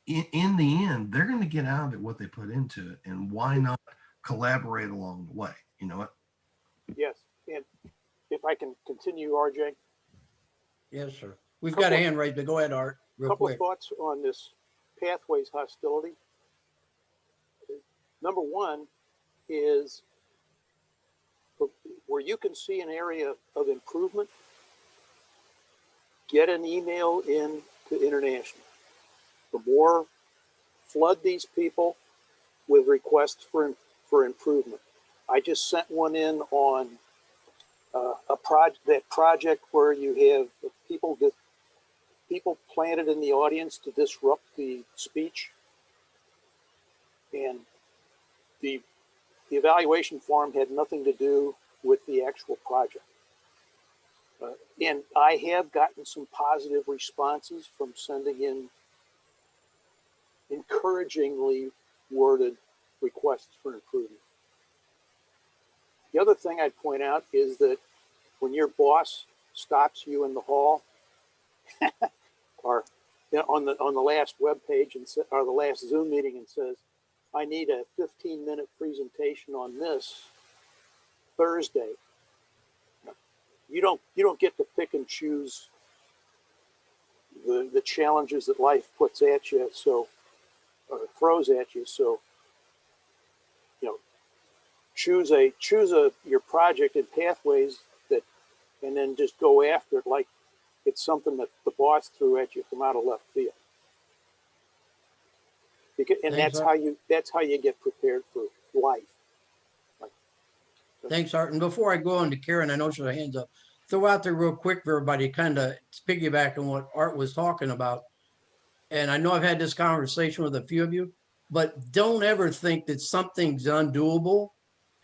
in the end, they're going to get out of it what they put into it. And why not collaborate along the way? You know what? Yes. And if I can continue, RJ. Yes, sir. We've got a hand raised, but go ahead, Art, real Couple quick. thoughts on this pathways hostility. Number 1 is where you can see an area of improvement, get an email in to International. The more, flood these people with requests for improvement. I just sent one in on that project where you have people planted in the audience to disrupt the speech, and the evaluation form had nothing to do with the actual project. And I have gotten some positive responses from sending in encouragingly worded requests for improvement. The other thing I'd point out is that when your boss stops you in the hall or on the last web page or the last Zoom meeting and says, I need a 15-minute presentation on this Thursday. You don't get to pick and choose the challenges that life puts at you, or throws at you. So, you know, choose your project and pathways and then just go after it like it's something that the boss threw at you from out of left field. And that's how you get prepared for life. Thanks, Art. And before I go on to Karen, I know she has her hands up. Throw out there real quick for everybody, kind of piggyback on what Art was talking about. And I know I've had this conversation with a few of you, but don't ever think that something's undoable.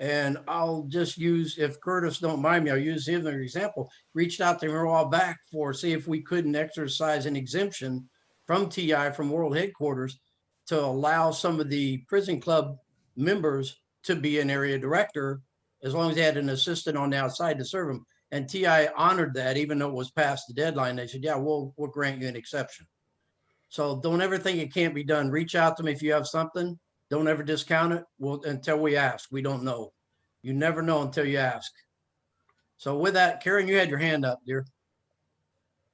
And I'll just use, if Curtis don't mind me, I'll use him as an example. Reached out to him a while back see if we couldn't exercise an exemption from TI, from World Headquarters, to allow some of the prison club members to be an area director, as long as they had an assistant on the outside to serve them. And TI honored that, even though it was past the deadline. They said, yeah, we'll grant you an exception. So don't ever think it can't be done. Reach out to me if you have something. Don't ever discount it. Well, until we ask, we don't know. You never know until you ask. So with that, Karen, you had your hand up, dear.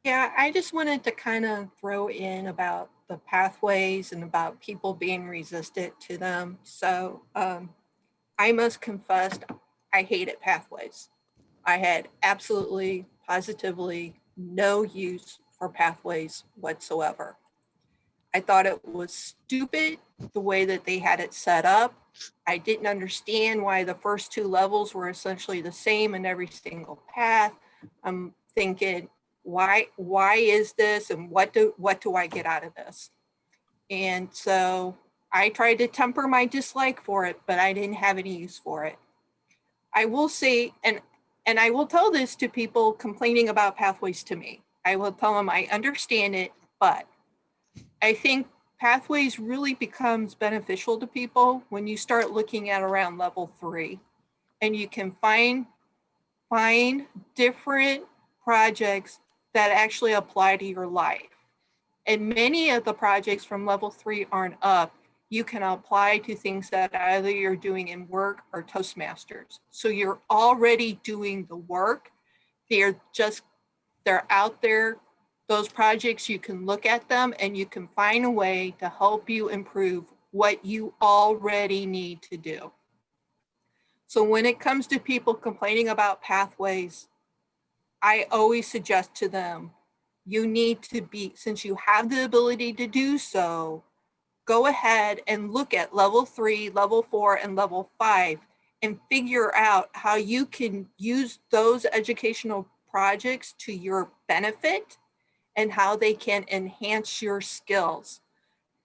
Yeah, I just wanted to kind of throw in about the pathways and about people being resistant to them. So I must confess, I hated pathways. I had absolutely, positively no use for pathways whatsoever. I thought it was stupid the way that they had it set up. I didn't understand why the first two levels were essentially the same in every single path. I'm thinking, why is this, and what do I get out of this? And so I tried to temper my dislike for it, but I didn't have any use for it. I will say, and I will tell this to people complaining about pathways to me. I will tell them I understand it, but I think pathways really becomes beneficial to people when you start looking at around level 3, and you can find different projects that actually apply to your life. And many of the projects from level 3 aren't up. You can apply to things that either you're doing in work or Toastmasters. So you're already doing the work. They're out there. Those projects, you can look at them and you can find a way to help you improve what you already need to do. So when it comes to people complaining about pathways, I always suggest to them, you need to be, since you have the ability to do so, go ahead and look at level 3, level 4, and level 5 and figure out how you can use those educational projects to your benefit and how they can enhance your skills.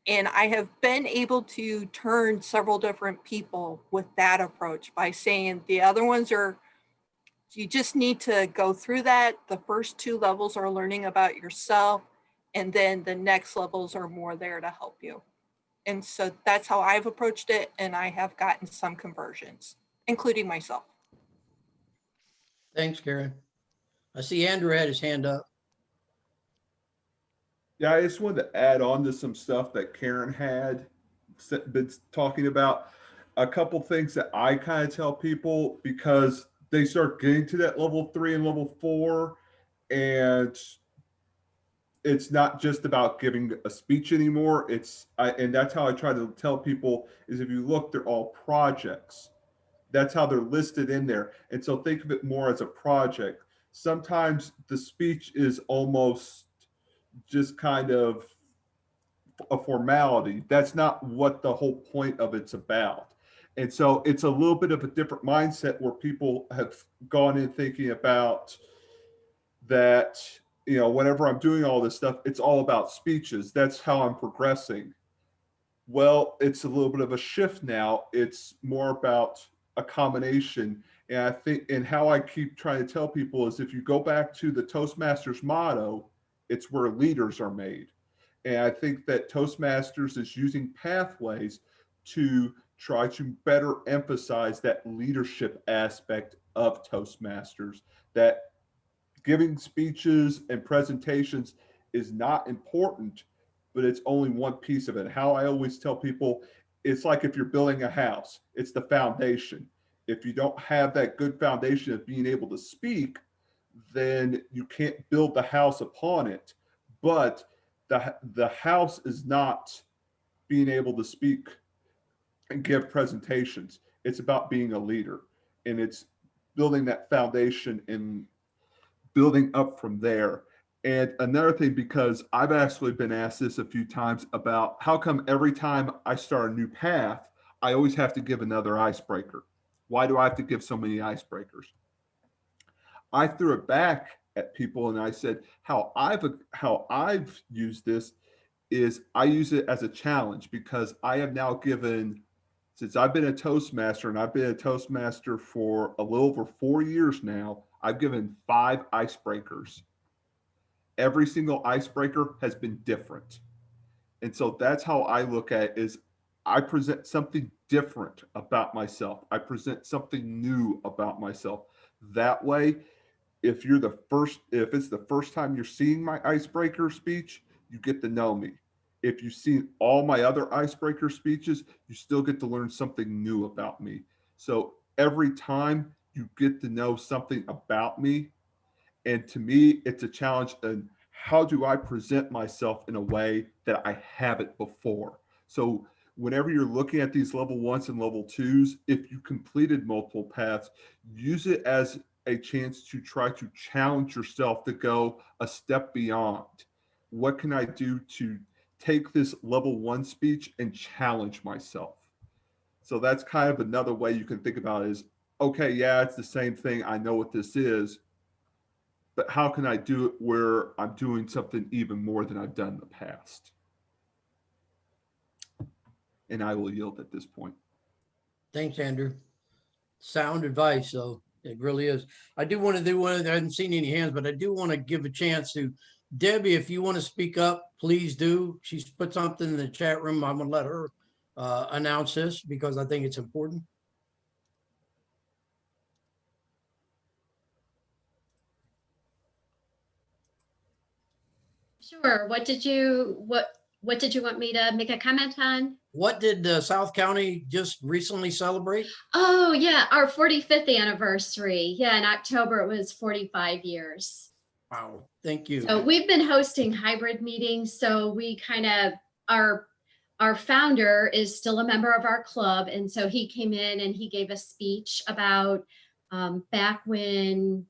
And I have been able to turn several different people with that approach by saying the other ones are, you just need to go through that. The first 2 levels are learning about yourself, and then the next levels are more there to help you. And so that's how I've approached it, and I have gotten some conversions, including myself. Thanks, Karen. I see Andrew had his hand up. Yeah, I just wanted to add on to some stuff that Karen had been talking about. A couple things that I kind of tell people, because they start getting to that level 3 and level 4, and it's not just about giving a speech anymore. And that's how I try to tell people is, if you look, they're all projects. That's how they're listed in there. And so think of it more as a project. Sometimes the speech is almost just kind of a formality. That's not what the whole point of it's about. And so it's a little bit of a different mindset where people have gone in thinking about that, whenever I'm doing all this stuff, it's all about speeches. That's how I'm progressing. Well, it's a little bit of a shift now. It's more about a combination. And I think, and how I keep trying to tell people is, if you go back to the Toastmasters motto, it's where leaders are made. And I think that Toastmasters is using pathways to try to better emphasize that leadership aspect of Toastmasters, that giving speeches and presentations is not important, but it's only one piece of it. How I always tell people, it's like if you're building a house, it's the foundation. If you don't have that good foundation of being able to speak, then you can't build the house upon it. But the house is not being able to speak and give presentations. It's about being a leader, and it's building that foundation and building up from there. And another thing, because I've actually been asked this a few times about how come every time I start a new path, I always have to give another icebreaker. Why do I have to give so many icebreakers? I threw it back at people and I said, how I've used this is I use it as a challenge, because I have now given, since I've been a Toastmaster, and I've been a Toastmaster for a little over 4 years now, I've given 5 icebreakers. Every single icebreaker has been different. And so that's how I look at it, is I present something different about myself. I present something new about myself. That way, if it's the first time you're seeing my icebreaker speech, you get to know me. if you've seen all my other icebreaker speeches, you still get to learn something new about me. So every time you get to know something about me, and to me, it's a challenge. And how do I present myself in a way that I haven't before? So whenever you're looking at these level 1s and level 2s, if you completed multiple paths, use it as a chance to try to challenge yourself to go a step beyond. What can I do to take this level 1 speech and challenge myself? So that's kind of another way you can think about it is, okay, yeah, it's the same thing. I know what this is, but how can I do it where I'm doing something even more than I've done in the past? And I will yield at this point. Thanks, Andrew. Sound advice, though. It really is. I do want to do one. I haven't seen any hands, but I do want to give a chance to Debbie. If you want to speak up, please do. She's put something in the chat room. I'm going to let her announce this because I think it's important. Sure. What did you want me to make a comment on? What did South County just recently celebrate? Oh yeah, our 45th anniversary. Yeah, in October it was 45 years. Wow, thank you. So we've been hosting hybrid meetings. So we kind of our founder is still a member of our club, and so he came in and he gave a speech about back when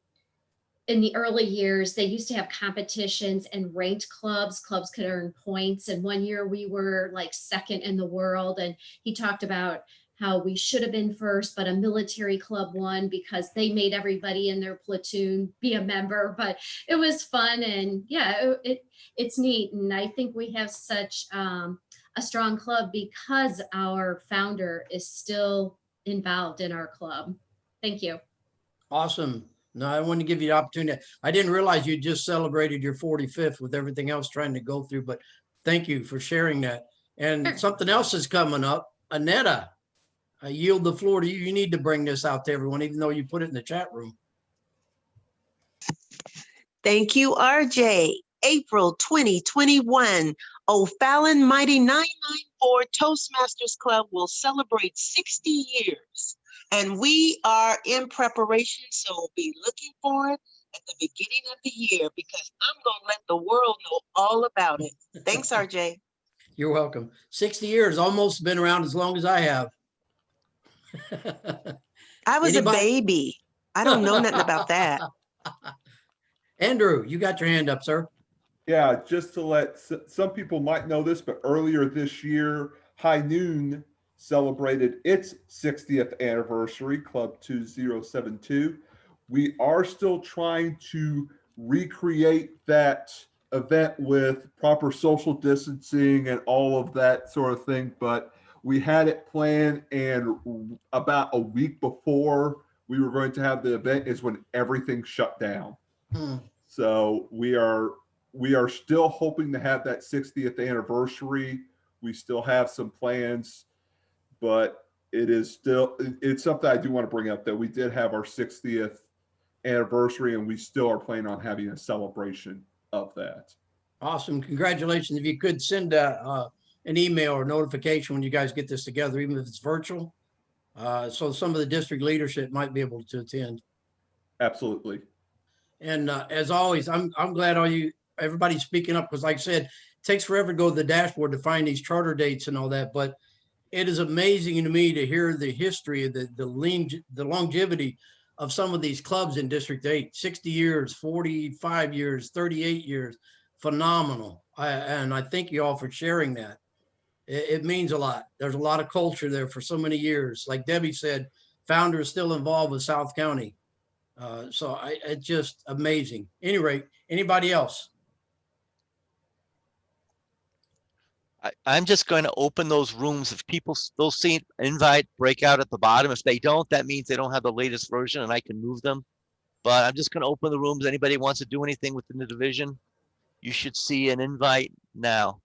in the early years, they used to have competitions and ranked clubs. Clubs could earn points. And one year we were like second in the world. And he talked about how we should have been first, but a military club won because they made everybody in their platoon be a member. But it was fun. And yeah, it's neat. And I think we have such a strong club because our founder is still involved in our club. Thank you. Awesome. No, I want to give you the opportunity. I didn't realize you just celebrated your 45th with everything else trying to go through, but thank you for sharing that. And something else is coming up. Anetta, I yield the floor to you. You need to bring this out to everyone, even though you put it in the chat room. Thank you, RJ. April 2021, O'Fallon Mighty 994 Toastmasters Club will celebrate 60 years. And we are in preparation, so we'll be looking for it at the beginning of the year because I'm going to let the world know all about it. Thanks, RJ. You're welcome. 60 years, almost been around as long as I have. I was a baby. I don't know nothing about that. Andrew, you got your hand up, sir. Yeah, just to let some people might know this, but earlier this year, High Noon celebrated its 60th anniversary, Club 2072. We are still trying to recreate that event with proper social distancing and all of that sort of thing, but we had it planned, and about a week before we were going to have the event is when everything shut down. So we are still hoping to have that 60th anniversary. We still have some plans, but it's something I do want to bring up that we did have our 60th anniversary and we still are planning on having a celebration of that. Awesome. Congratulations. If you could send an email or notification when you guys get this together, even if it's virtual, so some of the district leadership might be able to attend. Absolutely. And as always, I'm glad everybody's speaking up because like I said, it takes forever to go to the dashboard to find these charter dates and all that, but it is amazing to me to hear the history of the longevity of some of these clubs in District 8, 60 years, 45 years, 38 years, phenomenal. And I thank you all for sharing that. It means a lot. There's a lot of culture there for so many years. Like Debbie said, founder is still involved with South County. So it's just amazing. Anyway, anybody else? I'm just going to open those rooms. If people still see an invite, break out at the bottom. If they don't, that means they don't have the latest version and I can move them. But I'm just going to open the rooms. Anybody wants to do anything within the division, you should see an invite now.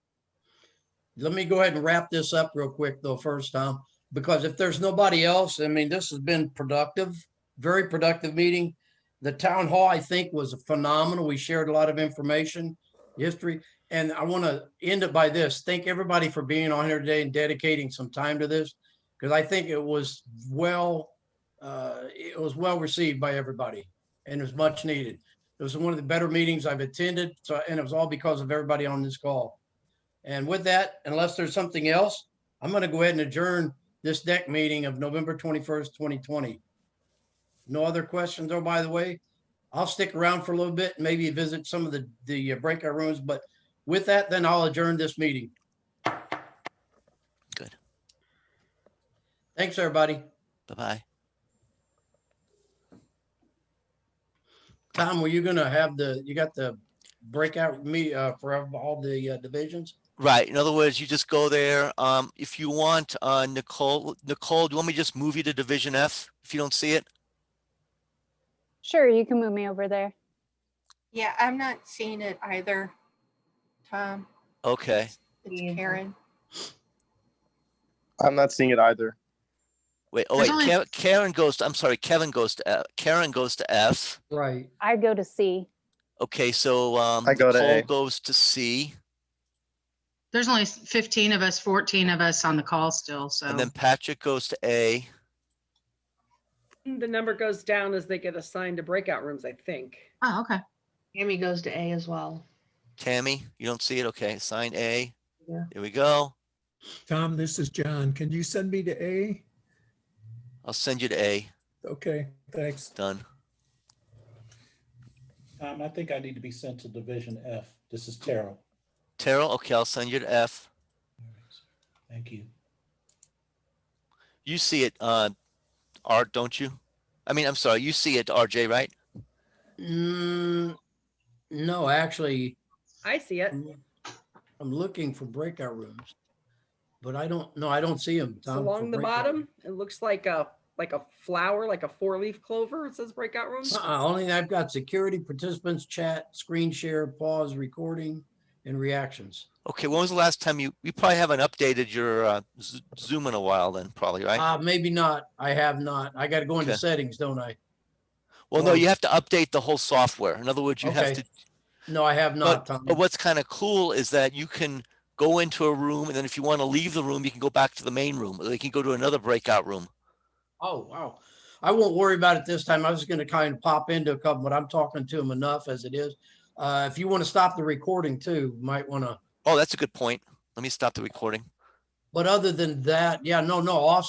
Let me go ahead and wrap this up real quick though first, Tom, because if there's nobody else, I mean, this has been productive, very productive meeting. The town hall, I think, was phenomenal. We shared a lot of information. history. And I want to end it by this. Thank everybody for being on here today and dedicating some time to this, because I think it was well received by everybody and it was much needed. It was one of the better meetings I've attended. So, and it was all because of everybody on this call. And with that, unless there's something else, I'm going to go ahead and adjourn this DEC meeting of November 21st, 2020. No other questions. Oh, by the way, I'll stick around for a little bit and maybe visit some of the breakout rooms. But with that, then I'll adjourn this meeting. Good. Thanks, everybody. Bye-bye. Tom, were you going to have you got the breakout for all the divisions? Right. In other words, you just go there. If you want, Nicole, do you want me to just move you to Division F if you don't see it? Sure, you can move me over there. Yeah, I'm not seeing it either, Tom. Okay. It's Karen. I'm not seeing it either. Wait, oh There's wait, only- Karen goes to, I'm sorry, Karen goes to F. Right. I go to C. Okay, so I go to Nicole A. goes to C, There's only 15 of us, 14 of us on the call still, so. and then Patrick goes to A. The number goes down as they get assigned to breakout rooms, I think. Oh, okay. Amy goes to A as well. Tammy, you don't see it? Okay, sign A. Yeah. Here we go. Tom, this is John. Can you send me to A? I'll send you to A. Okay, thanks. Done. I think I need to be sent to Division F. This is Terrell. Terrell, okay, I'll send you to F. Thank you. You see it, Art, don't you? I mean, I'm sorry, you see it, RJ, right? No, actually, I see it. I'm looking for breakout rooms, but I don't see them. It's along the bottom. It looks like a flower, like a 4-leaf clover. It says breakout rooms. Only thing I've got security, participants, chat, screen share, pause, recording, and reactions. Okay, when was the last time you probably haven't updated your Zoom in a while then, probably, right? Maybe not. I have not. I got to go into Okay. settings, don't I? Well, no, you have to update the whole software. In other words, you have Okay. to. No, I have not, Tom. But what's kind of cool is that you can go into a room, and then if you want to leave the room, you can go back to the main room, or you can go to another breakout room. Oh, wow. I won't worry about it this time. I was going to kind of pop into a couple, but I'm talking to them enough as it is. If you want to stop the recording too, you might want to. Oh, that's a good point. Let me stop the recording. But other than that, yeah, no, awesome.